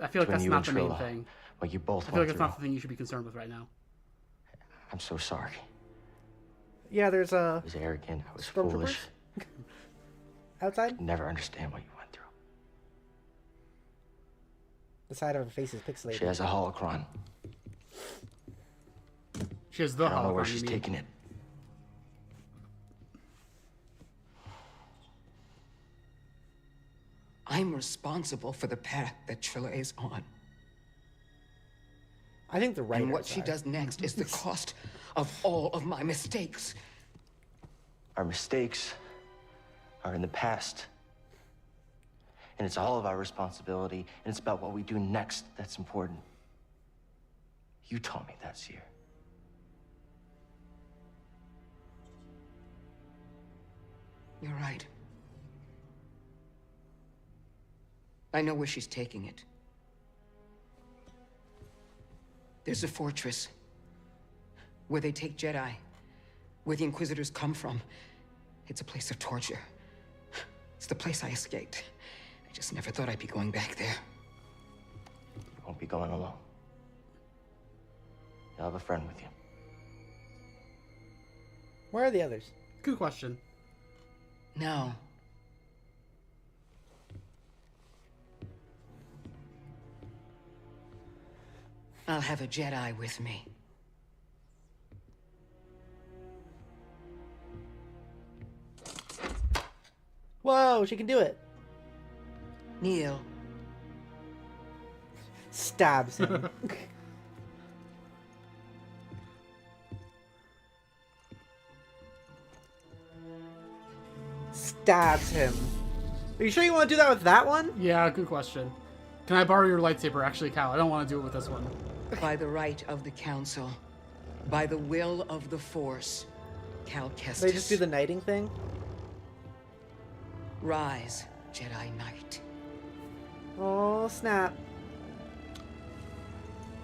I feel like that's not the main thing. Well, you both I feel like it's not the thing you should be concerned with right now. I'm so sorry. Yeah, there's I was arrogant. I was foolish. Outside? Never understand what you went through. The side of her face is pixelated. She has a holocron. She has the holocron. I don't know where she's taking it. I'm responsible for the path that Trilla is on. I think the writers And what she does next is the cost of all of my mistakes. Our mistakes are in the past. And it's all of our responsibility, and it's about what we do next that's important. You taught me that, Seer. You're right. I know where she's taking it. There's a fortress where they take Jedi, where the Inquisitors come from. It's a place of torture. It's the place I escaped. I just never thought I'd be going back there. You won't be going alone. You'll have a friend with you. Where are the others? Good question. No. I'll have a Jedi with me. Whoa, she can do it. Kneel. Stabs him. Stabs him. Are you sure you want to do that with that one? Yeah, good question. Can I borrow your lightsaber? Actually, Cal, I don't want to do it with this one. By the right of the Council, by the will of the Force, Cal Kestis. They just do the knighting thing? Rise, Jedi Knight. Oh, snap.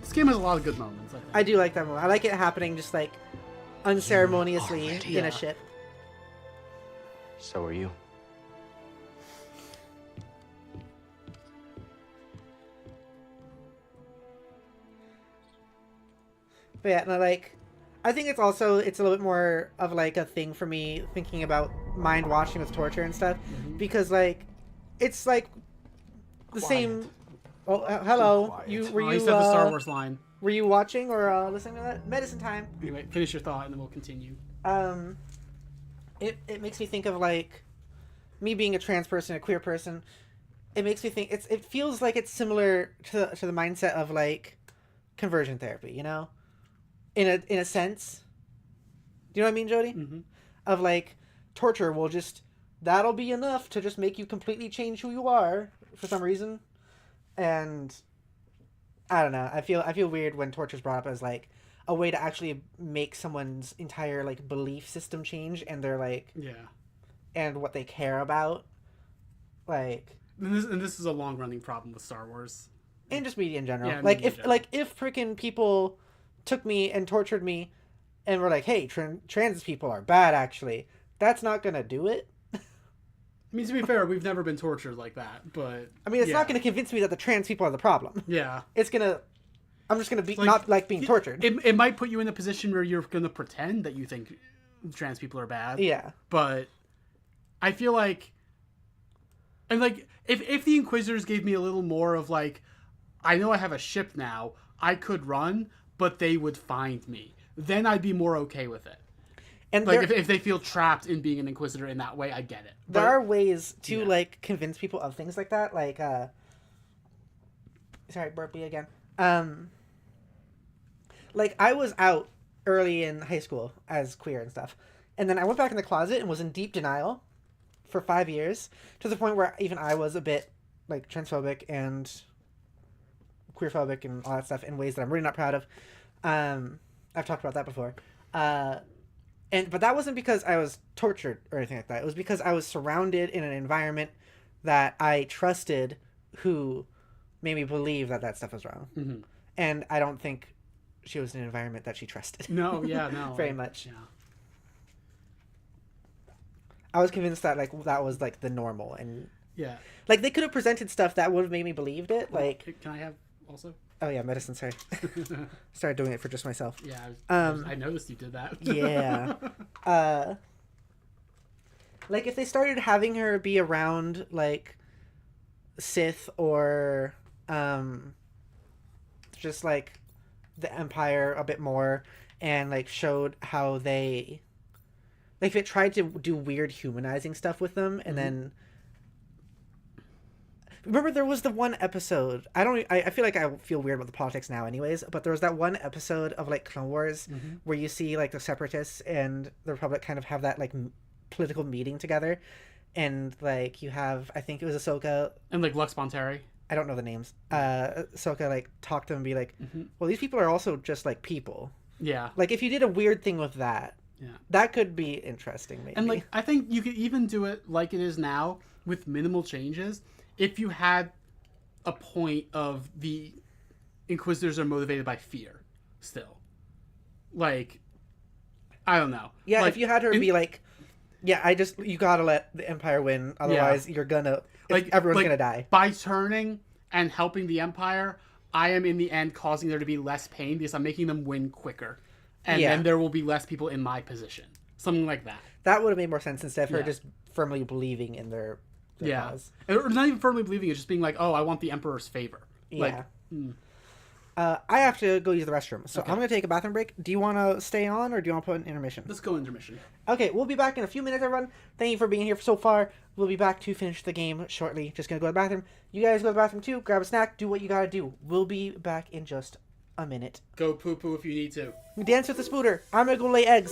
This game has a lot of good moments, I think. I do like that moment. I like it happening just like unceremoniously in a ship. So are you. But yeah, no, like, I think it's also, it's a little bit more of like a thing for me thinking about mind washing with torture and stuff. Because like, it's like the same. Oh, hello. Were you said the Star Wars line. Were you watching or listening to that? Medicine time. Anyway, finish your thought and then we'll continue. It makes me think of like me being a trans person, a queer person. It makes me think it feels like it's similar to the mindset of like conversion therapy, you know, in a sense. Do you know what I mean, Jodi? Mm-hmm. Of like torture will just that'll be enough to just make you completely change who you are for some reason. And I don't know. I feel weird when torture's brought up as like a way to actually make someone's entire like belief system change and their like and what they care about. Like and this is a long running problem with Star Wars. And just media in general. Yeah, like if freaking people took me and tortured me and were like, hey, trans people are bad actually, that's not gonna do it. I mean, to be fair, we've never been tortured like that, but I mean, it's not going to convince me that the trans people are the problem. Yeah. I'm just going to be not like being tortured. It might put you in a position where you're going to pretend that you think trans people are bad. Yeah. But I feel like, and like, if the Inquisitors gave me a little more of like, I know I have a ship now, I could run, but they would find me, then I'd be more okay with it. And like if they feel trapped in being an Inquisitor in that way, I get it. There are ways to like convince people of things like that. Like, sorry, burpee again. Like I was out early in high school as queer and stuff, and then I went back in the closet and was in deep denial for 5 years to the point where even I was a bit like transphobic and queerphobic and all that stuff in ways that I'm really not proud of. I've talked about that before. But that wasn't because I was tortured or anything like that. It was because I was surrounded in an environment that I trusted who made me believe that stuff was wrong. Mm-hmm. And I don't think she was in an environment that she trusted. No, yeah, no. Very much. Yeah. I was convinced that like that was like the normal and yeah. Like they could have presented stuff that would have made me believed it. Like can I have also? Oh yeah, medicine. Sorry, started doing it for just myself. Yeah, I noticed you did that. Yeah, like if they started having her be around like Sith or just like the Empire a bit more, and like showed how they like if it tried to do weird humanizing stuff with them, and then. Remember there was the one episode, I feel like I feel weird about the politics now anyways, but there was that one episode of like Clone Wars where you see like the Separatists and the Republic kind of have that like political meeting together, and like you have, I think it was Ahsoka. And like Lux Bonteri. I don't know the names. Ahsoka like talk to them and be like, well, these people are also just like people. Yeah. Like if you did a weird thing with that, that could be interesting maybe. And like I think you could even do it like it is now with minimal changes. If you had a point of the Inquisitors are motivated by fear still. Like, I don't know. Yeah, like, if you had her be like, yeah, you gotta let the Empire win, otherwise you're gonna, everyone's gonna die. By turning and helping the Empire, I am in the end causing there to be less pain because I'm making them win quicker. And then there will be less people in my position. Something like that. That would have made more sense instead of her just firmly believing in their cause. Or not even firmly believing it, just being like, oh, I want the Emperor's favor. Yeah. Like, I have to go use the restroom, so I'm going to take a bathroom break. Do you want to stay on, or do you want to put an intermission? Let's go intermission. Okay, we'll be back in a few minutes, everyone. Thank you for being here so far. We'll be back to finish the game shortly. Just going to go to the bathroom. You guys go to the bathroom too. Grab a snack. Do what you got to do. We'll be back in just a minute. Go poo-poo if you need to. Dance with the spooter. I'm going to go lay eggs.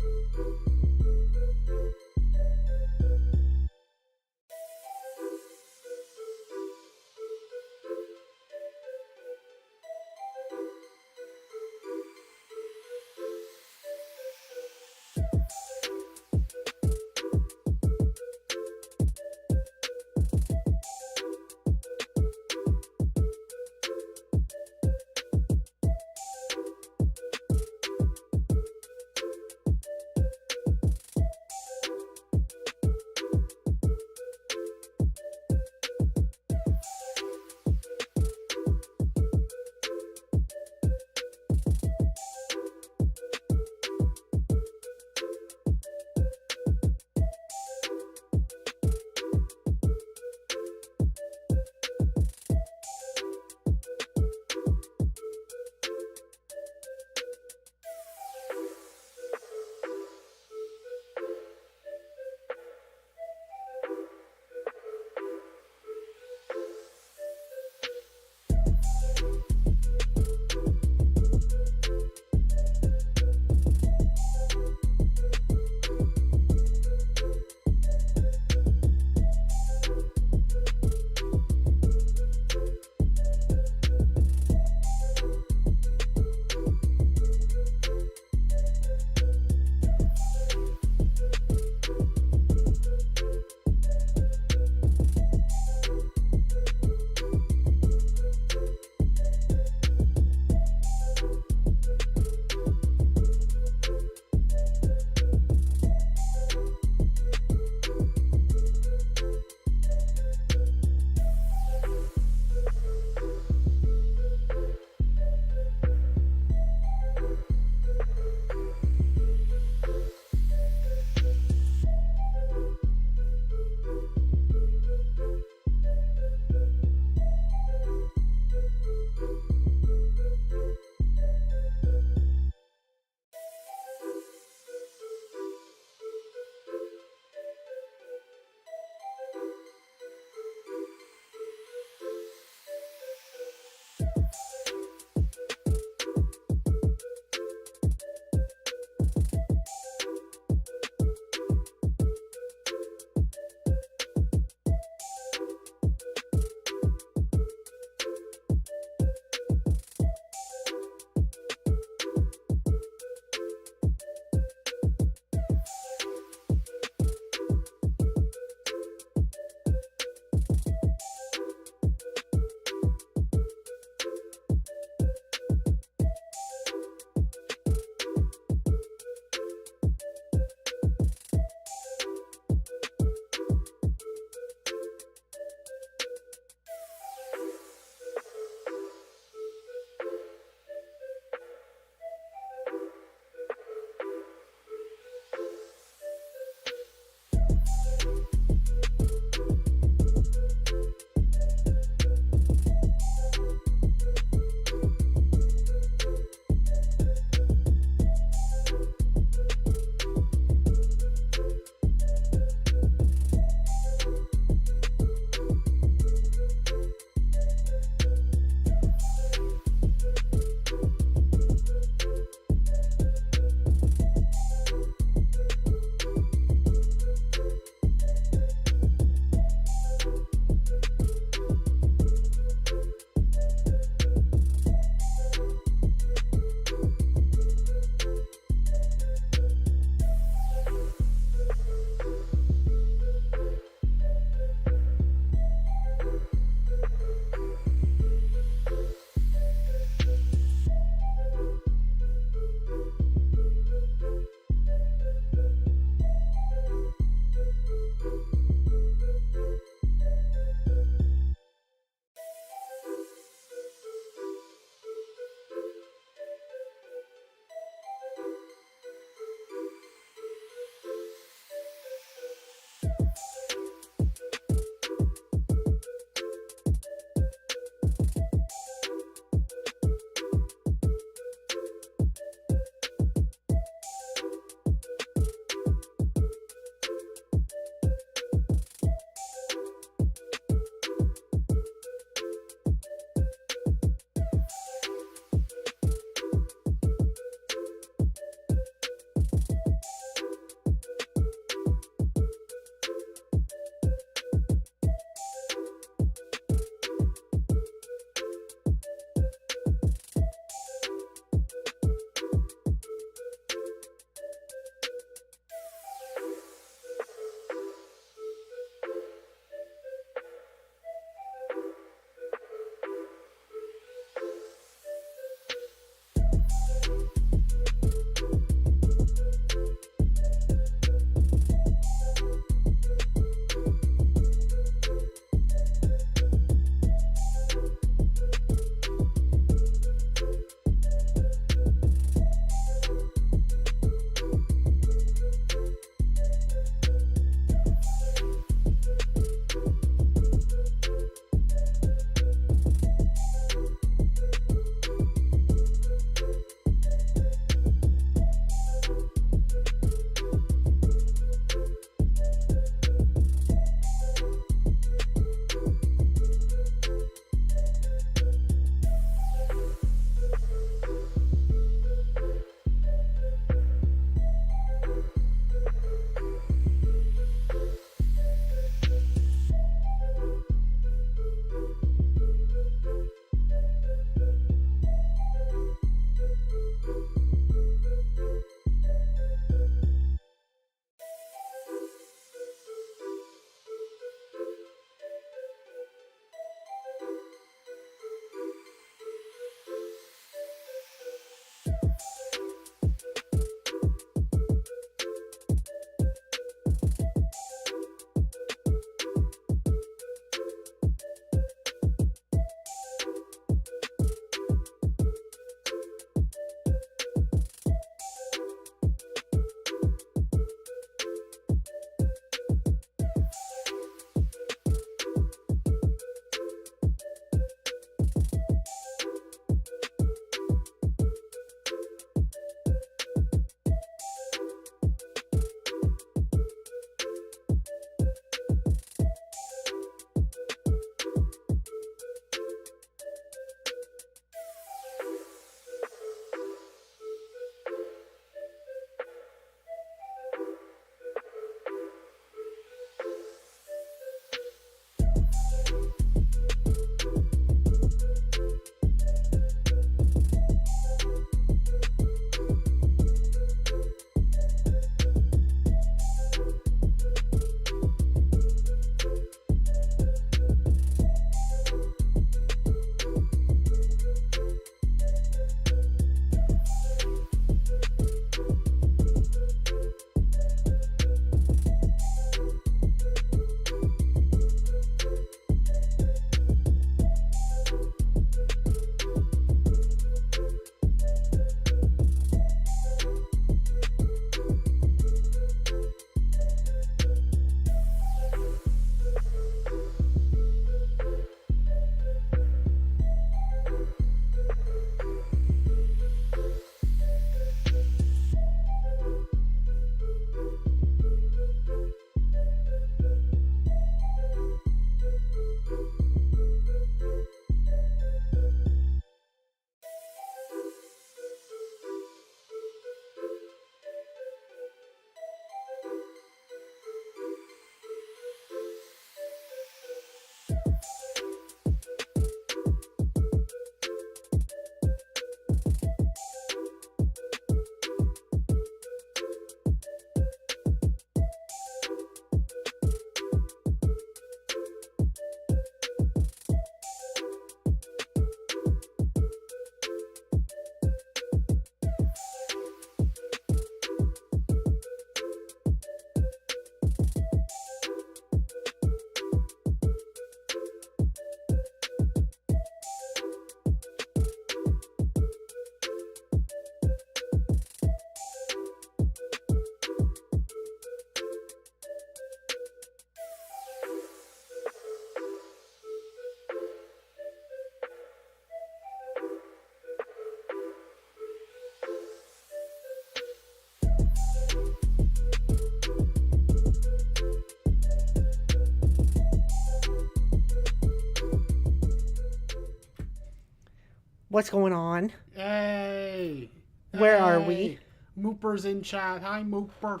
What's going on? Hey. Where are we? Mooper's in chat. Hi, Mooper.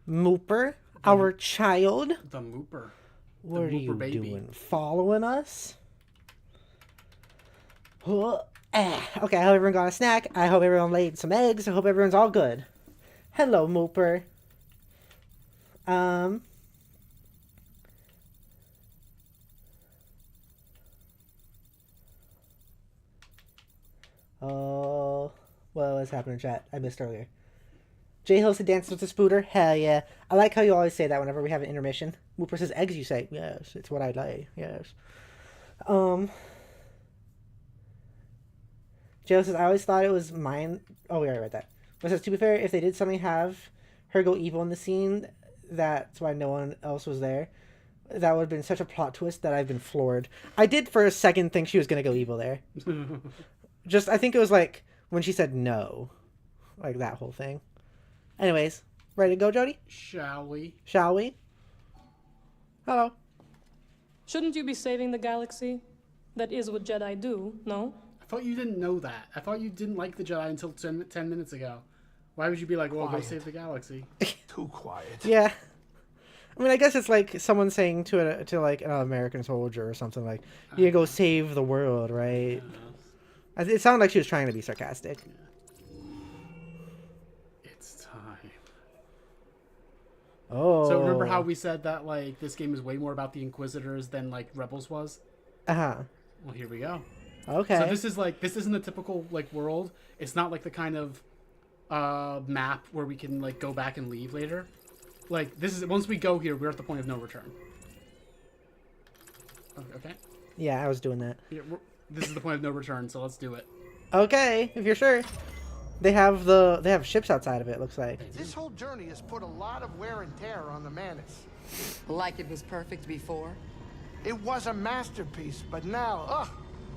Mooper? Our child? The Mooper. What are Mooper you baby. doing? Following us? Okay, I hope everyone got a snack. I hope everyone laid some eggs. I hope everyone's all good. Hello, Mooper. Oh, what was happening in chat? I missed earlier. Jay Hill said dance with the spooter. Hell yeah. I like how you always say that whenever we have an intermission. Mooper says eggs, you say. Yes, it's what I like. Yes. Jay Hill says, I always thought it was mine. Oh, we already read that. But says, to be fair, if they did something have her go evil in the scene, that's why no one else was there. That would have been such a plot twist that I've been floored. I did for a second think she was going to go evil there. I think it was like when she said no. Like that whole thing. Anyways, ready to go, Jodi? Shall we? Shall we? Hello. Shouldn't you be saving the galaxy? That is what Jedi do, no? I thought you didn't know that. I thought you didn't like the Jedi until 10 minutes ago. Why would you be like, well, go save the galaxy? Too quiet. Yeah. I mean, I guess it's like someone saying to like an American soldier or something like, you go save the world, right? It sounded like she was trying to be sarcastic. It's time. Oh. So remember how we said that like this game is way more about the Inquisitors than like Rebels was? Uh-huh. Well, here we go. Okay. So this isn't a typical like world. It's not like the kind of map where we can like go back and leave later. Like this is once we go here, we're at the point of no return. Okay. Yeah, I was doing that. Yeah, this is the point of no return, so let's do it. Okay, if you're sure. They have ships outside of it, looks like. This whole journey has put a lot of wear and tear on the Mantis. Like it was perfect before? It was a masterpiece, but now,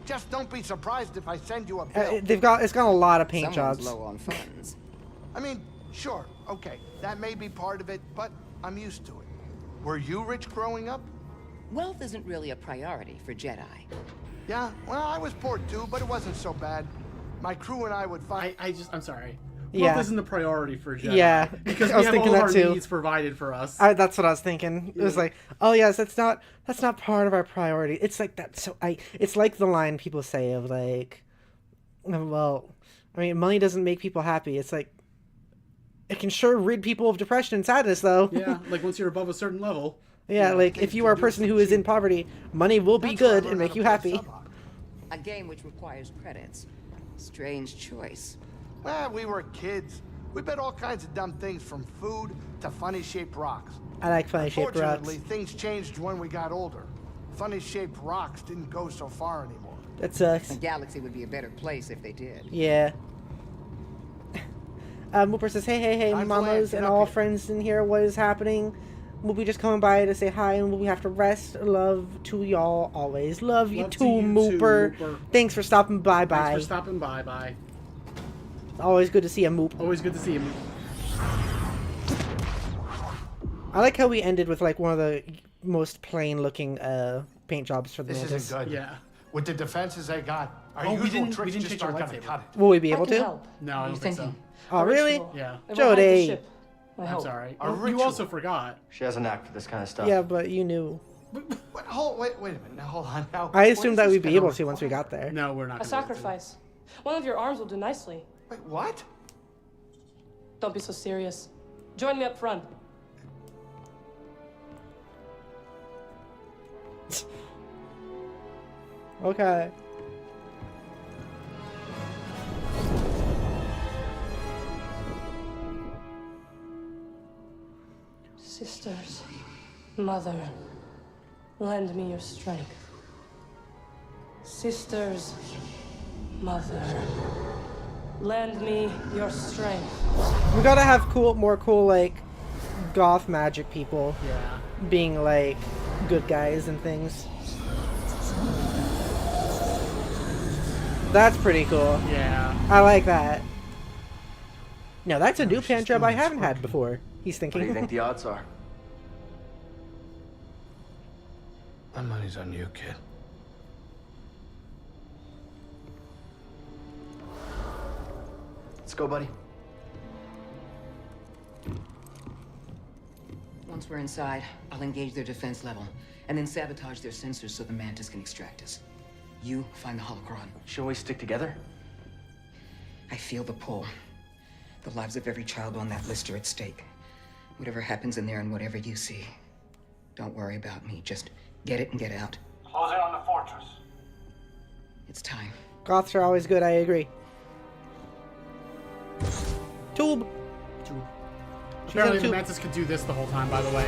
just don't be surprised if I send you a bill. It's got a lot of paint Someone's jobs. low on funds. I mean, sure, okay, that may be part of it, but I'm used to it. Were you rich growing up? Wealth isn't really a priority for Jedi. Yeah, well, I was poor too, but it wasn't so bad. My crew and I would fight. I'm sorry. Yeah. Wealth isn't the priority for Jedi. Yeah, because I was we have thinking all of that our too. needs provided for us. That's what I was thinking. It was like, oh yes, that's not part of our priority. It's like that. So it's like the line people say of like, well, I mean, money doesn't make people happy. It's like, it can sure rid people of depression and sadness, though. Yeah, like once you're above a certain level. Yeah, like if you are a person who is in poverty, money will be good and make you happy. A game which requires credits. Strange choice. Well, we were kids. We bet all kinds of dumb things from food to funny-shaped rocks. I like funny-shaped rocks. Unfortunately, things changed when we got older. Funny-shaped rocks didn't go so far anymore. That sucks. The galaxy would be a better place if they did. Yeah. Mooper says, hey, mamas and all friends in here, what is happening? We'll be just coming by to say hi and we have to rest. Love to y'all always. Love you too, Mooper. Thanks for stopping by. Thanks for stopping by. Always good to see a Moop. Always good to see a Moop. I like how we ended with like one of the most plain looking paint jobs for the This Mantis. isn't good. Yeah. With the defenses I got, our we usual didn't tricks take just our aren't gonna lightsaber. cut it. Will we be able I can to? help. No, I don't think so. Oh, really? Ritual. Yeah. It will hide the Jodi. ship, I I'm hope. sorry. A You ritual. also forgot. She has a knack for this kind of stuff. Yeah, but you knew. Wait a minute. Now, hold on. Now, I what assumed is that this we'd be gonna able to once we got there. No, we're not. A sacrifice. One of your arms will do nicely. Wait, what? Don't be so serious. Join me up front. Okay. Sisters, mother, lend me your strength. Sisters, mother, lend me your strength. We gotta have more cool, like, goth magic people. Yeah. Being, like, good guys and things. That's pretty cool. Yeah. I like that. No, that's a new paint job I haven't had before. He's thinking. What do you think the odds are? My money's on you, kid. go, buddy. Once we're inside, I'll engage their defense level, and then sabotage their sensors so the Mantis can extract us. You find the holocron. Shall we stick together? I feel the pull. The lives of every child on that list are at stake. Whatever happens in there and whatever you see, don't worry about me. Just get it and get out. Close in on the fortress. It's time. Goths are always good, I agree. Tube! Apparently the Mantis could do this the whole time, by the way.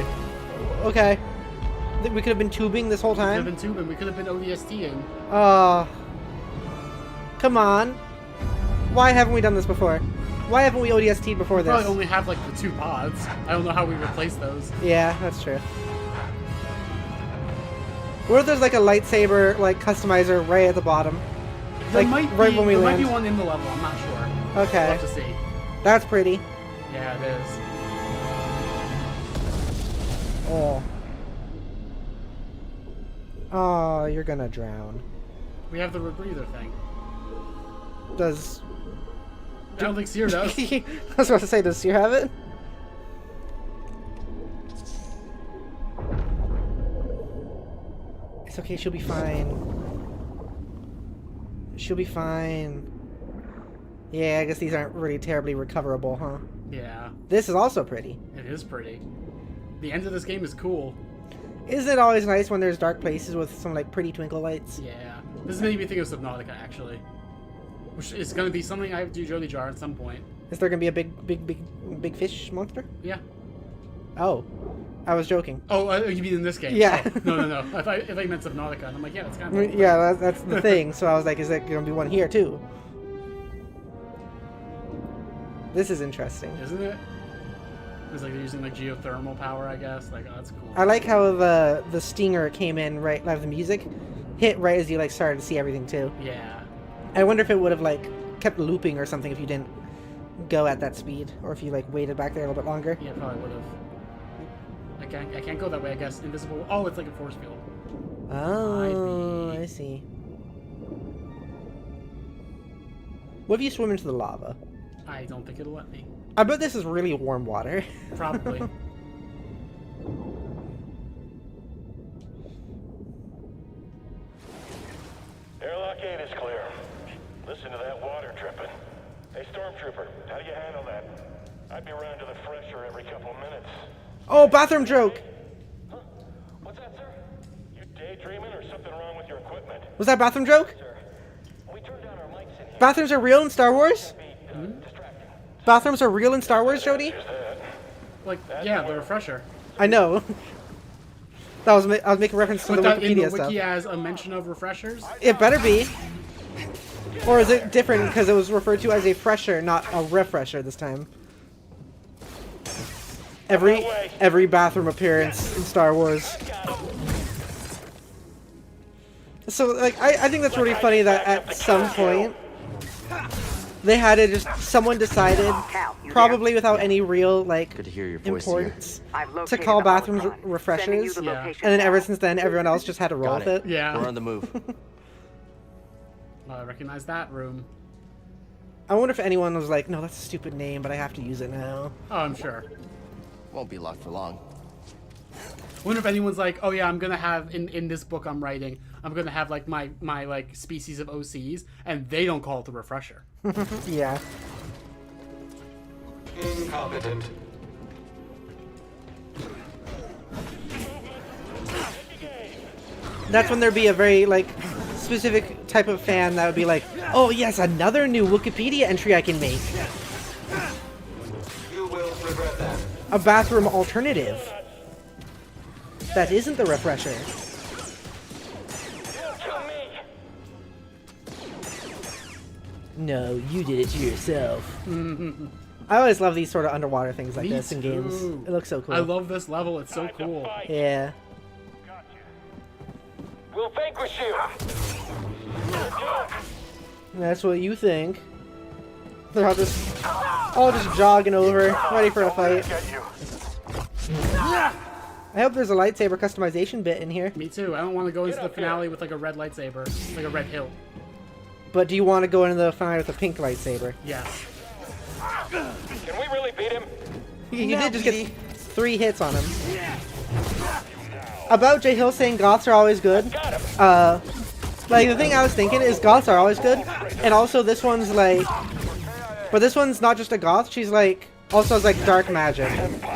Okay. We could have been tubing this whole time? We could have been tubing. We could have been ODSTing. Come on. Why haven't we done this before? Why haven't we ODST'd before this? Probably only have like the 2 pods. I don't know how we replace those. Yeah, that's true. What if there's like a lightsaber like customizer right at the bottom? There Like might right be, when we there land. might be one in the level. I'm not sure. Okay. We'll have to see. That's pretty. Yeah, it is. Oh. Oh, you're gonna drown. We have the rebreather thing. Does... I don't think Seer does. I was about to say, does Seer have it? It's okay, she'll be fine. She'll be fine. Yeah, I guess these aren't really terribly recoverable, huh? Yeah. This is also pretty. It is pretty. The end of this game is cool. Isn't it always nice when there's dark places with some, like, pretty twinkle lights? Yeah. This made me think of Subnautica, actually. Which is going to be something I have to do Jodi Jar at some point. Is there going to be a big fish monster? Yeah. Oh. I was joking. Oh, you mean in this game? Yeah. Oh, no. If I meant Subnautica, and I'm like, yeah, that's kind of... Yeah, that's the thing. So I was like, is there going to be one here, too? This is interesting. Isn't it? It's like they're using like geothermal power, I guess. Like, oh, that's cool. I like how the stinger came in right, like the music hit right as you like started to see everything too. Yeah. I wonder if it would have like kept looping or something if you didn't go at that speed, or if you like waited back there a little bit longer. Yeah, probably would have. I can't go that way, I guess. Invisible. Oh, it's like a force field. Oh, I see. What if you swim into the lava? I don't think it'll let me. I bet this is really warm water. Probably. Airlock 8 is clear. Listen to that water dripping. Hey, Stormtrooper, how do you handle that? I'd be around to the fresher every couple minutes. Oh, bathroom joke! Huh? What's that, sir? You daydreaming or something wrong with your equipment? Was that bathroom joke? We turned down our mics in here. Bathrooms are real in Star Wars? Bathrooms are real in Star Wars, Jodi? Like, yeah, the refresher. I know. I was making reference to the that in the Wikipedia stuff. wiki as a mention of refreshers? It better be. Or is it different because it was referred to as a fresher, not a refresher this time? Every bathroom appearance in Star Wars. So, like, I think that's really funny that at some point they had to just, someone decided, probably without any real, like, Good to hear your voice importance, to call bathrooms refreshers, and then ever since then, everyone else just had to roll with it. Yeah. We're on the move. I recognize that room. I wonder if anyone was like, no, that's a stupid name, but I have to use it now. Oh, I'm sure. Won't be locked for long. Wonder if anyone's like, oh yeah, I'm gonna have in this book I'm writing, I'm gonna have like my like species of OCs, and they don't call it the refresher. Yeah. Incompetent. That's when there'd be a very, like, specific type of fan that would be like, oh yes, another new Wikipedia entry I can make. You will regret that. A bathroom alternative. That isn't the refresher. No, you did it to yourself. I always love these sort of underwater things like Me this in games. too. It looks so cool. I love this level. It's so cool. Yeah. We'll vanquish you. That's what you think. They're all just jogging over, ready for a fight. I hope there's a lightsaber customization bit in here. Me too. I don't want to go into the finale with like a red lightsaber, like a red hilt. But do you want to go into the finale with a pink lightsaber? Yes. Can we really beat him? He did just get 3 hits on him. About J Hill saying goths are always good. Like, the thing I was thinking is goths are always good. And also this one's like... But this one's not just a goth, she's like... Also has like dark magic.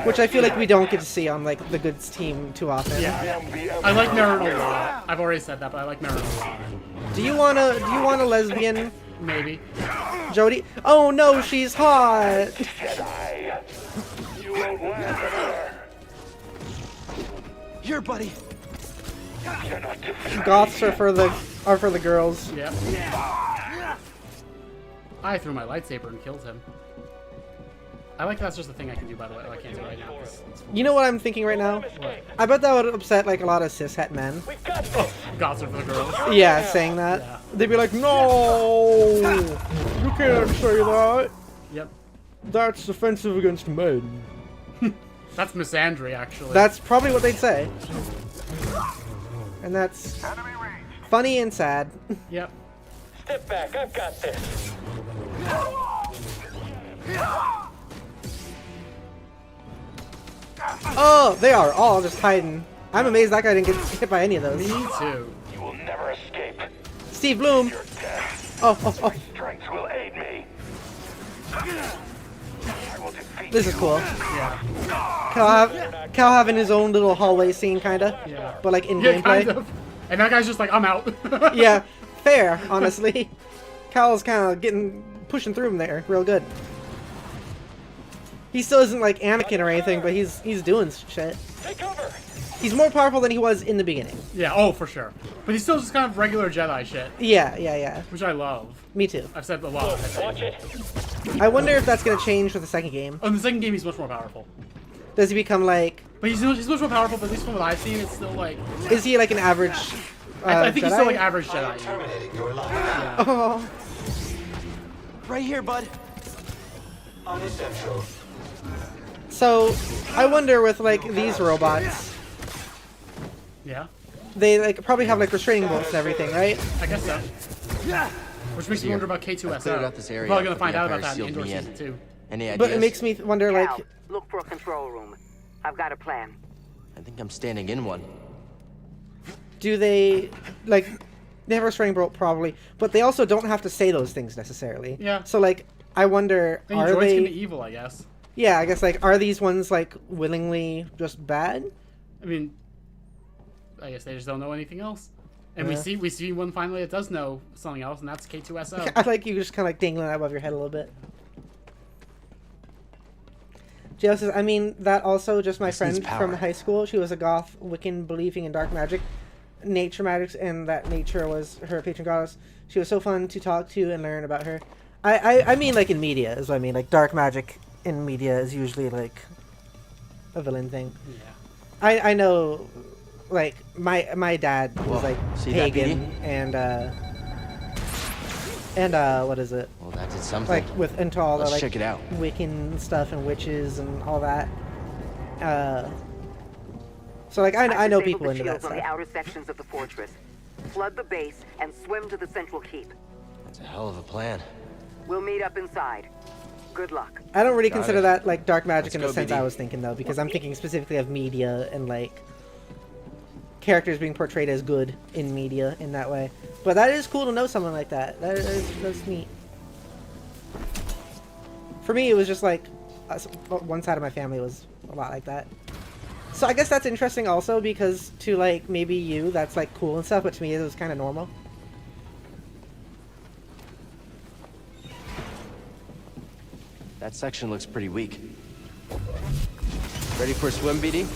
Which I feel like we don't get to see on like the goods team too often. Yeah. I like Marin a lot. I've already said that, but I like Marin a lot. Do you want a lesbian? Maybe. Jodi? Oh no, she's hot! Jedi. You won't laugh at her. Here, buddy. You're not Goths are for the girls. Yep. I threw my lightsaber and killed him. I like that's just a thing I can do, by the way. Oh, I can't do it right now. You know what I'm thinking right now? What? I bet that would upset like a lot of cishet men. Oh, goths are for the girls. Yeah, saying that. Yeah. They'd be like, no! You can't say that! Yep. That's offensive against men. That's misandry, actually. That's probably what they'd say. And that's funny and sad. Yep. Step back, I've got this. Oh, they are all just hiding. I'm amazed that guy didn't get hit by any of those. Me too. You will never escape. Steve Bloom. Your death. Oh. Strength will aid me. I will defeat This is you. cool. Yeah. Cal having his own little hallway scene, kinda. Yeah. But like in Yeah, gameplay. kind of. And that guy's just like, I'm out. Yeah, fair, honestly. Cal's kind of pushing through him there, real good. He still isn't like Anakin or anything, but he's doing shit. Take over. He's more powerful than he was in the beginning. Yeah, oh, for sure. But he's still just kind of regular Jedi shit. Yeah. Which I love. Me too. I've said a lot. Watch it. I wonder if that's gonna change for the second game. Oh, in the second game, he's much more powerful. Does he become like? But he's much more powerful. But at least from what I've seen, it's still like. Is he like an average? I think Jedi? he's still like average Jedi. Terminating your life. Yeah. Oh. Right here, bud. Unessential. So, I wonder with like these robots, Yeah. they like probably have like restraining bolts and everything, right? I guess so. Yeah. Which makes me wonder about K2SO. I've cleared out this area, We're probably gonna but find the out about Empire that in sealed Indoor me in. Season 2. Any ideas? But it makes me wonder like. Cal, look for a control room. I've got a plan. I think I'm standing in one. Do they like? They have a restraining bolt probably, but they also don't have to say those things necessarily. Yeah. So like, I wonder, And are droids they? can be evil, I guess. Yeah, I guess like, are these ones like willingly just bad? I mean, I guess they just don't know anything else. And Yeah. we see one finally that does know something else, and that's K2SO. I like you just kind of like dangling that above your head a little bit. Jill says, I mean, that also just my This friend needs power. from high school. She was a goth, Wiccan, believing in dark magic, nature magics, and that nature was her patron goddess. She was so fun to talk to and learn about her. I mean, like in media is what I mean. Like dark magic in media is usually like a villain thing. Yeah. I know, like my dad was like see that, pagan and what is it? Well, that did something. Like with into all the Let's like check it out. Wiccan stuff and witches and all that. So like I know people into that shields on the stuff. outer sections of the fortress. Flood the base and swim to the central keep. That's a hell of a plan. We'll meet up inside. Good luck. I don't really Got consider it. that like dark magic Let's in the go, sense BD. I was thinking though, because I'm thinking specifically of media and like characters being portrayed as good in media in that way. But that is cool to know someone like that. That's neat. For me, it was just like one side of my family was a lot like that. So I guess that's interesting also because to like maybe you that's like cool and stuff, but to me it was kind of normal. That section looks pretty weak. Ready for a swim, BD?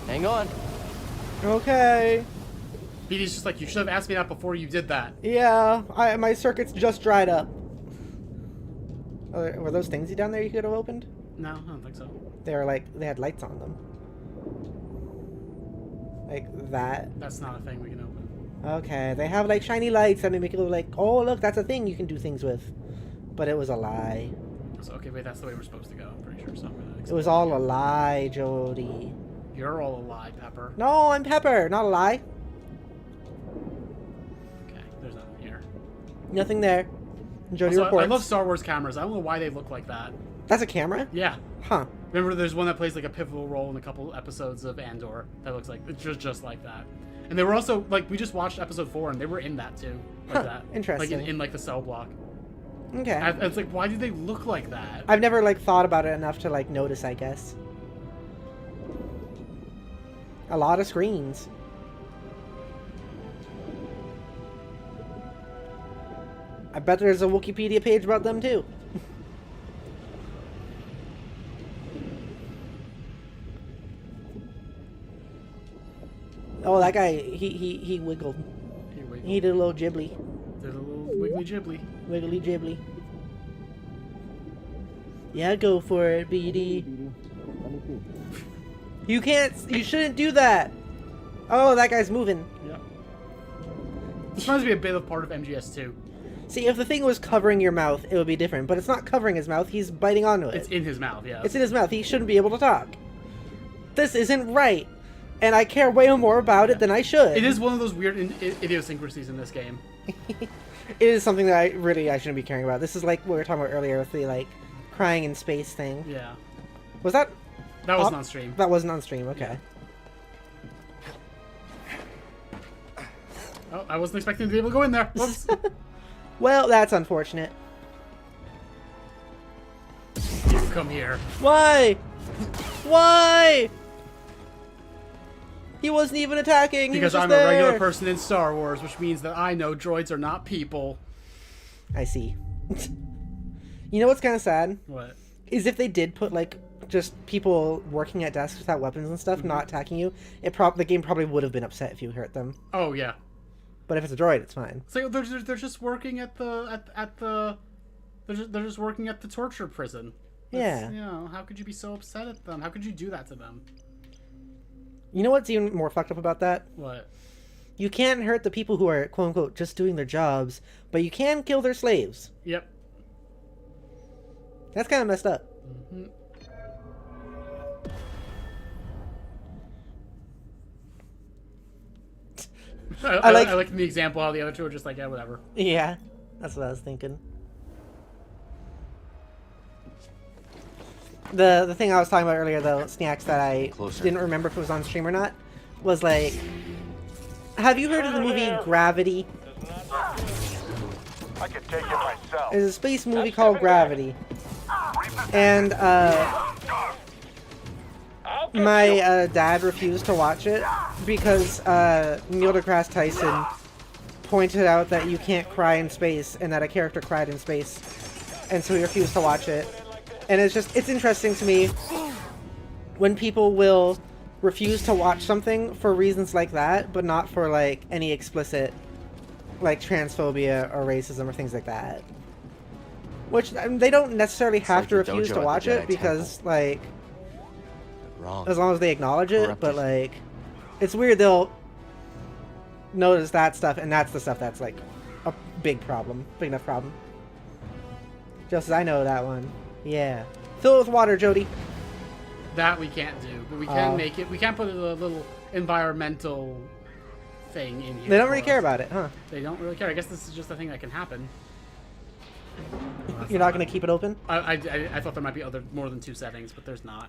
Hang on. Okay. BD's just like, you should have asked me that before you did that. Yeah, my circuits just dried up. Were those things down there you could have opened? No, I don't think so. They were like, they had lights on them. Like that. That's not a thing we can open. Okay, they have like shiny lights that make it look like, oh look, that's a thing you can do things with. But it was a lie. So, okay, wait, that's the way we're supposed to go. I'm pretty sure. So I'm gonna It was all a lie, Jodi. You're all a lie, Pepper. No, I'm Pepper, not a lie. Okay, there's nothing here. Nothing there. Jodi Also, reports. I love Star Wars cameras. I don't know why they look like that. That's a camera? Yeah. Huh. Remember, there's one that plays like a pivotal role in a couple episodes of Andor that looks like it's just like that. And they were also like we just watched episode 4 and they were in that too, like that. Interesting. Like in like the cell block. Okay. It's like, why do they look like that? I've never like thought about it enough to like notice, I guess. A lot of screens. I bet there's a Wikipedia page about them too. Oh, that guy, he wiggled. He did a little ghibli. Did a little wiggly ghibli. Wiggly ghibli. Yeah, go for it, BD. You shouldn't do that. Oh, that guy's moving. Yeah. This reminds me a bit of part of MGS 2. See, if the thing was covering your mouth, it would be different. But it's not covering his mouth. He's biting onto it. It's in his mouth, yeah. It's in his mouth. He shouldn't be able to talk. This isn't right. And I care way more about it than I should. It is one of those weird idiosyncrasies in this game. It is something that I shouldn't be caring about. This is like what we were talking about earlier with the, like, crying in space thing. Yeah. Was that... That wasn't on stream. That wasn't on stream, okay. Yeah. Oh, I wasn't expecting to be able to go in there. Whoops. Well, that's unfortunate. You come here. Why? Why? He wasn't even attacking. Because I'm a regular person in Star Wars, which means that I know droids are not people. I see. You know what's kind of sad? What? Is if they did put, like, just people working at desks without weapons and stuff, not attacking you, the game probably would have been upset if you hurt them. Oh, yeah. But if it's a droid, it's fine. So they're just working at the they're just working at the torture prison. Yeah. You know, how could you be so upset at them? How could you do that to them? You know what's even more fucked up about that? What? You can't hurt the people who are, quote unquote, just doing their jobs, but you can kill their slaves. Yep. That's kind of messed up. Mm-hmm. I like the example how the other two are just like, yeah, whatever. Yeah, that's what I was thinking. The thing I was talking about earlier, though, Snacks, that I didn't remember if it was on stream or not, was like, have you heard of the movie Gravity? I can take it myself. There's a space movie called Gravity. And, my dad refused to watch it because Neil deGrasse Tyson pointed out that you can't cry in space and that a character cried in space, and so he refused to watch it. And it's interesting to me when people will refuse to watch something for reasons like that, but not for like any explicit like transphobia or racism or things like that. Which I mean, they don't necessarily have to refuse to watch it because like as long as they acknowledge it, but like it's weird they'll notice that stuff, and that's the stuff that's like a big enough problem. Just as I know that one. Yeah. Fill it with water, Jodi. That we can't do, but we can make it. We can put a little environmental thing in here. They don't really care about it, huh? They don't really care. I guess this is just a thing that can happen. You're not going to keep it open? I thought there might be more than 2 settings, but there's not.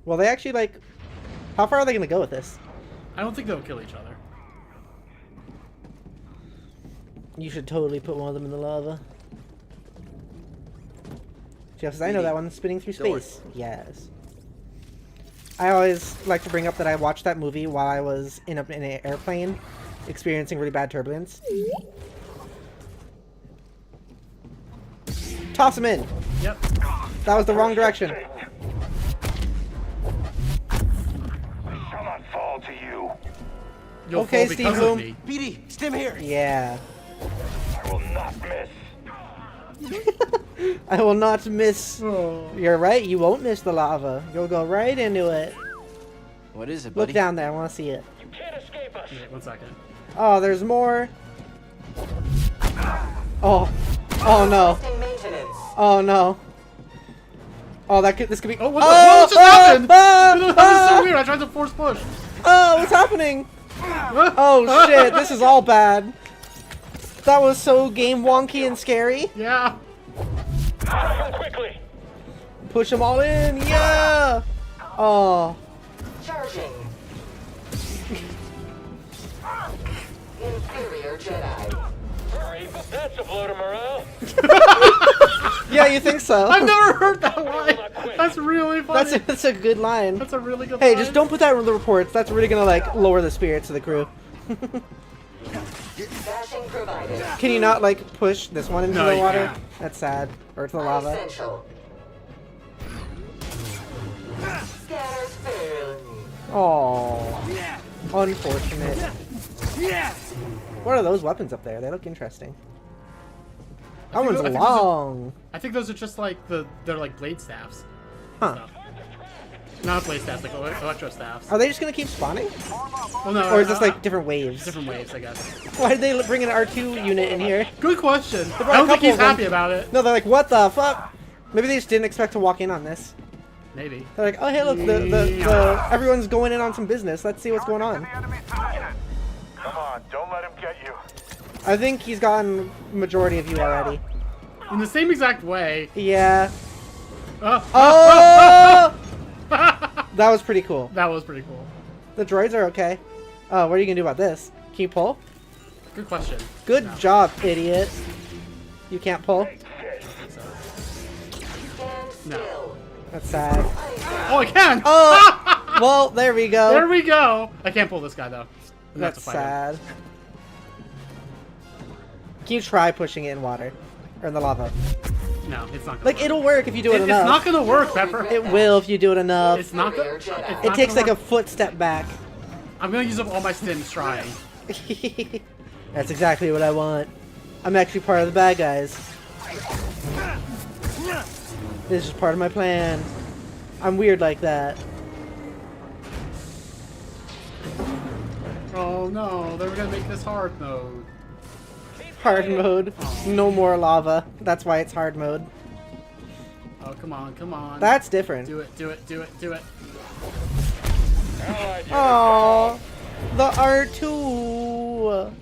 Well, they actually, like... How far are they going to go with this? I don't think they'll kill each other. You should totally put one of them in the lava. Just as I know that one's spinning through space. Yes. I always like to bring up that I watched that movie while I was in an airplane experiencing really bad turbulence. Toss him in! Yep. That was the wrong direction. I shall not fall to you. You'll okay, fall Steve because of me. BD, stim here. Yeah. I will not miss. I will not miss. Oh. You're right, you won't miss the lava. You'll go right into it. What is it, buddy? Look down there, I want to see it. You can't escape us. Wait, 1 second. Oh, there's more. Oh. Oh no. Oh no. Oh, this could be. Oh, what just happened? That was so weird. I tried to force push. Oh, what's happening? Oh shit, this is all bad. That was so game wonky and scary. Yeah. Quickly. Push them all in. Yeah. Oh. Charging. Inferior Jedi. Hurry, that's a blow to morale. Yeah, you think so? I've never heard that line. That's really funny. That's a good line. That's a really good Hey, line. just don't put that in the reports. That's really gonna like lower the spirits of the crew. Bashing provided. Can you not like push this one into No, the you water? can't. That's sad. Or to the lava. Essential. Scanners failed. Oh. Unfortunate. What are those weapons up there? They look interesting. That one's long. I think those are just like they're like blade staffs. Huh. Stuff. Not blade staffs, like electro staffs. Are they just gonna keep spawning? Well, no, Or is this like different waves? different waves, I guess. Why did they bring an R2 unit in here? Good question. They brought I don't a think couple he's of them. happy about it. No, they're like, what the fuck? Maybe they just didn't expect to walk in on this. Maybe. They're like, oh hey, look, everyone's going in on some business. Let's see what's going on. Come on, don't let him get you. I think he's gotten majority of you already. In the same exact way. Yeah. Oh! That was pretty cool. That was pretty cool. The droids are okay. Oh, what are you gonna do about this? Can you pull? Good question. Good job, idiot. You can't pull? No. That's sad. Oh, I can! Oh! Well, there we go. There we go! I can't pull this guy, though. I'm gonna have to That's fight him. sad. Can you try pushing it in water? Or in the lava? No, it's not gonna Like, work. it'll work if you do it enough. It's not gonna work, Pepper. It will if you do it enough. It's not gonna... It takes like a foot step back. I'm gonna use up all my stims trying. That's exactly what I want. I'm actually part of the bad guys. This is part of my plan. I'm weird like that. Oh no, they were gonna make this hard mode. Hard mode. No more lava. That's why it's hard mode. Oh, come on, come on. That's different. Do it, do it, do it, do it. Oh, the R2.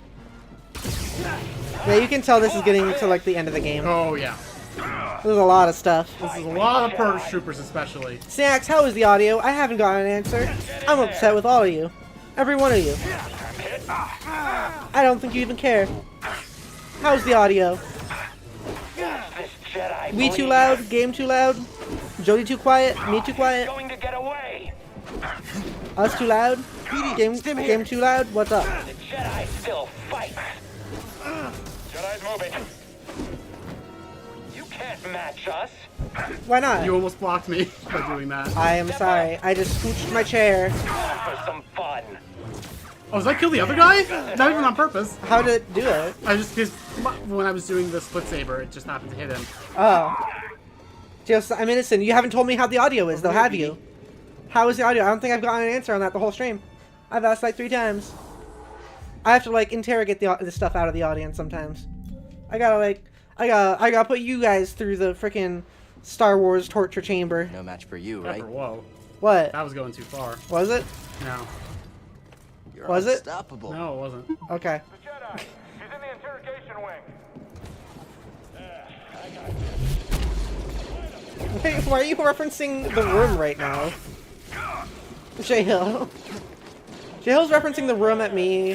Yeah, you can tell this is getting to like the end of the game. Oh yeah. There's a lot of stuff. This is a lot of purge troopers, especially. Snacks, how is the audio? I haven't gotten an answer. I'm upset with all of you. Every one of you. I don't think you even care. How's the audio? We too loud? Game too loud? Jodi too quiet? Me too quiet? Going to get away. Us too loud? Game too loud? What's up? The Jedi still fight. Jedi's moving. You can't match us. Why not? You almost blocked me by doing that. I am sorry. I just scooched my chair. For some fun. Oh, did I kill the other guy? Not even on purpose. How did it do it? I just, because when I was doing the split saber, it just happened to hit him. Oh. Just, I'm innocent. You haven't told me how the audio is, though, have you? How is the audio? I don't think I've gotten an answer on that the whole stream. I've asked like 3 times. I have to like interrogate the stuff out of the audience sometimes. I gotta put you guys through the freaking Star Wars torture chamber. No match for you, right? Pepper, whoa. What? That was going too far. Was it? No. You're Was it? unstoppable. No, it wasn't. Okay. The Jedi. She's in the interrogation wing. Wait, why are you referencing the room right now? J-Hill. J-Hill's referencing the room at me.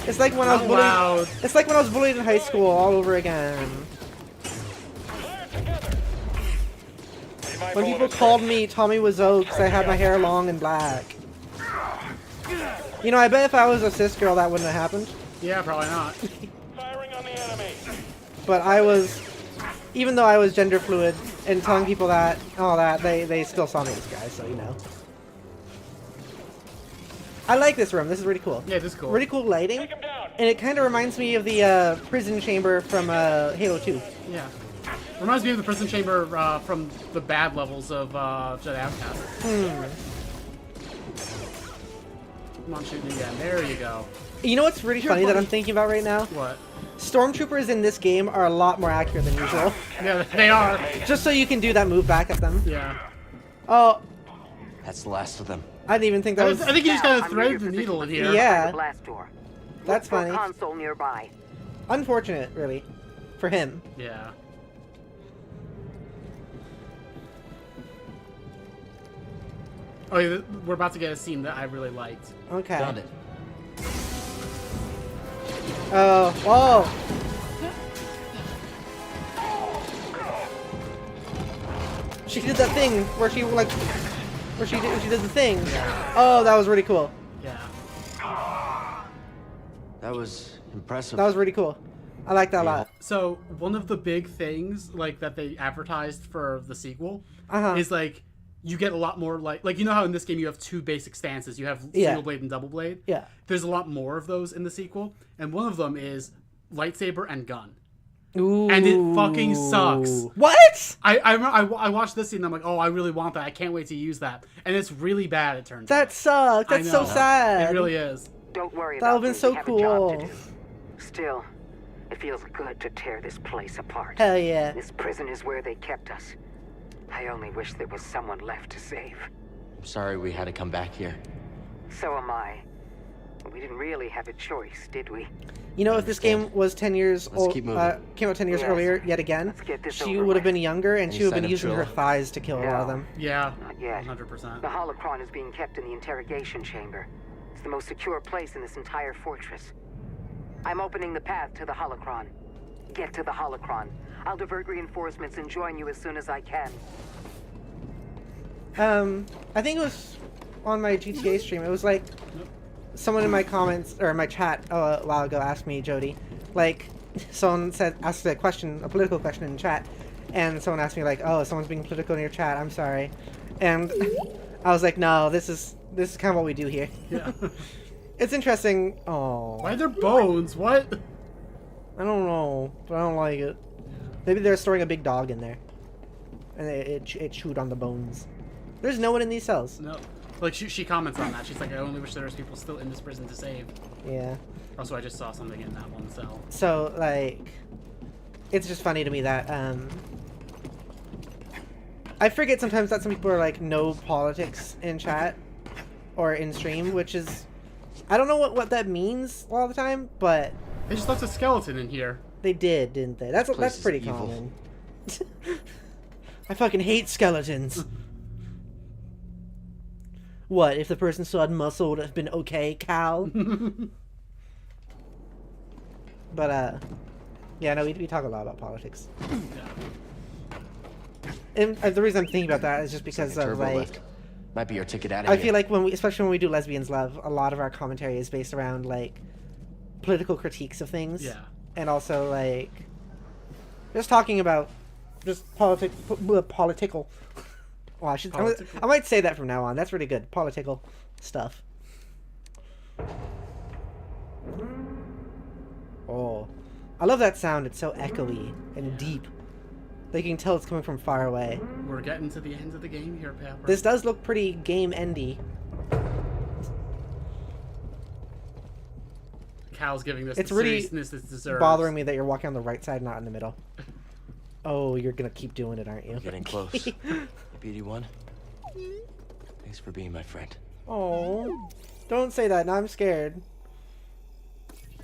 It's like when I was bullied. Loud. It's like when I was bullied in high school all over again. When people called me Tommy Wiseau because I had my hair long and black. You know, I bet if I was a cis girl that wouldn't have happened. Yeah, probably not. Firing on the enemy. But I was, even though I was gender fluid and telling people that, all that, they still saw me as a guy, so you know. I like this room. This is really cool. Yeah, this is cool. Really cool lighting. And it kind of reminds me of the prison chamber from Halo 2. Yeah. Reminds me of the prison chamber from the bad levels of Jedi Outcast. Come on, shoot me again. There you go. You know what's really funny that I'm thinking about right now? What? Stormtroopers in this game are a lot more accurate than usual. Yeah, they are. Just so you can do that move back at them. Yeah. Oh. That's the last of them. I didn't even think that was... I think you just gotta thread the needle in here. Yeah. Blast door. That's Look for funny. a console nearby. Unfortunate, really, for him. Yeah. Oh, yeah, we're about to get a scene that I really liked. Okay. Found it. Oh, whoa! She did that thing where she like, she did the thing. Yeah. Oh, that was really cool. Yeah. That was impressive. That was really cool. I like that a lot. So one of the big things like that they advertised for the sequel is like you get a lot more like you know how in this game you have two basic stances. You have single blade and double blade. Yeah. There's a lot more of those in the sequel, and one of them is lightsaber and gun. Ooh. And it fucking sucks. What? I watched this scene and I'm like, oh, I really want that. I can't wait to use that. And it's really bad, it turns out. That sucks. That's so sad. It really is. Don't worry That about would've been me. so We have a job cool. to do. Still, it feels good to tear this place apart. Hell yeah. This prison is where they kept us. I only wish there was someone left to save. I'm sorry we had to come back here. So am I. We didn't really have a choice, did we? You know, if this game was 10 years old, keep moving. came out 10 years Yes. earlier, yet again, get this she over would have with. been younger and she would have been sign of using her Trilla? thighs to kill a lot of them. Yeah. Not yet. 100%. The holocron is being kept in the interrogation chamber. It's the most secure place in this entire fortress. I'm opening the path to the holocron. Get to the holocron. I'll divert reinforcements and join you as soon as I can. I think it was on my GTA stream. It was like someone in my comments or my chat a while ago asked me, Jodi, like someone asked a political question in chat, and someone asked me like, oh, someone's being political in your chat. I'm sorry, and I was like, no, this is kind of what we do here. Yeah. It's interesting. Oh. Why are there bones? What? I don't know, but I don't like it. Maybe they're storing a big dog in there, and it chewed on the bones. There's no one in these cells. No. Like, she comments on that. She's like, I only wish there was people still in this prison to save. Yeah. Also, I just saw something in that one cell. So, like, it's just funny to me that, I forget sometimes that some people are like, no politics in chat or in stream, which is, I don't know what that means all the time, but... They just left a skeleton in here. They did, didn't they? That's pretty common. I fucking hate skeletons. What, if the person still had muscle, would have been okay, Cal? But, yeah, no, we talk a lot about politics. And the reason I'm thinking about that is just because of, like... Lift. Might be your ticket out of I here. feel like especially when we do Lesbians Love, a lot of our commentary is based around, like, political critiques of things. Yeah. And also, like, just talking about just political. Well, I might say that from now on. That's really good. Political stuff. Oh. I love that sound. It's so echoey and deep. Like you can tell it's coming from far away. We're getting to the end of the game here, Pepper. This does look pretty game-endy. Cal's giving this It's the really seriousness it deserves. bothering me that you're walking on the right side, not in the middle. Oh, you're gonna keep doing it, aren't you? We're getting close. BD1. Thanks for being my friend. Oh, don't say that. Now I'm scared.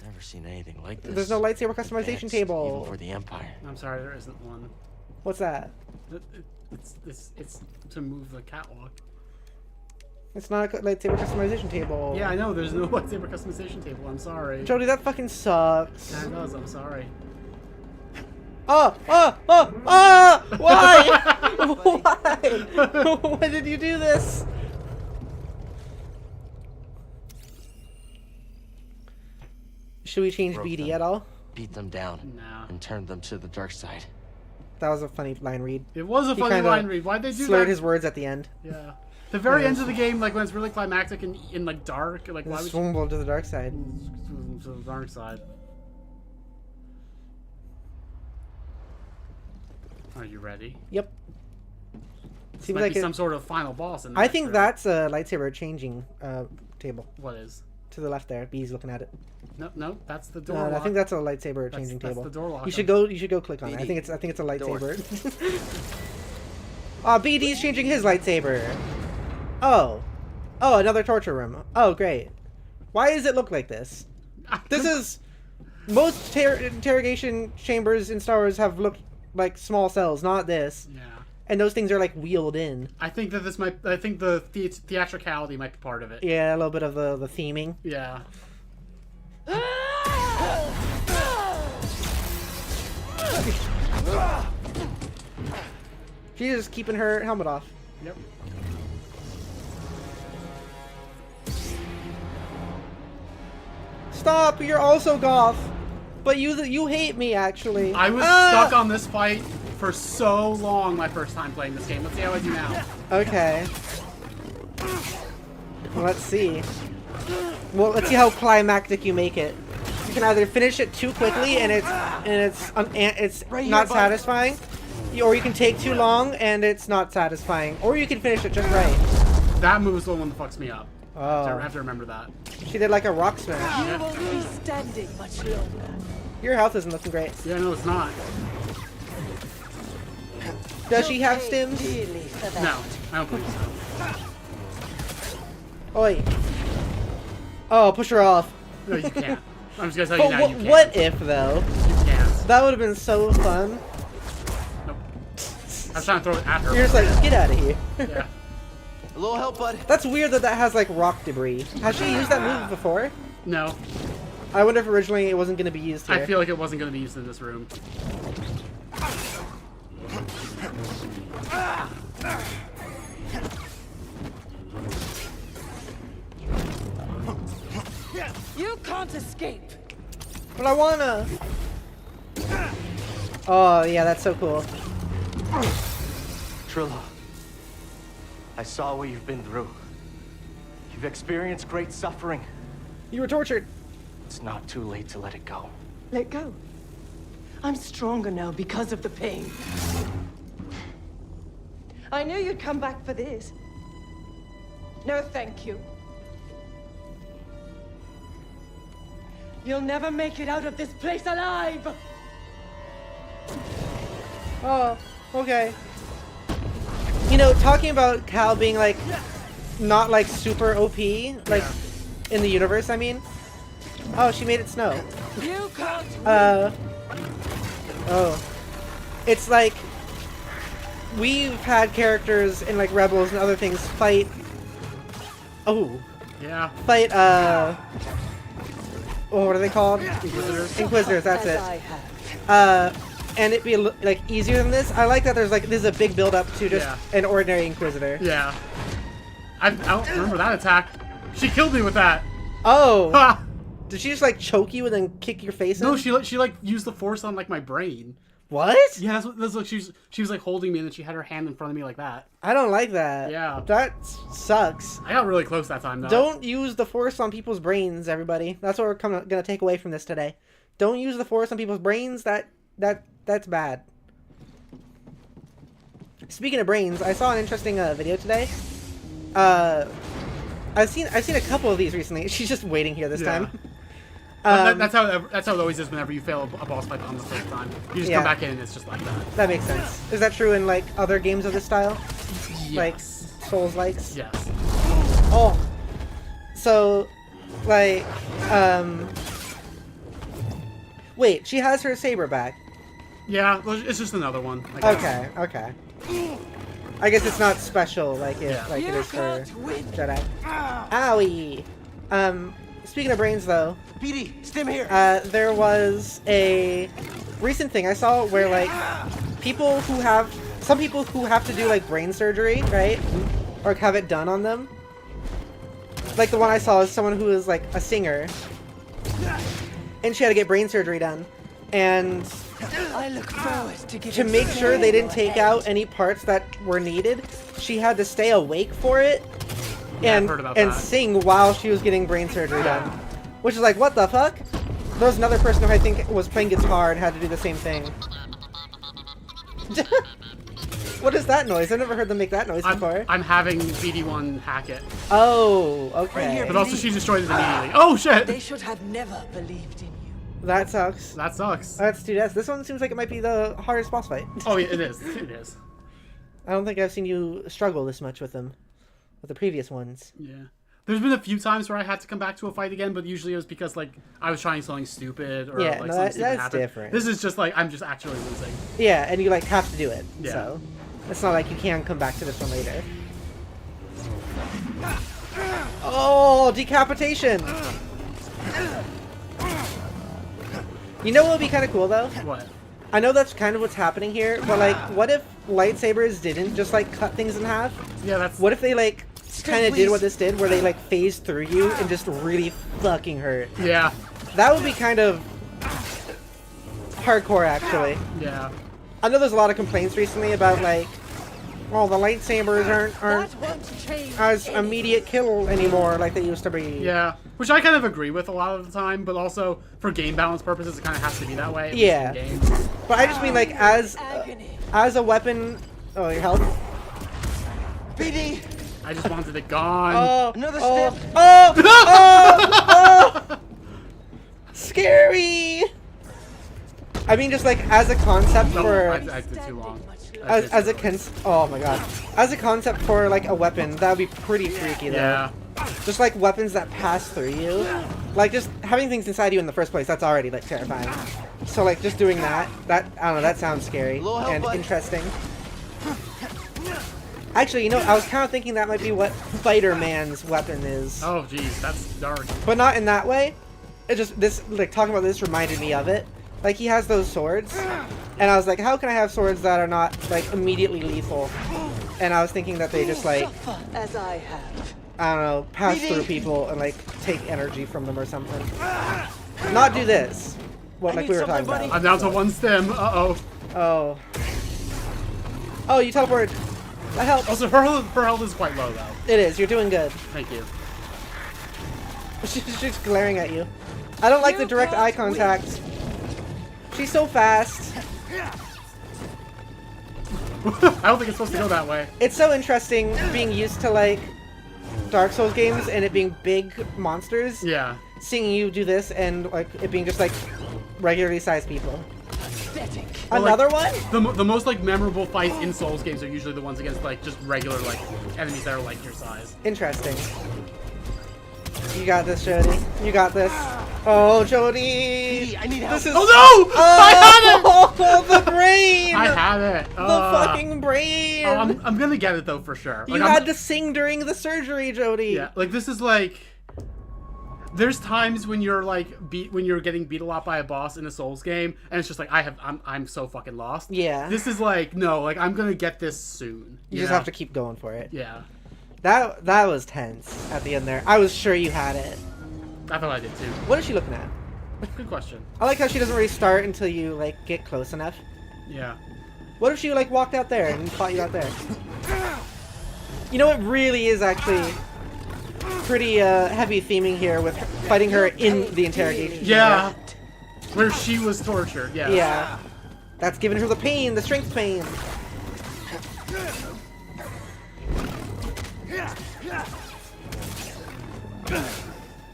Never seen anything like this. There's no lightsaber customization Advanced, table. Even for the Empire. I'm sorry, there isn't one. What's that? It's to move the catwalk. It's not a lightsaber customization table. Yeah, I know. There's no lightsaber customization table. I'm sorry. Jodi, that fucking sucks. Yeah, it does. I'm sorry. Oh! Why? Why? Why did you do this? Should we change Broke BD them. at all? Beat them down. No. And turn them to the dark side. That was a funny line read. It was a He funny kinda line read. Why'd they do slurred that? his words at the end. Yeah. The very Yeah. end of the game, like when it's really climactic and in like dark, like why would you... Swimble to the dark side. To the dark side. Are you ready? Yep. This Seems might like be it- some sort of final boss in I there, think sure. that's a lightsaber changing table. What is? To the left there. B's looking at it. No, that's the door No, I lock. think that's a lightsaber changing that's table. the door lock. You should go click on it. I think it's a lightsaber. Oh, BD's changing his lightsaber. Oh, another torture room. Oh, great. Why does it look like this? This is Most interrogation chambers in Star Wars have looked like small cells, not this. Yeah. And those things are like wheeled in. I think that this might. I think the theatricality might be part of it. Yeah, a little bit of the theming. Yeah. She's just keeping her helmet off. Yep. Stop! You're also goth, but you hate me actually. I was stuck on this fight for so long my first time playing this game. Let's see how I do now. Okay. Let's see. Well, let's see how climactic you make it. You can either finish it too quickly and it's Right not here, bud. satisfying, or you can take too long and it's not satisfying, or you can finish it just right. That move is the one that fucks me up. Oh. I have to remember that. She did like a rock smash. You won't be standing much longer. Your health isn't looking great. Yeah, no, it's not. Does she have stims? No, I don't believe so. Oi. Oh, push her off. No, you can't. I'm just gonna tell you now, you can't. What if, though? You can't. That would have been so fun. Nope. I was trying to throw it at her. You're just like, get out of here. Yeah. A little help, bud. That's weird that has, like, rock debris. Has she used that move before? No. I wonder if originally it wasn't going to be used here. I feel like it wasn't going to be used in this room. You can't escape. But I wanna. Oh, yeah, that's so cool. Trilla, I saw what you've been through. You've experienced great suffering. You were tortured. It's not too late to let it go. Let go. I'm stronger now because of the pain. I knew you'd come back for this. No, thank you. You'll never make it out of this place alive! Oh, okay. You know, talking about Cal being, like, not, like, super OP, like, in the universe, I mean. Oh, she made it snow. You can't oh. It's like, we've had characters in, like, Rebels and other things fight... Oh. Yeah. Fight, oh, what are they called? Inquisitors. Inquisitors, that's it. And it'd be like easier than this. I like that there's like this is a big build up to just an ordinary Inquisitor. Yeah. I don't remember that attack. She killed me with that. Oh. Ha! Did she just like choke you and then kick your face in? No, she like used the force on like my brain. What? Yeah, that's what she was like holding me and then she had her hand in front of me like that. I don't like that. Yeah. That sucks. I got really close that time though. Don't use the force on people's brains, everybody. That's what we're gonna take away from this today. Don't use the force on people's brains. That's bad. Speaking of brains, I saw an interesting video today. I've seen a couple of these recently. She's just waiting here this time. That's how it always is whenever you fail a boss fight on the first time. You just come back in and it's just like that. That makes sense. Is that true in like other games of this style? Yes. Like Souls-likes? Yes. Oh. So, like, wait, she has her saber back. Yeah, it's just another one. I guess. Okay. I guess it's not special like it is for Jedi. Owie. Speaking of brains, though, BD, stim here. There was a recent thing I saw where like some people who have to do like brain surgery, right, or have it done on them. Like the one I saw is someone who is like a singer, and she had to get brain surgery done, and I look forward to make sure they didn't take out any parts that were needed, she had to stay awake for it. And sing while she was getting brain surgery done. Which is like, what the fuck? There was another person who I think was playing guitar and had to do the same thing. What is that noise? I've never heard them make that noise before. I'm having BD1 hack it. Oh, okay. Right here, but also she destroyed it immediately. Oh shit! They should have never believed in you. That sucks. That sucks. That's 2 deaths. This one seems like it might be the hardest boss fight. Oh yeah, it is. It is. I don't think I've seen you struggle this much with them. With the previous ones. Yeah. There's been a few times where I had to come back to a fight again, but usually it was because like I was trying something stupid or Yeah, like no, something stupid that's happened. different. This is just like I'm just actually losing. Yeah, and you like have to do it. Yeah. So it's not like you can come back to this one later. Oh, decapitation! You know what would be kind of cool though? What? I know that's kind of what's happening here, but like, what if lightsabers didn't just like cut things in half? Yeah, that's. What if they like kind of did what this did, where they like phased through you and just really fucking hurt? Yeah. That would be kind of hardcore, actually. Yeah. I know there's a lot of complaints recently about like, well, the lightsabers aren't as immediate kill anymore like they used to be. Yeah, which I kind of agree with a lot of the time, but also for game balance purposes, it kind of has to be that way. Yeah. But I just mean like as a weapon. Oh, your health. BD. I just wanted it gone. Oh, Another oh, step. oh, scary. I mean, just like as a concept for. I did too long. As a oh my god, as a concept for like a weapon, that would be pretty freaky though. Yeah. Just like weapons that pass through you, like just having things inside you in the first place, that's already like terrifying. So like just doing that I don't know, that sounds scary and interesting. Actually, you know, I was kind of thinking that might be what Spider-Man's weapon is. Oh jeez, that's dark. But not in that way. It just this like talking about this reminded me of it. Like he has those swords, and I was like, how can I have swords that are not like immediately lethal? And I was thinking that they just like, as I have. I don't know, pass through people and like take energy from them or something. Not do this. What like we were talking about. I'm down to one stem. Uh-oh. Oh. Oh, you teleported. That helps. Also, her health is quite low though. It is. You're doing good. Thank you. She's just glaring at you. I don't like the direct eye contact. She's so fast. I don't think it's supposed to go that way. It's so interesting being used to like Dark Souls games and it being big monsters. Yeah. Seeing you do this and like it being just like regularly sized people. Well, Another like, one? The most like memorable fights in Souls games are usually the ones against like just regular like enemies that are like your size. Interesting. You got this, Jodi. You got this. Oh, Jodi! I need help. This is... Oh no! I had it! Oh, the brain! I had it. The fucking brain! Oh, I'm gonna get it though for sure. You had to sing during the surgery, Jodi. Yeah, like this is like. There's times when you're like when you're getting beat a lot by a boss in a Souls game, and it's just like I'm so fucking lost. Yeah. This is like no, like I'm gonna get this soon. You just have to keep going for it. Yeah. That was tense at the end there. I was sure you had it. I thought I did too. What is she looking at? Good question. I like how she doesn't really start until you like get close enough. Yeah. What if she like walked out there and fought you out there? You know, it really is actually pretty heavy theming here with fighting her in the interrogation. Yeah. Where she was tortured. Yeah. Yeah. That's giving her the pain, the strength pain.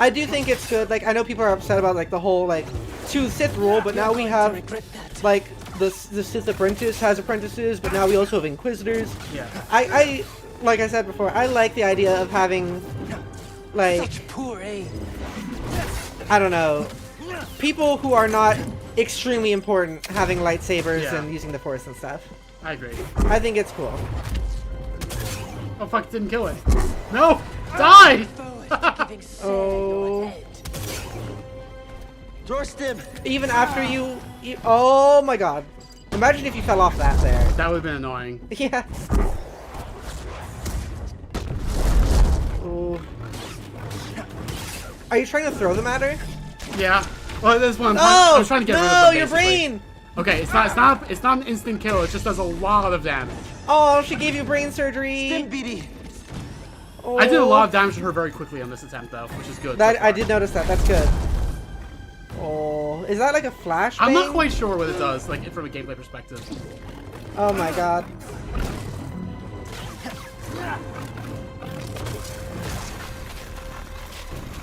I do think it's good. Like, I know people are upset about like the whole like 2 Sith rule, but now we have like the Sith apprentice has apprentices, but now we also have Inquisitors. Yeah. I like I said before, I like the idea of having like Such poor aim. I don't know, people who are not extremely important having lightsabers and using the Force and stuff. I agree. I think it's cool. Oh fuck! Didn't kill it. No! Die! Oh. Draw stim. Even after you... Oh my god. Imagine if you fell off that there. That would have been annoying. Yeah. Ooh. Are you trying to throw them at her? Yeah. Well, that's what I'm trying to get rid of them, your basically. brain! Okay, it's not an instant kill. It just does a lot of damage. Oh, she gave you brain surgery. Stim BD. Oh. I did a lot of damage to her very quickly on this attempt, though, which is good. That I did notice that. That's good. Oh, is that like a flash I'm thing? not quite sure what it does, like from a gameplay perspective. Oh my god.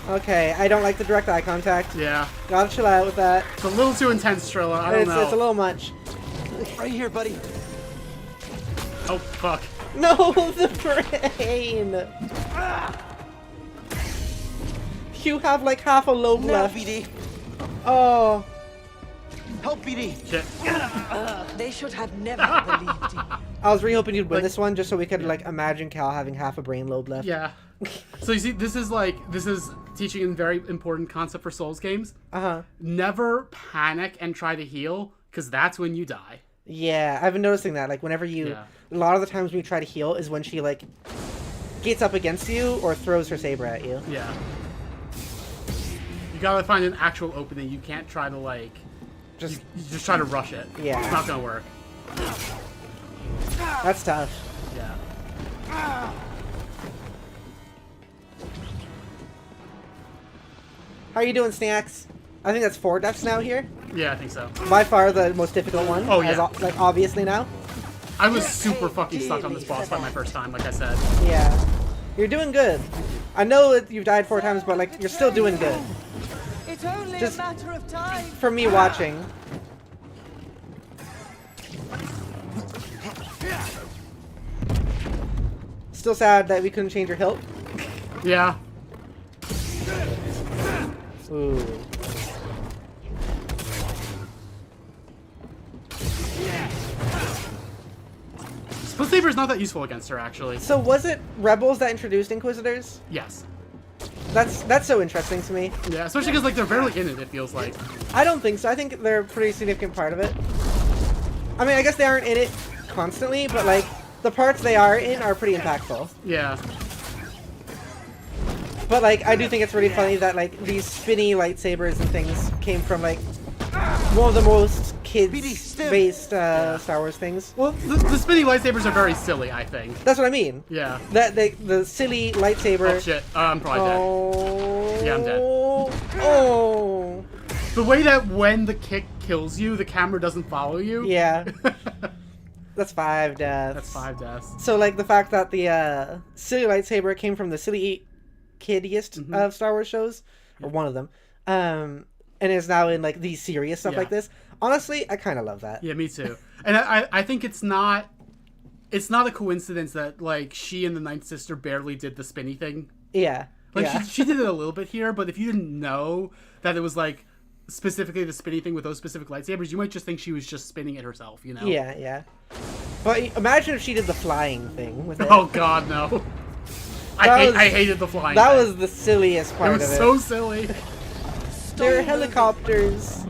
Okay, I don't like the direct eye contact. Yeah. Gotta chill out with that. It's a little too intense, Trilla. I don't know. It's a little much. Right here, buddy. Oh, fuck. No, the brain! You have like half a lobe Now, left. BD. Oh. Help, BD. Shit. They should have never believed you. I was really hoping you'd win this one just so we could like imagine Cal having half a brain lobe left. Yeah. So you see, this is teaching a very important concept for Souls games. Never panic and try to heal, because that's when you die. Yeah, I've been noticing that. Like whenever you, a lot of the times when you try to heal is when she like gets up against you or throws her saber at you. Yeah. You gotta find an actual opening. You can't try to like you just try to rush it. Yeah. It's not gonna work. That's tough. Yeah. How are you doing, Snacks? I think that's 4 deaths now here. Yeah, I think so. By far the most difficult one. Oh, yeah. Like, obviously now. I was super fucking stuck on this boss fight my first time, like I said. Yeah. You're doing good. I know that you've died 4 times, but, like, you're still doing good. It's only a matter of time. From me watching. Still sad that we couldn't change your hilt. Yeah. Ooh. Split Saber is not that useful against her, actually. So was it Rebels that introduced Inquisitors? Yes. That's so interesting to me. Yeah, especially because like they're barely in it feels like. I don't think so. I think they're a pretty significant part of it. I mean, I guess they aren't in it constantly, but like the parts they are in are pretty impactful. Yeah. But like I do think it's really funny that like these spinny lightsabers and things came from like one of the most kids-based Star Wars things. Well, the spinny lightsabers are very silly, I think. That's what I mean. Yeah. That the silly lightsaber. Oh shit! I'm probably dead. Yeah, I'm dead. Oh. The way that when the kick kills you, the camera doesn't follow you. Yeah. That's 5 deaths. That's 5 deaths. So like the fact that the silly lightsaber came from the silly kiddiest of Star Wars shows, or one of them, and is now in like the serious stuff like this. Honestly, I kind of love that. Yeah, me too. And I think it's not a coincidence that like she and the Ninth Sister barely did the spinny thing. Yeah. Like she did it a little bit here, but if you didn't know that it was like specifically the spinny thing with those specific lightsabers, you might just think she was just spinning it herself, you know? Yeah, yeah. But imagine if she did the flying thing with it. Oh god, no. I hated the flying That thing. was the silliest part of it. It was so silly. They're helicopters.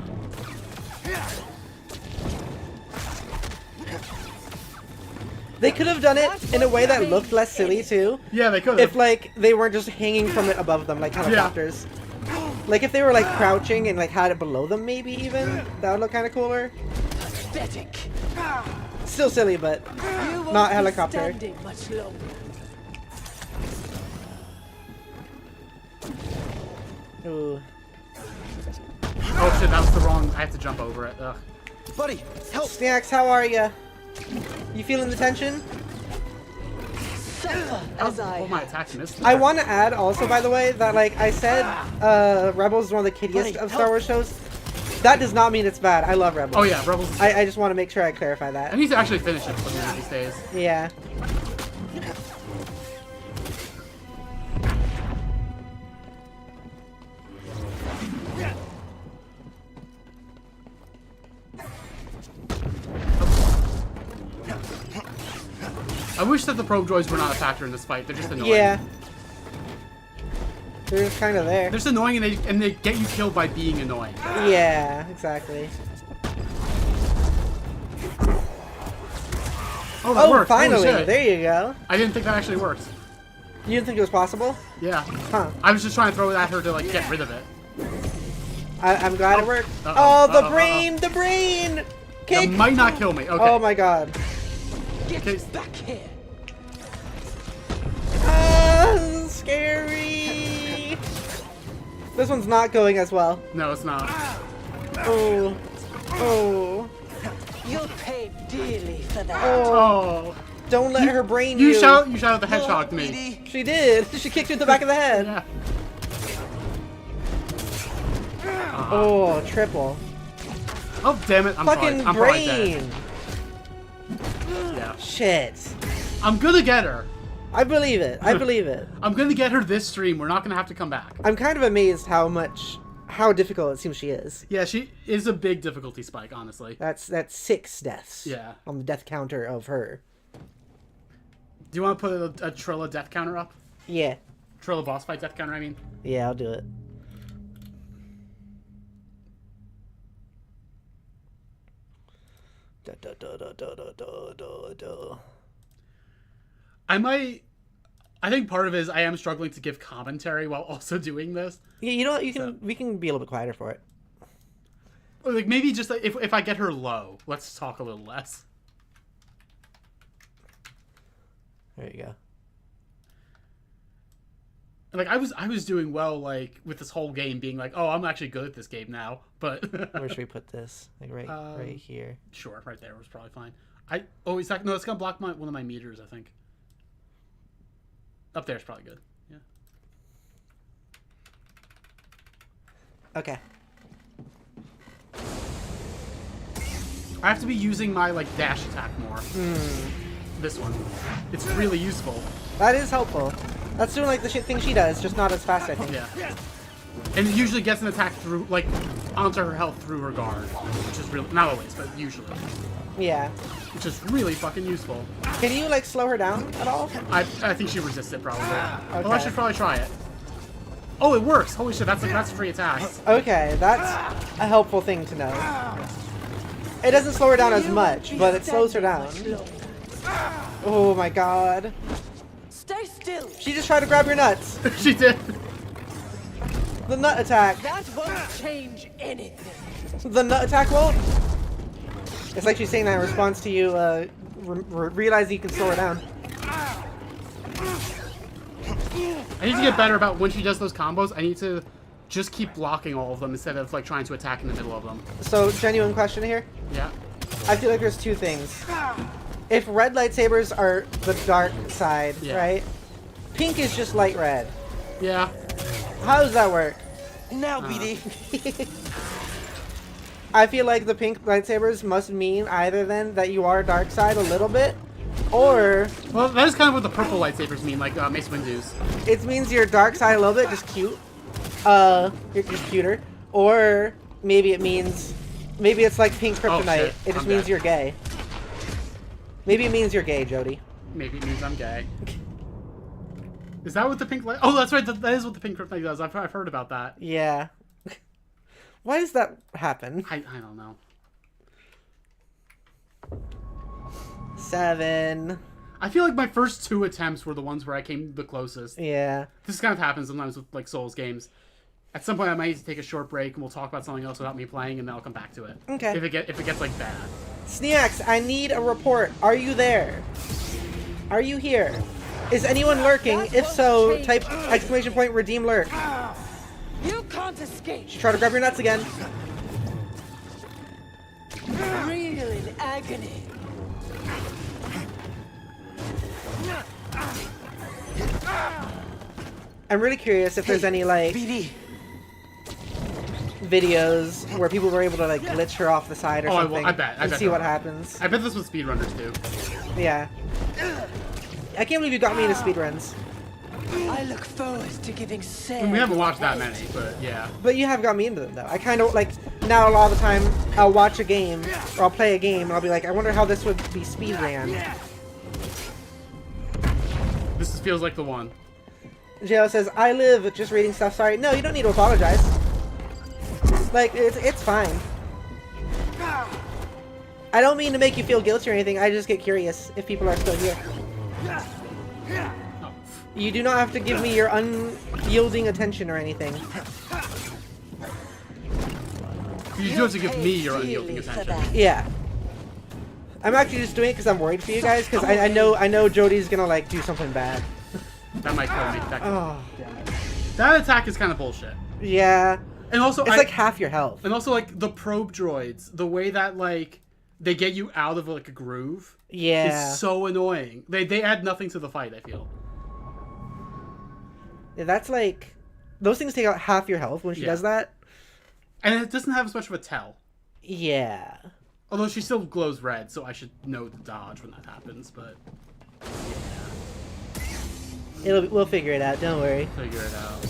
They could have done it in a way that looked less silly too. Yeah, they could have. If like they weren't just hanging from it above them like helicopters. Yeah. Like if they were like crouching and like had it below them, maybe even that would look kind of cooler. Pathetic. Still silly, but not helicopter. Much longer. Ooh. Oh shit, that was the wrong. I have to jump over it. Ugh. Buddy, help! Snacks, how are ya? You feeling the tension? Oh, my attacks missed. I want to add also, by the way, that like I said, Rebels is one of the kiddiest of Star Wars shows. That does not mean it's bad. I love Rebels. Oh yeah, Rebels. I just want to make sure I clarify that. I need to actually finish it one of these days. Yeah. I wish that the probe droids were not a factor in this fight. They're just annoying. Yeah. They're just kind of there. They're just annoying, and they get you killed by being annoying. Yeah, exactly. Oh, that worked. Finally! There you go. I didn't think that actually worked. You didn't think it was possible? Yeah. Huh. I was just trying to throw it at her to like get rid of it. I'm glad it worked. Oh, the brain! The brain! Kick! That might not kill me. Okay. Oh my god. Get back here. Scary. This one's not going as well. No, it's not. Oh. Oh. You'll pay dearly for that. Oh. Don't let her brain you. You shouted the hedgehog to me. She did. She kicked you in the back of the head. Yeah. Oh, triple. Oh, damn it. I'm fucking probably brain. dead. Yeah. Shit. I'm gonna get her. I believe it. I believe it. I'm gonna get her this stream. We're not gonna have to come back. I'm kind of amazed how difficult it seems she is. Yeah, she is a big difficulty spike, honestly. That's 6 deaths. Yeah. On the death counter of her. Do you want to put a Trilla death counter up? Yeah. Trilla boss fight death counter, I mean. Yeah, I'll do it. I think part of it is I am struggling to give commentary while also doing this. Yeah, you know what? We can be a little bit quieter for it. Like maybe just if I get her low, let's talk a little less. There you go. Like I was doing well, like with this whole game being like, oh, I'm actually good at this game now. But where should we put this? Like right here. Sure, right there was probably fine. It's gonna block one of my meters, I think. Up there is probably good. Yeah. Okay. I have to be using my dash attack more. This one, it's really useful. That is helpful. That's doing the thing she does, just not as fast, I think. Yeah. And it usually gets an attack through onto her health through her guard, which is really not always, but usually. Yeah. Which is really fucking useful. Can you slow her down at all? I think she resists it probably. Okay. Well, I should probably try it. Oh, it works! Holy shit, that's free attacks. Okay, that's a helpful thing to know. It doesn't slow her down as much, but it slows her down. Oh my god. Stay still. She just tried to grab your nuts. She did. The nut attack. That won't change anything. The nut attack won't? It's like she's saying that in response to you realizing you can slow her down. I need to get better about when she does those combos. I need to just keep blocking all of them instead of trying to attack in the middle of them. So, genuine question here. Yeah. I feel like there's 2 things. If red lightsabers are the dark side, right? Pink is just light red. Yeah. How does that work? Now, BD. I feel like the pink lightsabers must mean either then that you are dark side a little bit, or... Well, that is kind of what the purple lightsabers mean, like Mace Windu's. It means you're dark side a little bit, just cute. You're just cuter. Or maybe it means... Maybe it's like pink kryptonite. It just means you're gay. Maybe it means you're gay, Jodi. Maybe it means I'm gay. Is that what the pink light... Oh, that's right. That is what the pink kryptonite does. I've heard about that. Yeah. Why does that happen? I don't know. 7. I feel like my first 2 attempts were the ones where I came the closest. Yeah. This kind of happens sometimes with Souls games. At some point, I might need to take a short break and we'll talk about something else without me playing, and then I'll come back to it. Okay. If it gets bad. Sneax, I need a report. Are you there? Are you here? Is anyone lurking? If so, type ! redeem lurk. You can't escape. She tried to grab your nuts again. Real in agony. I'm really curious if there's any videos where people were able to glitch her off the side or something. I bet. And see what happens. I bet this was speedrunners too. Yeah. I can't believe you got me into speedruns. I look forward to giving Sam. We haven't watched that many, but yeah. But you have got me into them though. I kind of now a lot of the time I'll watch a game or I'll play a game and I'll be like, I wonder how this would be speed ran. This feels like the one. Jo says, I live just reading stuff. Sorry. No, you don't need to apologize. It's fine. I don't mean to make you feel guilty or anything. I just get curious if people are still here. You do not have to give me your unyielding attention or anything. You do have to give me your unyielding attention. Yeah. I'm actually just doing it because I'm worried for you guys, because I know Jodi's gonna do something bad. That might kill me. That attack is kind of bullshit. Yeah. And also, it's half your health. And also, the probe droids, the way that they get you out of a groove, is so annoying. They add nothing to the fight, I feel. Yeah, that's those things take out half your health when she does that. And it doesn't have as much of a tell. Yeah. Although she still glows red, so I should know to dodge when that happens, but... We'll figure it out. Don't worry. Figure it out.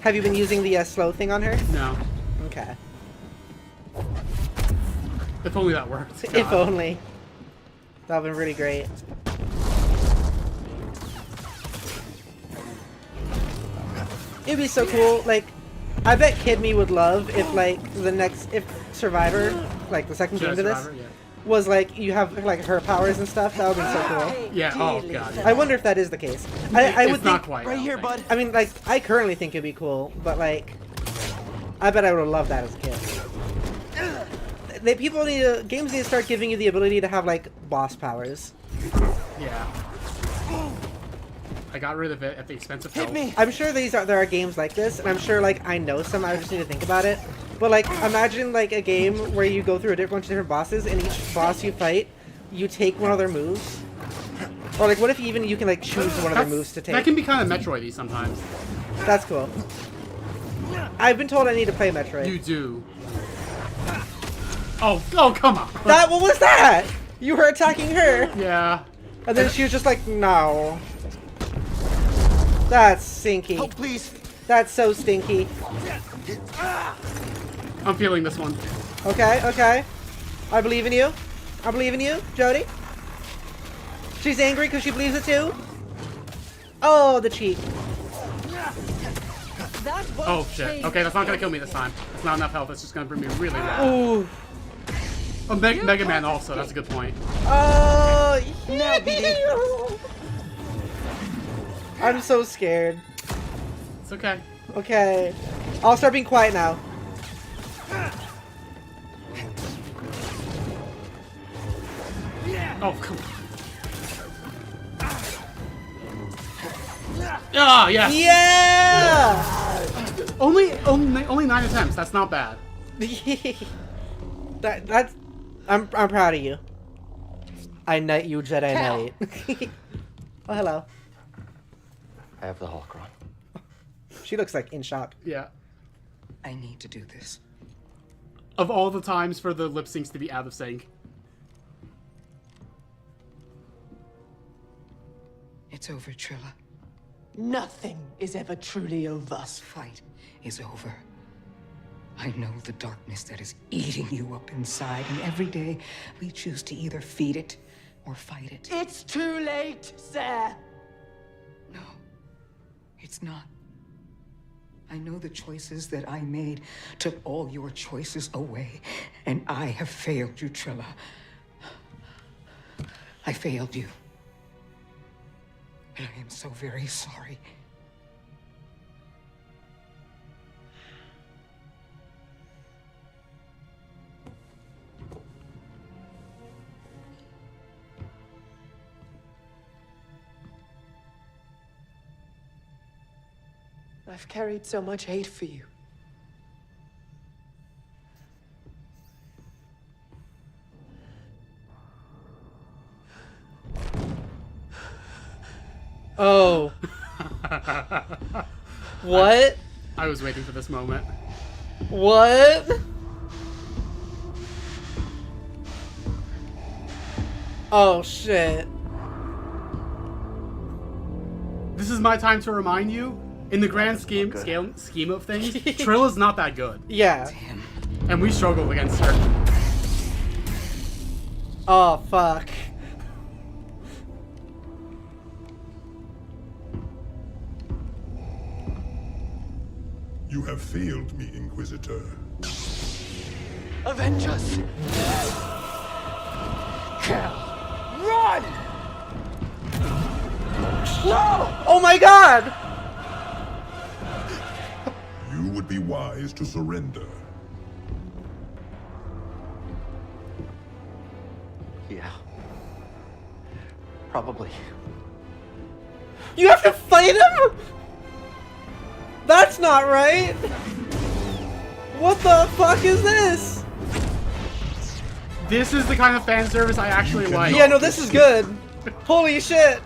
Have you been using the slow thing on her? No. Okay. If only that worked. God. If only. That would have been really great. It'd be so cool. Like, I bet Kid Me would love if, like, if Survivor, like the second game to this, was like you have like her powers and stuff. That would be so cool. Yeah. Oh god. I wonder if that is the case. I would it's not think quite. Right here, bud. I mean, like, I currently think it'd be cool, but like, I bet I would have loved that as a kid. Games need to start giving you the ability to have like boss powers. Yeah. I got rid of it at the expense of health. Hit me. I'm sure there are games like this, and I'm sure like I know some. I just need to think about it. But like, imagine like a game where you go through a bunch of different bosses, and each boss you fight, you take one of their moves. Or like, what if even you can like choose one of their moves to take? That can be kind of Metroid-y sometimes. That's cool. I've been told I need to play Metroid. You do. Oh, come on. What was that? You were attacking her. Yeah. And then she was just like, no. That's stinky. Help, please. That's so stinky. I'm feeling this one. Okay. I believe in you. I believe in you, Jodi. She's angry because she believes it too. Oh, the cheat. Oh shit. Okay, that's not gonna kill me this time. It's not enough health. It's just gonna bring me really low. Ooh. Oh, Mega Man also. That's a good point. Oh, yeah. I'm so scared. It's okay. Okay. I'll start being quiet now. Oh, come on. Ah, yes. Yeah. Only 9 attempts. That's not bad. that's. I'm proud of you. I knight you, Jedi Knight. Oh, hello. I have the holocron. She looks like in shock. Yeah. I need to do this. Of all the times for the lip syncs to be out of sync. It's over, Trilla. Nothing is ever truly over. This fight is over. I know the darkness that is eating you up inside, and every day we choose to either feed it or fight it. It's too late, sir. No, it's not. I know the choices that I made took all your choices away, and I have failed you, Trilla. I failed you. And I am so very sorry. I've carried so much hate for you. Oh. What? I was waiting for this moment. What? Oh, shit. This is my time to remind you, in the grand scheme of things, Trilla's not that good. Yeah. Damn. And we struggled against her. Oh, fuck. You have failed me, Inquisitor. Avengers! Kill! Run! No! Oh my god! You would be wise to surrender. Yeah. Probably. You have to fight him? That's not right! What the fuck is this? This is the kind of fan service I actually like. Yeah, no, this is good. Holy shit.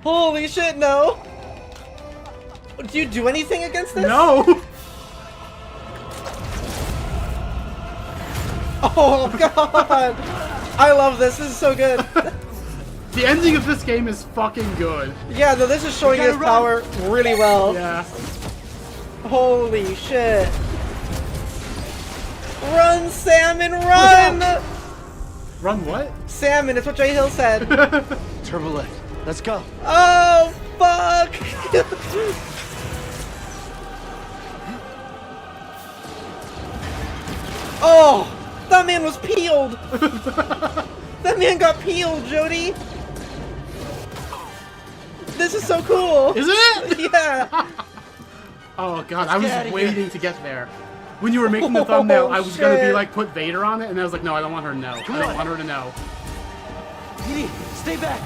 Holy shit, no. Do you do anything against this? No! Oh god! I love this. This is so good. The ending of this game is fucking good. Yeah, no, this is showing his power really well. Yeah. Holy shit. Run, salmon, run! Run what? Salmon, it's what Jay Hill said. Turbo lift. Let's go. Oh, fuck! Oh! That man was peeled! That man got peeled, Jodi! This is so cool! Is it? Yeah! Oh god, I was waiting to get there. When you were making the thumbnail, I was gonna be like, put Vader on it, and I was like, no, I don't want her to know. I don't want her to know. Petey, stay back!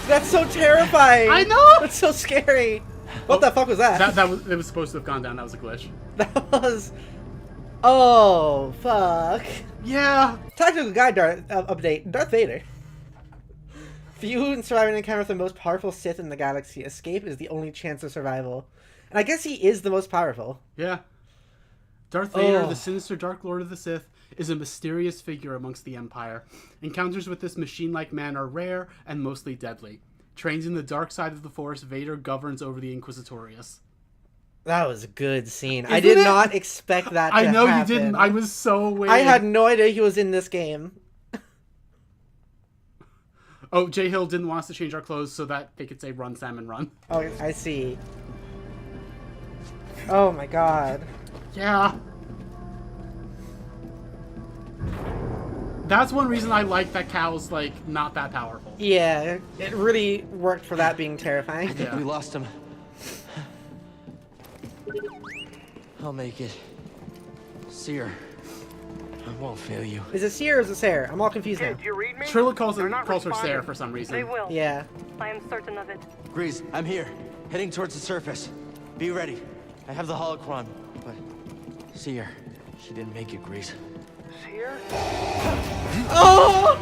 That's so terrifying! I know! That's so scary! What the fuck was that? It was supposed to have gone down, that was a glitch. That was... Oh, fuck. Yeah! Tactical guide update. Darth Vader. Few and surviving encounter with the most powerful Sith in the galaxy. Escape is the only chance of survival. And I guess he is the most powerful. Yeah. Darth Vader, the sinister Dark Lord of the Sith, is a mysterious figure amongst the Empire. Encounters with this machine-like man are rare and mostly deadly. Trained in the dark side of the Force, Vader governs over the Inquisitorius. That was a good scene. I did not expect that to happen. I know you didn't. I was so waiting. I had no idea he was in this game. Oh, Jay Hill didn't want us to change our clothes so that they could say run, salmon, run. Oh, I see. Oh my god. Yeah. That's one reason I like that Cal's, like, not that powerful. Yeah, it really worked for that being terrifying. I think we lost him. I'll make it. Seer, I won't fail you. Is it Seer or is it Sarah? I'm all confused now. Do you read me? Trilla calls her Sarah for some reason. They will. Yeah. I am certain of it. Grease, I'm here. Heading towards the surface. Be ready. I have the holocron, but... Seer, she didn't make it, Grease. Seer? Oh!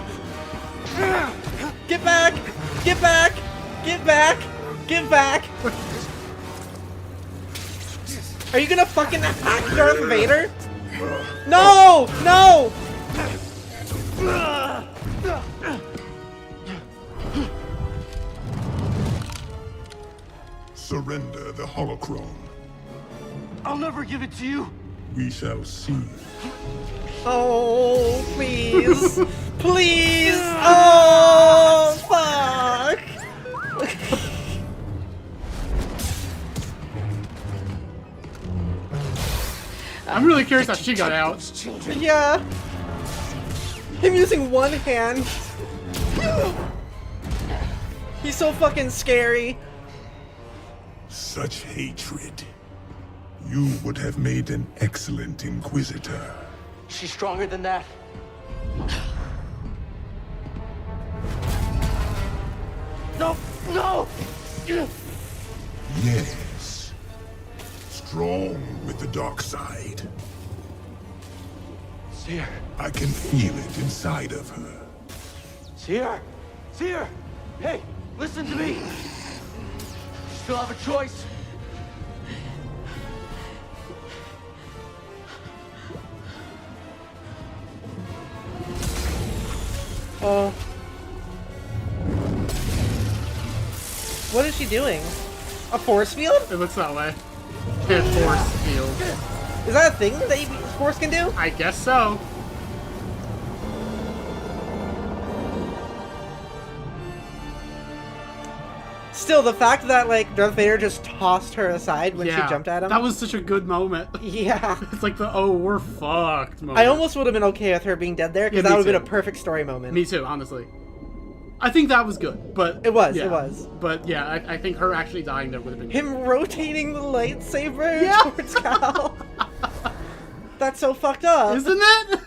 Get back! Get back! Get back! Get back! Are you gonna fucking hack Darth Vader? No! No! Surrender the holocron. I'll never give it to you. We shall see. Oh, please. Please! Oh, fuck! I'm really curious how she got out. Yeah. Him using one hand. He's so fucking scary. Such hatred. You would have made an excellent Inquisitor. She's stronger than that. No! No! Yes. Strong with the dark side. Seer. I can feel it inside of her. Seer! Seer! Hey, listen to me! You still have a choice. Oh. What is she doing? A force field? It looks that way. A force field. Is that a thing that force can do? I guess so. Still, the fact that, like, Darth Vader just tossed her aside when she jumped at him. That was such a good moment. Yeah. It's like the, oh, we're fucked moment. I almost would have been okay with her being dead there, because that would have been a perfect story moment. Me too, honestly. I think that was good, but... It was, yeah. it was. But yeah, I think her actually dying there would have been... Him rotating the lightsaber towards Cal. That's so fucked up. Isn't it?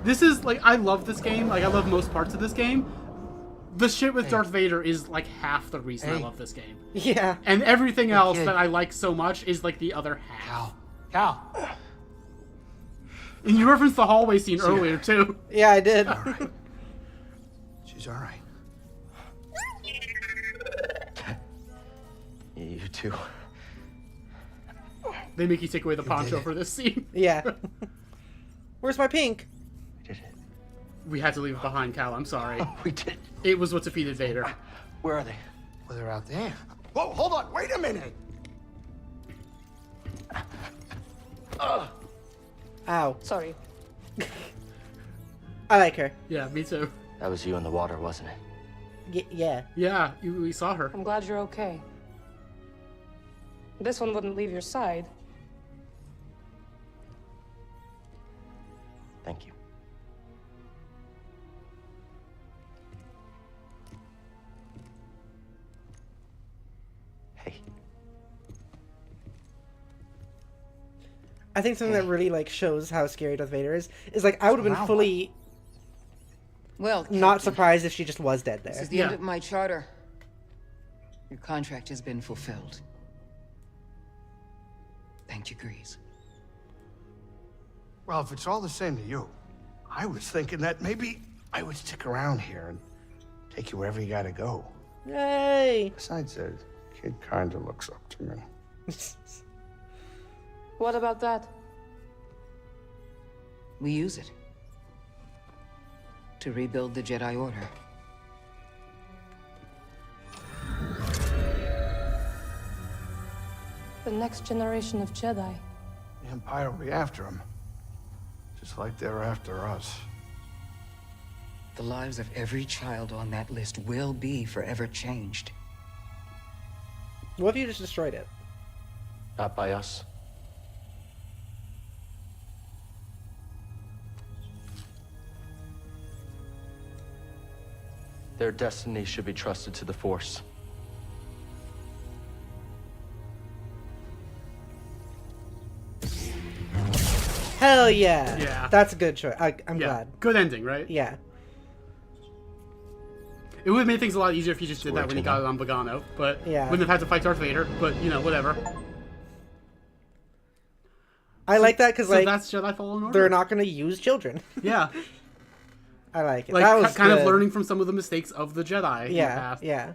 This is, like, I love this game. Like, I love most parts of this game. The shit with Darth Vader is, like, half the reason I love this game. Yeah. And everything else that I like so much is, like, the other half. Cal. And you referenced the hallway scene earlier, too. Yeah, I did. All right. She's all right. You too. They make you take away the poncho for this scene. Yeah. Where's my pink? We had to leave it behind, Cal. I'm sorry. Oh, we did. It was what defeated Vader. Where are they? Well, they're out there. Whoa, hold on. Wait a minute. Ow. Sorry. I like her. Yeah, me too. That was you in the water, wasn't it? Yeah. Yeah, we saw her. I'm glad you're okay. This one wouldn't leave your side. Thank you. Hey. I think something that really like shows how scary Darth Vader is like I would have been fully not Captain, surprised if she just was dead there. This is the end of my charter. Your contract has been fulfilled. Thank you, Grease. Well, if it's all the same to you, I was thinking that maybe I would stick around here and take you wherever you gotta go. Yay! Besides, the kid kinda looks up to me. What about that? We use it to rebuild the Jedi Order. The next generation of Jedi. The Empire will be after him. Just like they were after us. The lives of every child on that list will be forever changed. What if you just destroyed it? Not by us. Their destiny should be trusted to the Force. Hell yeah! Yeah. That's a good choice. I'm glad. Good ending, right? Yeah. It would have made things a lot easier if you just did that when you got it on Bogano, but Yeah. wouldn't have had to fight Darth Vader, but, you know, whatever. I like that because, so like, that's Jedi Fallen Order. they're not going to use children. Yeah. I like it. Like, that was kind good. of learning from some of the mistakes of the Jedi. in the Yeah, past. yeah.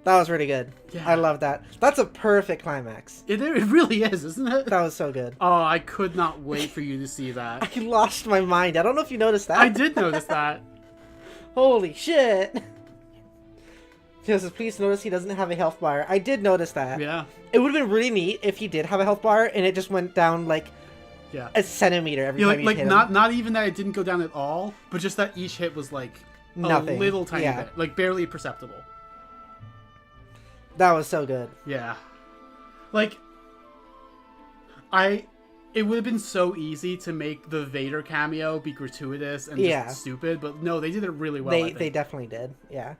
That was really good. Yeah. I love that. That's a perfect climax. It really is, isn't it? That was so good. Oh, I could not wait for you to see that. I lost my mind. I don't know if you noticed that. I did notice that. Holy shit. Joseph, please notice he doesn't have a health bar. I did notice that. Yeah. It would have been really neat if he did have a health bar and it just went down like a centimeter every time you hit him. Not even that it didn't go down at all, but just that each hit was like Nothing. a little tiny Yeah. bit, like barely perceptible. That was so good. Yeah. Like, it would have been so easy to make the Vader cameo be gratuitous and just stupid, but no, they did it really well. They definitely did. Yeah.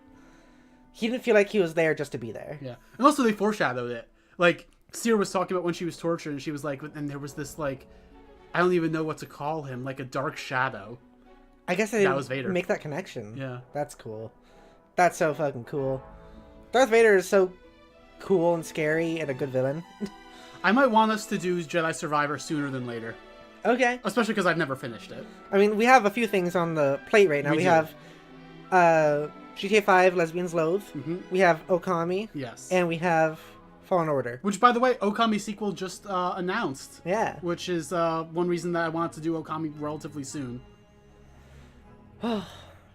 He didn't feel like he was there just to be there. Yeah. And also they foreshadowed it. Like, Seer was talking about when she was tortured, and she was like, and there was this, like, I don't even know what to call him, like a dark shadow. I guess I that didn't was Vader. make that connection. Yeah. That's cool. That's so fucking cool. Darth Vader is so cool and scary and a good villain. I might want us to do Jedi Survivor sooner than later. Okay. Especially because I've never finished it. I mean, we have a few things on the plate right now. We have GTA 5 Lesbians Loathe. Mm-hmm. We have Okami. Yes. And we have Fallen Order. Which, by the way, Okami sequel just announced. Yeah. Which is one reason that I wanted to do Okami relatively soon. That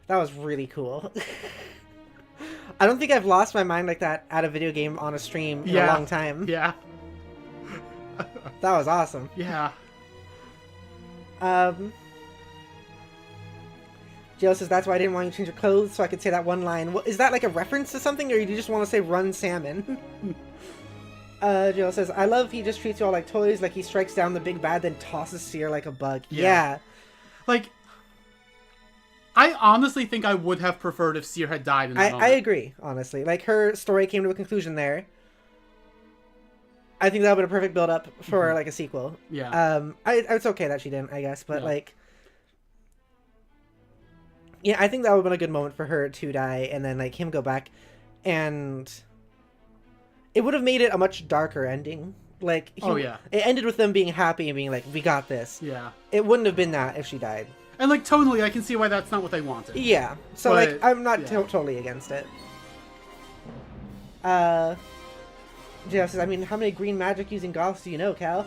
was really cool. I don't think I've lost my mind like that at a video game on a stream in a long time. Yeah. That was awesome. Yeah. Jill says, that's why I didn't want you to change your clothes so I could say that one line. Is that like a reference to something, or do you just want to say run salmon? Jill says, I love he just treats you all like toys, like he strikes down the big bad, then tosses Seer like a bug. Yeah. Like, I honestly think I would have preferred if Seer had died in that moment. I agree, honestly. Like, her story came to a conclusion there. I think that would have been a perfect build-up for, like, a sequel. Yeah. It's okay that she didn't, I guess, but, like... Yeah, I think that would have been a good moment for her to die, and then, like, him go back, and... It would have made it a much darker ending. Like, it ended with them being happy and being like, we got this. Yeah. It wouldn't have been that if she died. And, like, tonally, I can see why that's not what they wanted. Yeah. So, like, I'm not totally against it. Jeff says, I mean, how many green magic using goths do you know, Cal?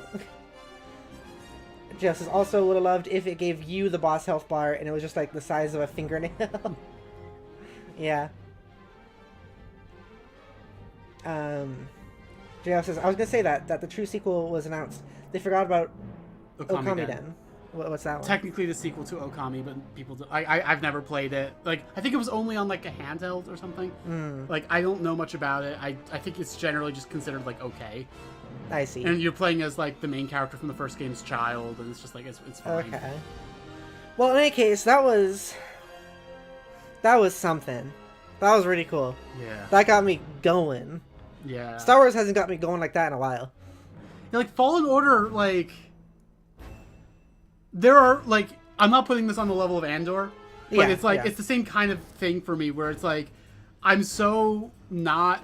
Jeff says, also would have loved if it gave you the boss health bar and it was just like the size of a fingernail. Yeah. JF says, I was gonna say that the true sequel was announced. They forgot about Okami Den. What's that one? Technically the sequel to Okami, but people I've never played it. Like, I think it was only on like a handheld or something. Like, I don't know much about it. I think it's generally just considered like okay. I see. And you're playing as like the main character from the first game's child, and it's just like it's fine. Okay. Well, in any case, that was something. That was really cool. Yeah. That got me going. Yeah. Star Wars hasn't got me going like that in a while. Yeah, like Fallen Order, like there are like I'm not putting this on the level of Andor, but it's like it's the same kind of thing for me where it's like I'm so not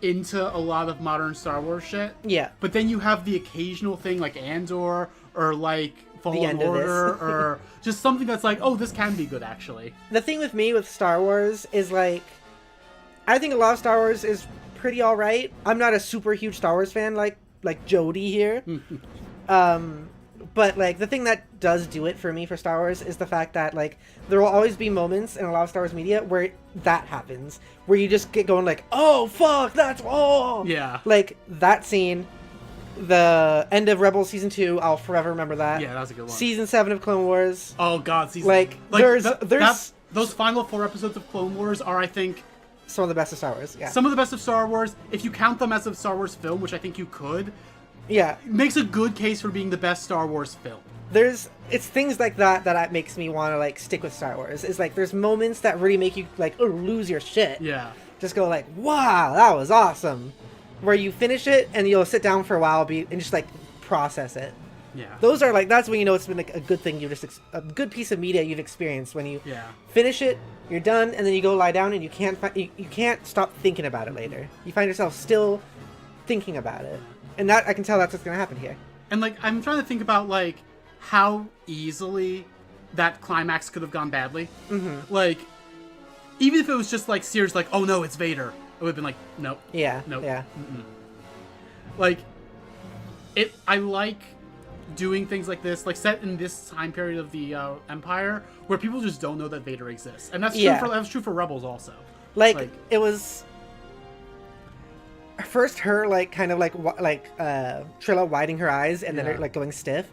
into a lot of modern Star Wars shit. Yeah. But then you have the occasional thing like Andor or like Fallen Order or just something that's like, oh, this can be good actually. The thing with me with Star Wars is like I think a lot of Star Wars is pretty alright. I'm not a super huge Star Wars fan like Jodi here. But like the thing that does do it for me for Star Wars is the fact that like there will always be moments in a lot of Star Wars media where that happens, where you just get going like, oh fuck, that's yeah, like that scene, the end of Rebels season 2. I'll forever remember that. Yeah, that was a good one. Season 7 of Clone Wars. Oh god, season like there's those final 4 episodes of Clone Wars are, I think, some of the best of Star Wars. Yeah, some of the best of Star Wars. If you count them as a Star Wars film, which I think you could. Yeah, makes a good case for being the best Star Wars film. It's things like that makes me want to like stick with Star Wars. It's like there's moments that really make you like lose your shit. Yeah, just go like, wow, that was awesome. Where you finish it and you'll sit down for a while and just like process it. Yeah, those are like that's when you know it's been like a good thing a good piece of media you've experienced when you finish it, you're done, and then you go lie down and you can't stop thinking about it later. You find yourself still thinking about it. And that I can tell that's what's gonna happen here. And like I'm trying to think about like how easily that climax could have gone badly. Like even if it was just like Sears like, oh no, it's Vader, it would have been like, nope. Yeah. Nope. Yeah. Like I like doing things like this, like set in this time period of the Empire where people just don't know that Vader exists, and that's true for Rebels also. Like it was. First, her like kind of like Trilla widening her eyes, and then her like going stiff,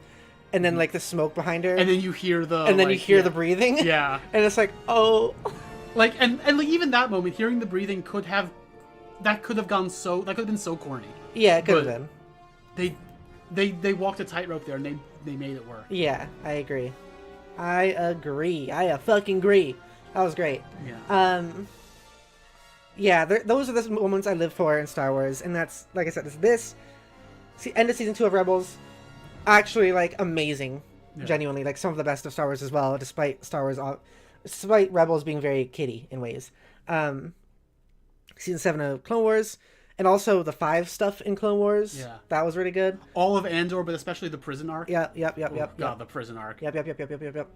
and then like the smoke behind her, and then you hear the the breathing, yeah, and it's like oh, like and like even that moment, hearing the breathing could have been so corny. Yeah, it could have been. They walked a tightrope there, and they made it work. Yeah, I agree. I fucking agree. That was great. Yeah. Yeah, those are the moments I live for in Star Wars, and that's, like I said, end of season 2 of Rebels, actually, like, amazing, genuinely, like, some of the best of Star Wars as well, despite Rebels being very kiddie in ways. Season 7 of Clone Wars, and also the 5 stuff in Clone Wars, that was really good. All of Andor, but especially the prison arc. Yep. God, the prison arc. Yep. And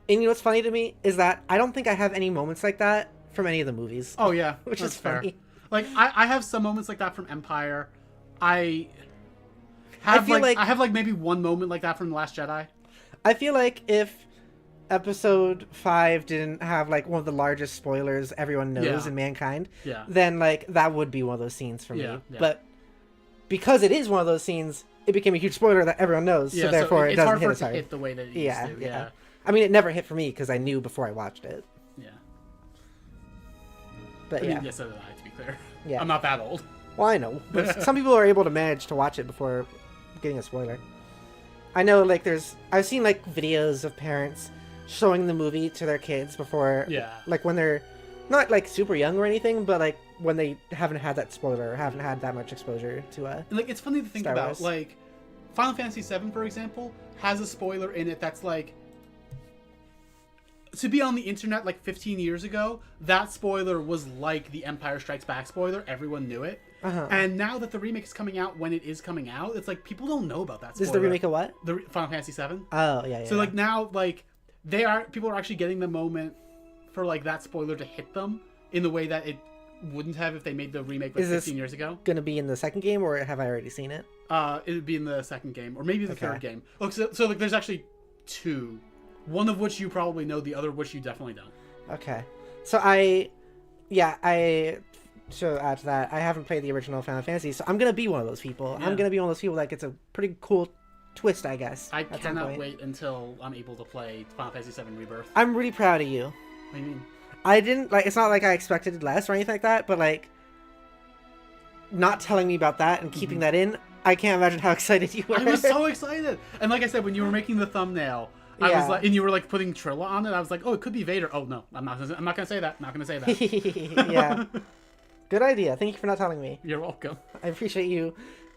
you know what's funny to me is that I don't think I have any moments like that from any of the movies. Oh yeah, which is funny. Fair. Like I have some moments like that from Empire. I have maybe one moment like that from The Last Jedi. I feel like if Episode 5 didn't have like one of the largest spoilers everyone knows in mankind, then like that would be one of those scenes for me. Yeah. But because it is one of those scenes, it became a huge spoiler that everyone knows. So therefore, it doesn't hit as hard. Hit the way that it used to. Yeah. I mean, it never hit for me because I knew before I watched it. Yeah. But I mean, yes, so did I, to be clear. Yeah. I'm not that old. Well, I know. But some people are able to manage to watch it before getting a spoiler. I know, like, I've seen, like, videos of parents showing the movie to their kids before. Yeah. Like, when they're not, like, super young or anything, but, like, when they haven't had that spoiler or haven't had that much exposure to and, like, it's funny to think about. Wars. Like, Final Fantasy VII, for example, has a spoiler in it that's, like, to be on the internet like 15 years ago, that spoiler was like the Empire Strikes Back spoiler. Everyone knew it. And now that the remake is coming out when it is coming out, it's like people don't know about that spoiler. Is the remake of what? The Final Fantasy VII. Oh, yeah. So like now, like people are actually getting the moment for like that spoiler to hit them in the way that it wouldn't have if they made the remake like 15 years ago. Gonna be in the second game, or have I already seen it? It would be in the second game, or maybe the third game. Look, so like, there's actually 2. One of which you probably know, the other of which you definitely don't. Okay. So I should add to that, I haven't played the original Final Fantasy, so I'm gonna be one of those people. Yeah. I'm gonna be one of those people that gets a pretty cool twist, I guess. I cannot wait until I'm able to play Final Fantasy VII Rebirth. I'm really proud of you. What do you mean? I didn't, like, it's not like I expected less or anything like that, but, like, not telling me about that and keeping that in, I can't imagine how excited you were. I was so excited! And like I said, when you were making the thumbnail, I was like, and you were like putting Trilla on it, I was like, oh, it could be Vader. Oh, no, I'm not gonna say that. Not gonna say that. Yeah. Good idea. Thank you for not telling me. You're welcome. I appreciate you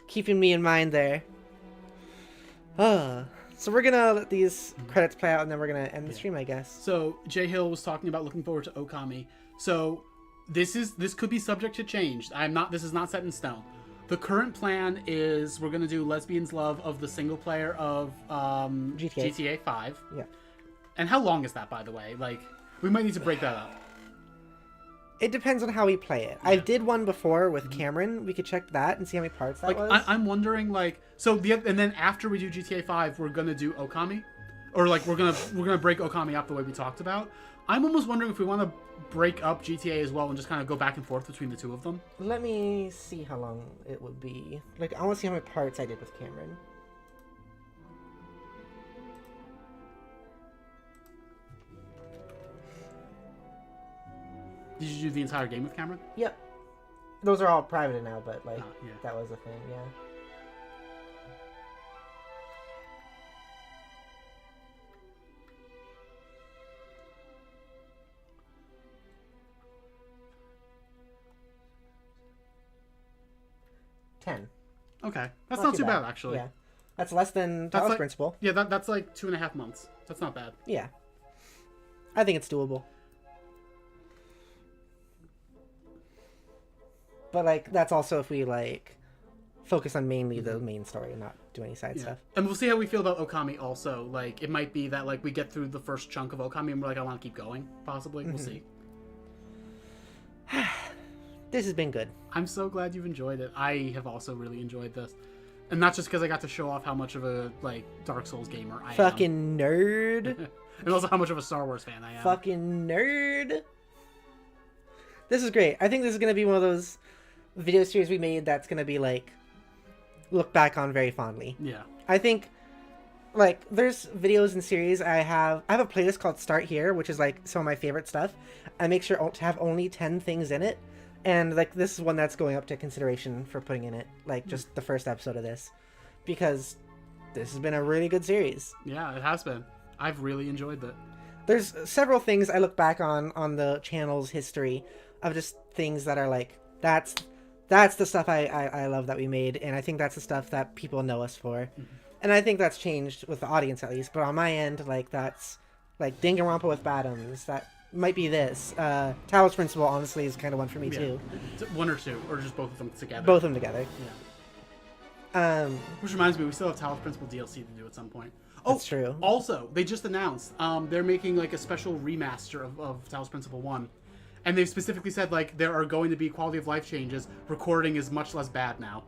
keeping me in mind there. So we're gonna let these credits play out, and then we're gonna end the stream, I guess. So Jay Hill was talking about looking forward to Okami. So this could be subject to change. This is not set in stone. The current plan is we're gonna do Lesbians Love of the single player of GTA 5. Yeah. And how long is that, by the way? Like, we might need to break that up. It depends on how we play it. Yeah. I did one before with Cameron. We could check that and see how many parts that was. I'm wondering, like, and then after we do GTA 5, we're gonna do Okami, or like we're gonna break Okami up the way we talked about. I'm almost wondering if we want to break up GTA as well and just kind of go back and forth between the two of them. Let me see how long it would be. Like, I want to see how many parts I did with Cameron. Did you do the entire game with Cameron? Yep. Those are all private now, but like yeah. That was a thing, yeah. Okay, that's not too bad actually. Yeah, that's less than Talos Principle. Yeah, that's like 2.5 months. That's not bad. Yeah, I think it's doable. But like, that's also if we like focus on mainly the main story and not do any side stuff. And we'll see how we feel about Okami also. Like, it might be that like we get through the first chunk of Okami and we're like, I want to keep going. Possibly, we'll see. This has been good. I'm so glad you've enjoyed it. I have also really enjoyed this. And not just because I got to show off how much of a, like, Dark Souls gamer I am. Fucking nerd. And also how much of a Star Wars fan I am. Fucking nerd. This is great. I think this is going to be one of those video series we made that's going to be, like, looked back on very fondly. Yeah. I think, like, there's videos and series I have a playlist called Start Here, which is, like, some of my favorite stuff. I make sure to have only 10 things in it. And, like, this is one that's going up to consideration for putting in it. Like, just the first episode of this. Because this has been a really good series. Yeah, it has been. I've really enjoyed it. There's several things I look back on the channel's history of just things that are, like, that's the stuff I love that we made. And I think that's the stuff that people know us for. Mm-hmm. And I think that's changed with the audience, at least. But on my end, like, that's, like, Danganronpa with Bottoms. That might be this. Talos Principle, honestly, is kind of one for me, too. One or two, or just both of them together. Both of them together. Yeah. Which reminds me, we still have Talos Principle DLC to do at some point. Oh, that's true. Also, they just announced they're making, like, a special remaster of Talos Principle 1. And they've specifically said, like, there are going to be quality of life changes. Recording is much less bad now.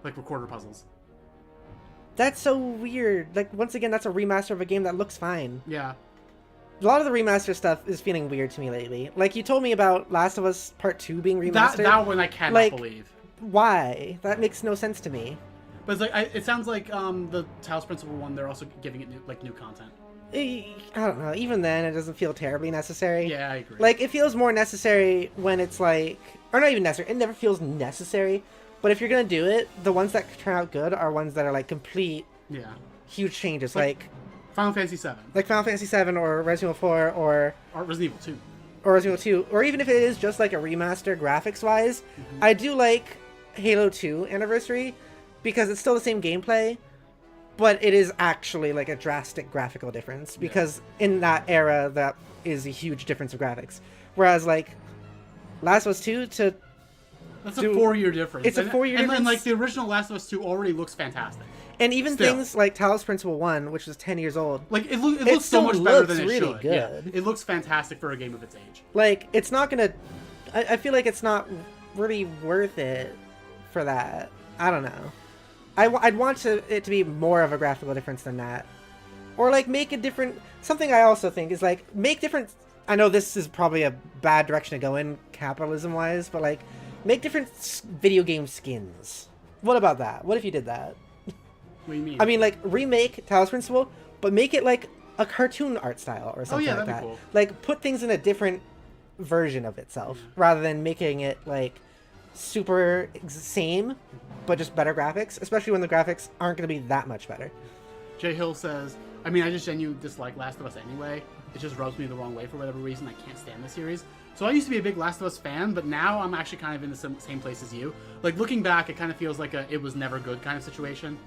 Like, recorder puzzles. That's so weird. Like, once again, that's a remaster of a game that looks fine. Yeah. A lot of the remaster stuff is feeling weird to me lately. Like, you told me about Last of Us Part 2 being remastered. That one I cannot believe. Why? That makes no sense to me. But it's like, it sounds like the Talos Principle one, they're also giving it new content. I don't know. Even then, it doesn't feel terribly necessary. Yeah, I agree. Like, it feels more necessary when it's like... Or not even necessary. It never feels necessary. But if you're going to do it, the ones that turn out good are ones that are, like, complete... Yeah. Huge changes. Like Final Fantasy VII. Like Final Fantasy VII or Resident Evil 4 or Resident Evil 2. Or Resident Evil 2. Or even if it is just, like, a remaster graphics-wise, I do like Halo 2 Anniversary because it's still the same gameplay, but it is actually, like, a drastic graphical difference because in that era, that is a huge difference of graphics. Whereas, like, Last of Us 2 to... That's a 4-year difference. It's a 4-year difference. And, like, the original Last of Us 2 already looks fantastic. And even things like Talos Principle 1, which is 10 years old. Like, it looks so much better than it really should. Good. Yeah. It looks fantastic for a game of its age. Like, it's not going to I feel like it's not really worth it for that. I don't know. I'd want it to be more of a graphical difference than that. Or, like, make a different... Something I also think is, like, make different... I know this is probably a bad direction to go in, capitalism-wise, but, like, make different video game skins. What about that? What if you did that? What do you mean? I mean, like, remake Talos Principle, but make it, like, a cartoon art style or something like that. That'd be cool. Like, put things in a different version of itself, rather than making it, like, super same, but just better graphics, especially when the graphics aren't going to be that much better. Jay Hill says, I mean, I just genuinely dislike Last of Us anyway. It just rubs me the wrong way for whatever reason. I can't stand the series. So I used to be a big Last of Us fan, but now I'm actually kind of in the same place as you. Like, looking back, it kind of feels like it was never good kind of situation.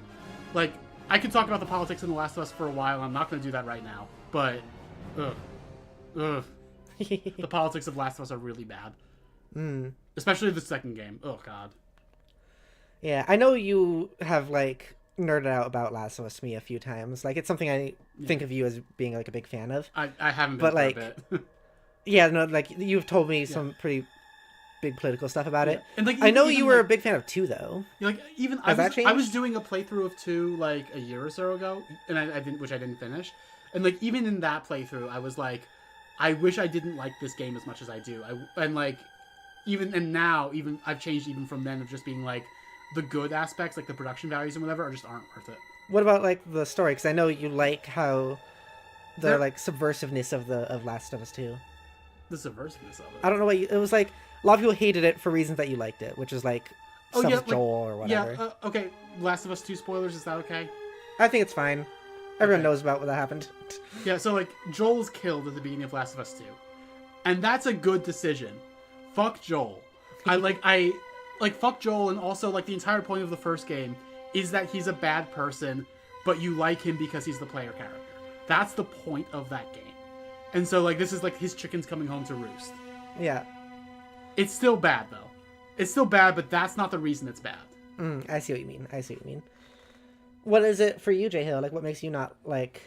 Like, I could talk about the politics in The Last of Us for a while. I'm not going to do that right now. But, ugh. The politics of Last of Us are really bad. Especially the second game. Oh, God. Yeah, I know you have, like, nerded out about Last of Us to me a few times. Like, it's something I think of you as being, like, a big fan of. I haven't been but, for like, a bit. yeah, no, like, you've told me some pretty big political stuff about it. And, like, I know even, you were like, a big fan of 2, though. Like, even I was doing a playthrough of 2, like, a year or so ago, and I didn't finish. And, like, even in that playthrough, I was like, I wish I didn't like this game as much as I do. Now, I've changed even from then of just being like, the good aspects, like the production values and whatever, just aren't worth it. What about, like, the story? Because I know you like how the like subversiveness of Last of Us 2. The subversiveness of it. I don't know what it was like. A lot of people hated it for reasons that you liked it, which is like stuff with Joel or whatever. Yeah. Okay. Last of Us 2 spoilers. Is that okay? I think it's fine. Everyone knows about what that happened. Yeah. So like Joel's killed at the beginning of Last of Us 2, and that's a good decision. Fuck Joel. I fuck Joel, and also like the entire point of the first game is that he's a bad person, but you like him because he's the player character. That's the point of that game. And so like this is like his chickens coming home to roost. Yeah. It's still bad though. It's still bad, but that's not the reason it's bad. I see what you mean. What is it for you, Jay Hill? Like, what makes you not like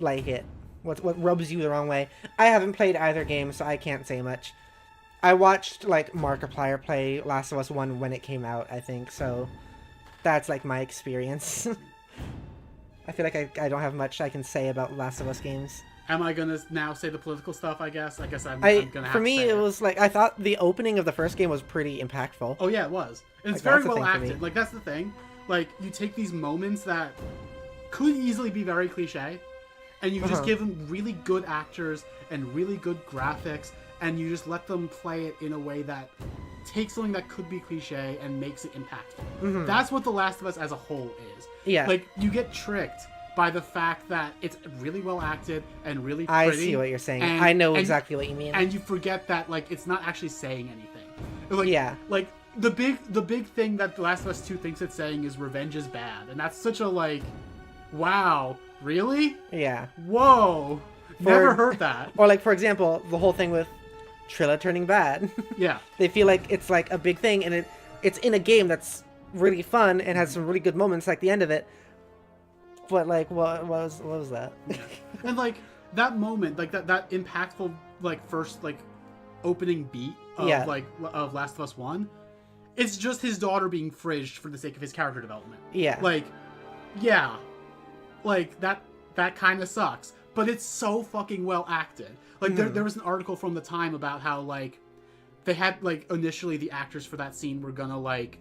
it? What rubs you the wrong way? I haven't played either game, so I can't say much. I watched like Markiplier play Last of Us 1 when it came out, I think, so that's like my experience. I feel like I don't have much I can say about Last of Us games. Am I gonna now say the political stuff? I guess I'm gonna have to. For me, it was like I thought the opening of the first game was pretty impactful. Oh yeah, it was. And it's like, very well acted. Like that's the thing. Like you take these moments that could easily be very cliche, and you just give them really good actors and really good graphics, and you just let them play it in a way that takes something that could be cliche and makes it impactful. That's what The Last of Us as a whole is. Yeah. Like you get tricked by the fact that it's really well acted and really pretty. I see what you're saying. I know exactly what you mean. And you forget that like it's not actually saying anything. Like, yeah. Like the big thing that The Last of Us 2 thinks it's saying is revenge is bad, and that's such a like, wow, really? Yeah. Whoa. Never heard that. Or like for example, the whole thing with Trilla turning bad. Yeah. They feel like it's like a big thing, and it's in a game that's really fun and has some really good moments, like the end of it. But like, what was that? Yeah. And like that moment, like that impactful like first like opening beat of of Last of Us 1, it's just his daughter being fridged for the sake of his character development. Yeah. Like, yeah, like that kind of sucks, but it's so fucking well acted. Like there was an article from the time about how like they had like initially the actors for that scene were gonna like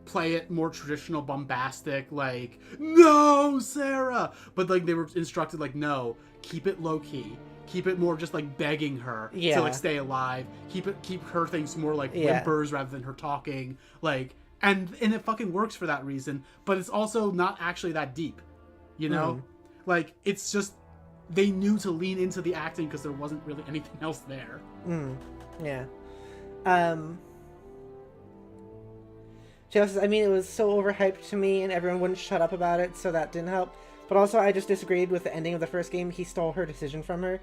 play it more traditional bombastic, like, no, Sarah, but like they were instructed like, no, keep it low-key, keep it more just like begging her to like stay alive, keep her things more like whimpers rather than her talking, like, and it fucking works for that reason, but it's also not actually that deep, you know? Like it's just they knew to lean into the acting because there wasn't really anything else there. Yeah. Just, I mean, it was so overhyped to me, and everyone wouldn't shut up about it, so that didn't help. But also, I just disagreed with the ending of the first game. He stole her decision from her.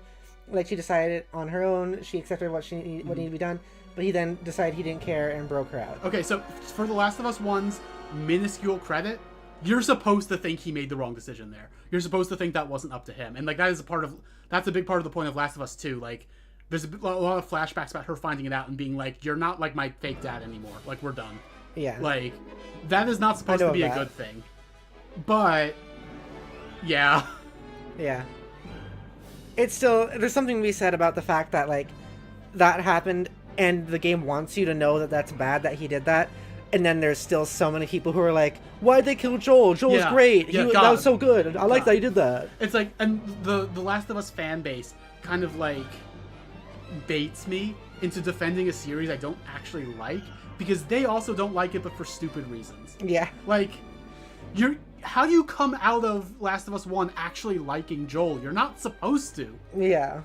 Like, she decided on her own, she accepted what needed to be done, but he then decided he didn't care and broke her out. Okay, so for The Last of Us 1's minuscule credit, you're supposed to think he made the wrong decision there. You're supposed to think that wasn't up to him. And, like, that's a big part of the point of Last of Us 2. Like, There's a lot of flashbacks about her finding it out and being like, "You're not like my fake dad anymore. Like we're done." Yeah. Like that is not supposed to be a good thing. But yeah. Yeah. It's still, there's something to be said about the fact that like that happened and the game wants you to know that that's bad that he did that. And then there's still so many people who are like, why'd they kill Joel? Joel's great. That was so good. I like that he did that. It's like, and the Last of Us fan base kind of like baits me into defending a series I don't actually like because they also don't like it, but for stupid reasons. Yeah. Like, how do you come out of Last of Us 1 actually liking Joel? You're not supposed to. Yeah.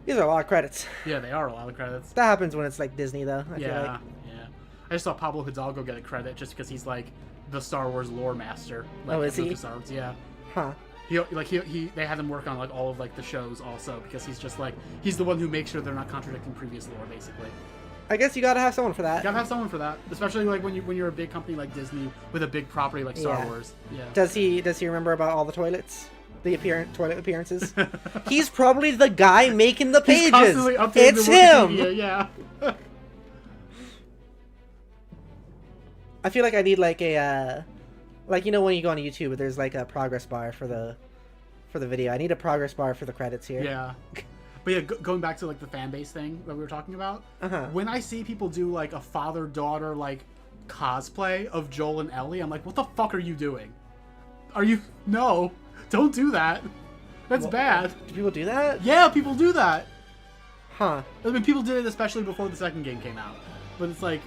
These are a lot of credits. Yeah, they are a lot of credits. That happens when it's like Disney, though. I feel like. Yeah. I just saw Pablo Hidalgo get a credit just because he's like the Star Wars lore master. Like, is he? LucasArts, yeah. Huh. They had him work on like all of like the shows also because he's just like he's the one who makes sure they're not contradicting previous lore basically. I guess you gotta have someone for that. You gotta have someone for that, especially like when you're a big company like Disney with a big property like Star Wars. Yeah. Does he remember about all the toilets? The toilet appearances? He's probably the guy making the pages. He's constantly updating it's the him. Wikipedia, yeah. I feel like I need like a like you know when you go on YouTube there's like a progress bar for the video. I need a progress bar for the credits here. Yeah. But yeah, going back to like the fan base thing that we were talking about, when I see people do like a father-daughter like cosplay of Joel and Ellie, I'm like, what the fuck are you doing? No, don't do that. That's bad. Do people do that? Yeah, people do that. Huh. I mean, people did it especially before the second game came out. But it's like,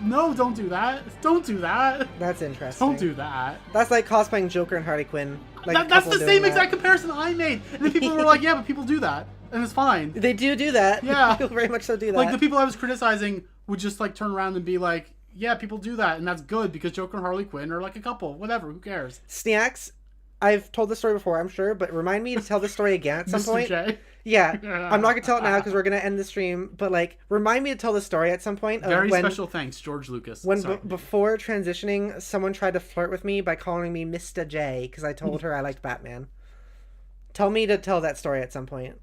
no, don't do that. Don't do that. That's interesting. Don't do that. That's like cosplaying Joker and Harley Quinn. Like that's the same exact comparison I made. And then people were like, yeah, but people do that. And it's fine. They do that. Yeah. People very much so do that. Like, the people I was criticizing would just, like, turn around and be like, yeah, people do that, and that's good, because Joker and Harley Quinn are, like, a couple. Whatever, who cares? Snacks, I've told this story before, I'm sure, but remind me to tell this story again at some Mr. point. J. Yeah. I'm not going to tell it now, because we're going to end the stream, but, like, remind me to tell the story at some point. Very special thanks, George Lucas. When before transitioning, someone tried to flirt with me by calling me Mr. J, because I told her I liked Batman. Tell me to tell that story at some point.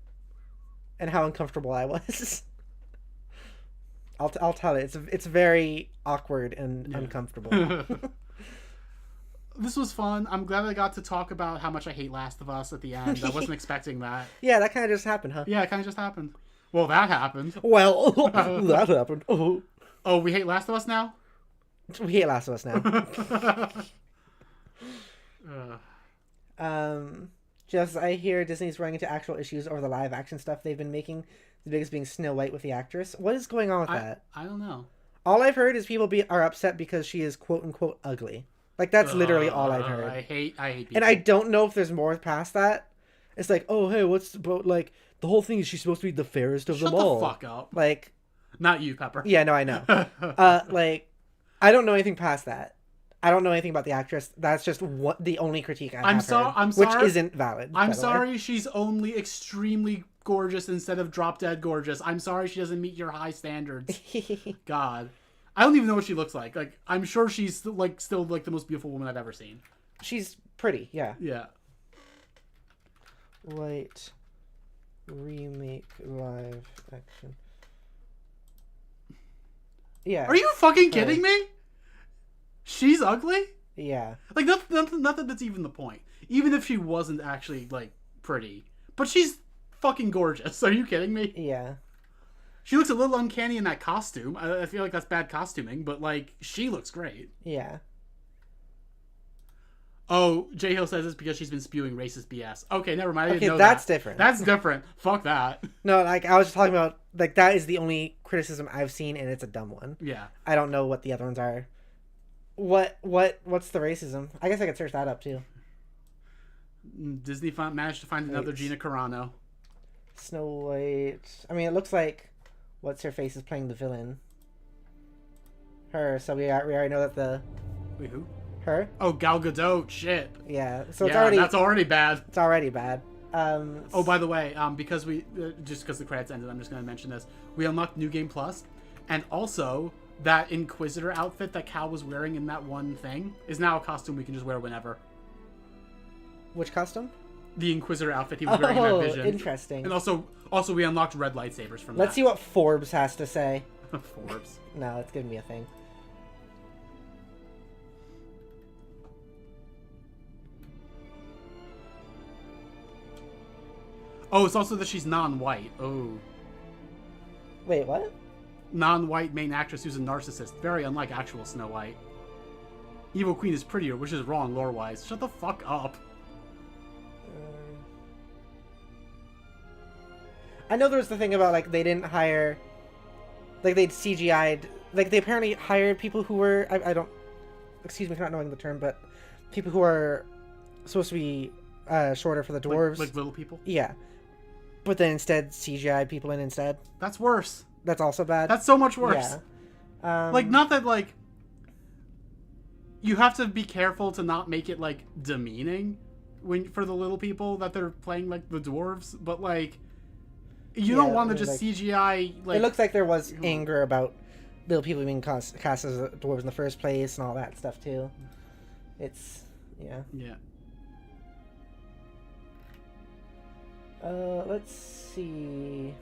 And how uncomfortable I was. I'll tell it. It's very awkward and uncomfortable. This was fun. I'm glad I got to talk about how much I hate Last of Us at the end. I wasn't expecting that. Yeah, that kind of just happened, huh? Yeah, it kind of just happened. Well, that happened. Well, that happened. Oh, we hate Last of Us now? We hate Last of Us now. Just, I hear Disney's running into actual issues over the live action stuff they've been making. The biggest being Snow White with the actress. What is going on with that? I don't know. All I've heard is people are upset because she is quote unquote ugly. Like that's literally all I've heard. I hate people. And I don't know if there's more past that. It's like, oh hey, what's about like the whole thing is she's supposed to be the fairest of them all. Shut the fuck up. Like, not you, Pepper. Yeah, no, I know. Like, I don't know anything past that. I don't know anything about the actress. That's just the only critique I have heard, which isn't valid. I'm sorry she's only extremely gorgeous instead of drop dead gorgeous. I'm sorry she doesn't meet your high standards. God. I don't even know what she looks like. Like, I'm sure she's still the most beautiful woman I've ever seen. She's pretty, yeah. Yeah. Light remake live action. Yeah. Are you fucking kidding me? She's ugly? Yeah. Like, not that that's even the point. Even if she wasn't actually, like, pretty. But she's fucking gorgeous. Are you kidding me? Yeah. She looks a little uncanny in that costume. I feel like that's bad costuming, but, like, she looks great. Yeah. Oh, J Hill says it's because she's been spewing racist BS. Okay, never mind. I didn't know that's that. different. That's different. Fuck that. No, like, I was just talking about, like, that is the only criticism I've seen, and it's a dumb one. Yeah. I don't know what the other ones are. What's the racism? I guess I could search that up too. Disney managed to find another Gina Carano. Snow White. I mean, it looks like what's her face is playing the villain. Her. So we already know that the. Wait, who? Her. Oh, Gal Gadot. Shit. Yeah. So it's already. That's already bad. It's already bad. Oh, by the way, because we just because the credits ended, I'm just going to mention this. We unlocked New Game Plus, and also. That Inquisitor outfit that Cal was wearing in that one thing is now a costume we can just wear whenever. Which costume? the Inquisitor outfit he was wearing in that vision. Interesting. And also we unlocked red lightsabers from Let's see what Forbes has to say. Forbes. No, it's giving me a thing. Oh, it's also that she's non-white. Oh. Wait, what? Non-white main actress who's a narcissist. Very unlike actual Snow White. Evil Queen is prettier, which is wrong lore-wise. Shut the fuck up. I know there was the thing about, like, they didn't hire... Like, they'd CGI'd... Like, they apparently hired people who were... I don't... Excuse me for not knowing the term, but... People who are supposed to be shorter for the dwarves. Like little people? Yeah. But then instead CGI people in instead. That's worse. That's also bad. That's so much worse. Yeah. Like, not that, like... You have to be careful to not make it, like, demeaning for the little people that they're playing, like, the dwarves. But, like... You don't want to just like, CGI, like... It looks like there was anger about little people being cast as dwarves in the first place and all that stuff, too. It's... Yeah. Yeah. Let's see...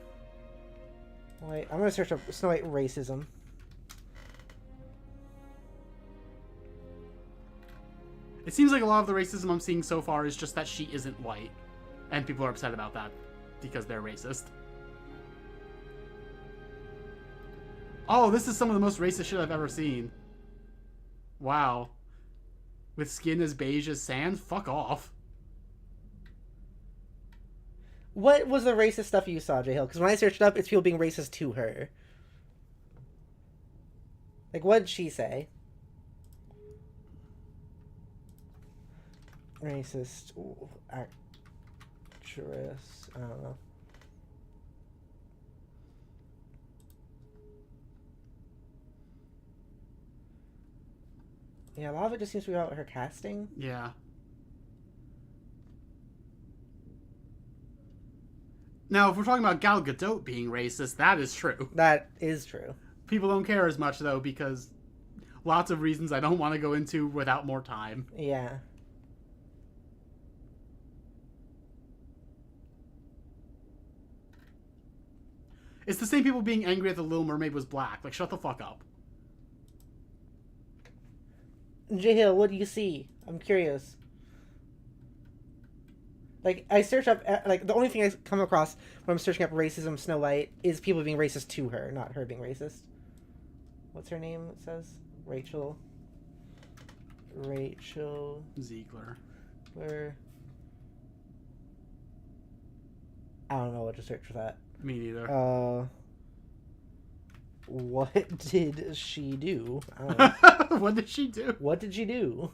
Wait, I'm gonna search up Snow White racism. It seems like a lot of the racism I'm seeing so far is just that she isn't white. And people are upset about that because they're racist. Oh, this is some of the most racist shit I've ever seen. Wow. With skin as beige as sand? Fuck off. What was the racist stuff you saw, J-Hill? Because when I searched up, it's people being racist to her. Like, what did she say? Racist actress. I don't know. Yeah, a lot of it just seems to be about her casting. Yeah. Now, if we're talking about Gal Gadot being racist, that is true. That is true. People don't care as much, though, because lots of reasons I don't want to go into without more time. Yeah. It's the same people being angry that the Little Mermaid was black. Like, shut the fuck up. J-Hill, what do you see? I'm curious. Like, I search up, like, the only thing I come across when I'm searching up racism Snow White is people being racist to her, not her being racist. What's her name, it says? Rachel Ziegler. Where? I don't know what to search for that. Me neither. What did she do? I don't know. What did she do? What did she do?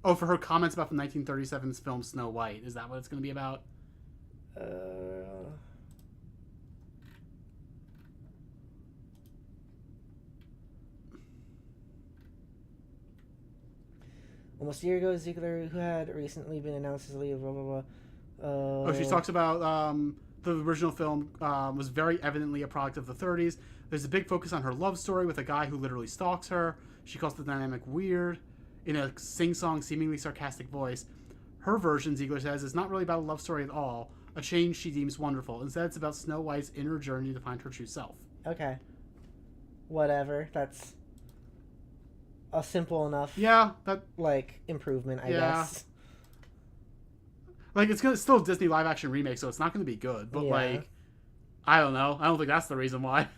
Oh, for her comments about the 1937's film Snow White. Is that what it's going to be about? Almost a year ago, Ziegler, who had recently been announced as a lead, blah, blah, blah. She talks about the original film was very evidently a product of the 30s. There's a big focus on her love story with a guy who literally stalks her. She calls the dynamic weird in a sing-song, seemingly sarcastic voice. Her version, Ziegler says, is not really about a love story at all, a change she deems wonderful. Instead, it's about Snow White's inner journey to find her true self. Okay. Whatever. That's a simple enough, like, improvement, I guess. Like, it's still a Disney live-action remake, so it's not going to be good. But, like, I don't know. I don't think that's the reason why.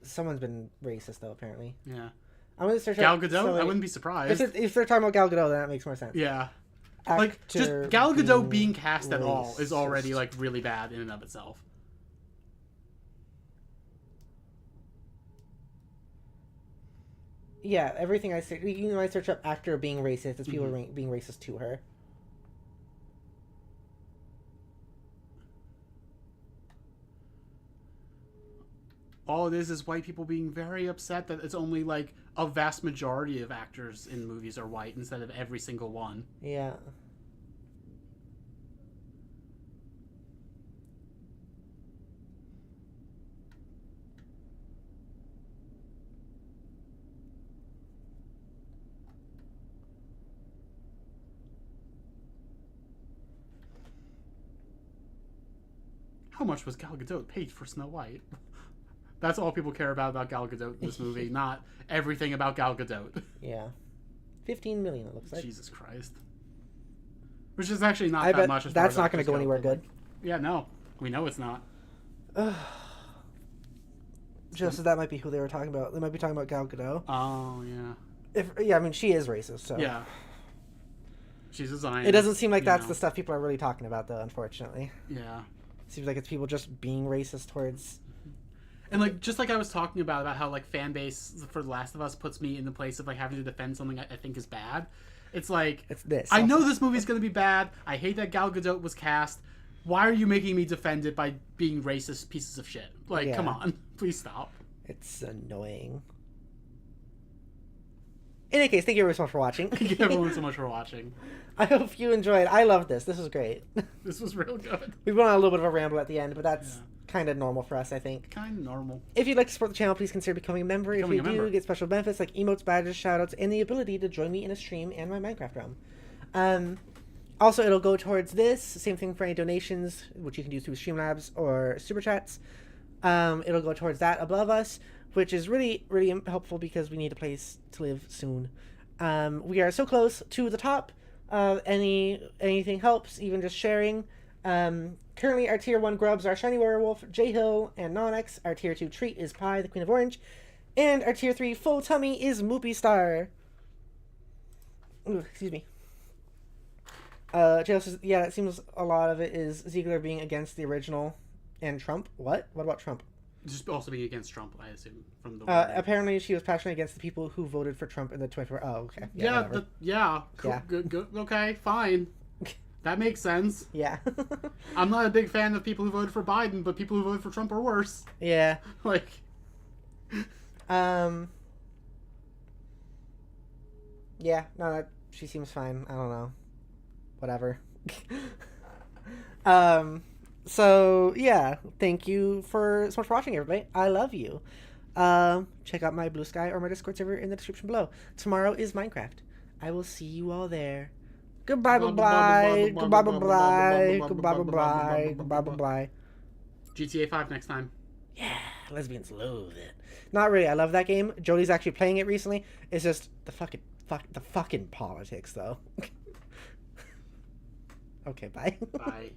Someone's been racist, though, apparently. Yeah. I'm going to search Gal Gadot? I wouldn't be surprised. If they're talking about Gal Gadot, then that makes more sense. Yeah. Like, just Gal Gadot being cast at all is already, like, really bad in and of itself. Yeah, everything I search, even when I search up actor being racist, it's people being racist to her. All it is white people being very upset that it's only, like, a vast majority of actors in movies are white instead of every single one. Yeah. how much was Gal Gadot paid for Snow White? That's all people care about Gal Gadot in this movie, not everything about Gal Gadot. Yeah. 15 million, it looks like. Jesus Christ. Which is actually not that much. As that's far as not going to go anywhere good. Yeah, no. We know it's not. Just that might be who they were talking about. They might be talking about Gal Gadot. Oh, yeah. I mean, she is racist, so. Yeah. She's a Zionist. It doesn't seem like that's the stuff people are really talking about, though, unfortunately. Yeah. Seems like it's people just being racist towards... And, like, just like I was talking about how, like, fan base for The Last of Us puts me in the place of, like, having to defend something I think is bad. It's like... It's this. I know this movie's going to be bad. I hate that Gal Gadot was cast. Why are you making me defend it by being racist pieces of shit? Like, come on. Please stop. It's annoying. In any case, thank you everyone so much for watching. Thank you everyone so much for watching. I hope you enjoyed. I loved this. This was great. This was real good. We went on a little bit of a ramble at the end, but that's kind of normal for us, I think. Kind of normal. If you'd like to support the channel, please consider becoming a member. If you do, get special benefits like emotes, badges, shoutouts, and the ability to join me in a stream and my Minecraft realm. Also, it'll go towards this. Same thing for any donations, which you can do through Streamlabs or Super Chats. It'll go towards that above us, which is really, really helpful because we need a place to live soon. We are so close to the top. Anything helps, even just sharing. Currently, our Tier 1 grubs are Shiny Werewolf, J Hill, and Nonex. Our Tier 2 treat is Pie, the Queen of Orange. And our Tier 3 full tummy is Moopy Star. Ooh, excuse me. J Hill says, yeah, it seems a lot of it is Ziegler being against the original and Trump. What? What about Trump? Just also being against Trump, I assume. From the apparently, she was passionate against the people who voted for Trump in the 24... Oh, okay. Yeah, cool. Good. Okay, fine. That makes sense. Yeah. I'm not a big fan of people who voted for Biden, but people who voted for Trump are worse. Yeah. Like... Yeah, no, she seems fine. I don't know. Whatever. So, yeah. Thank you so much for watching, everybody. I love you. Check out my Blue Sky or my Discord server in the description below. Tomorrow is Minecraft. I will see you all there. Goodbye, bye-bye. Goodbye, bye-bye. Goodbye, bye-bye. Goodbye, bye-bye. GTA 5 next time. Yeah, lesbians loathe it. Not really. I love that game. Jodi's actually playing it recently. It's just the fucking politics, though. Okay, bye. Bye.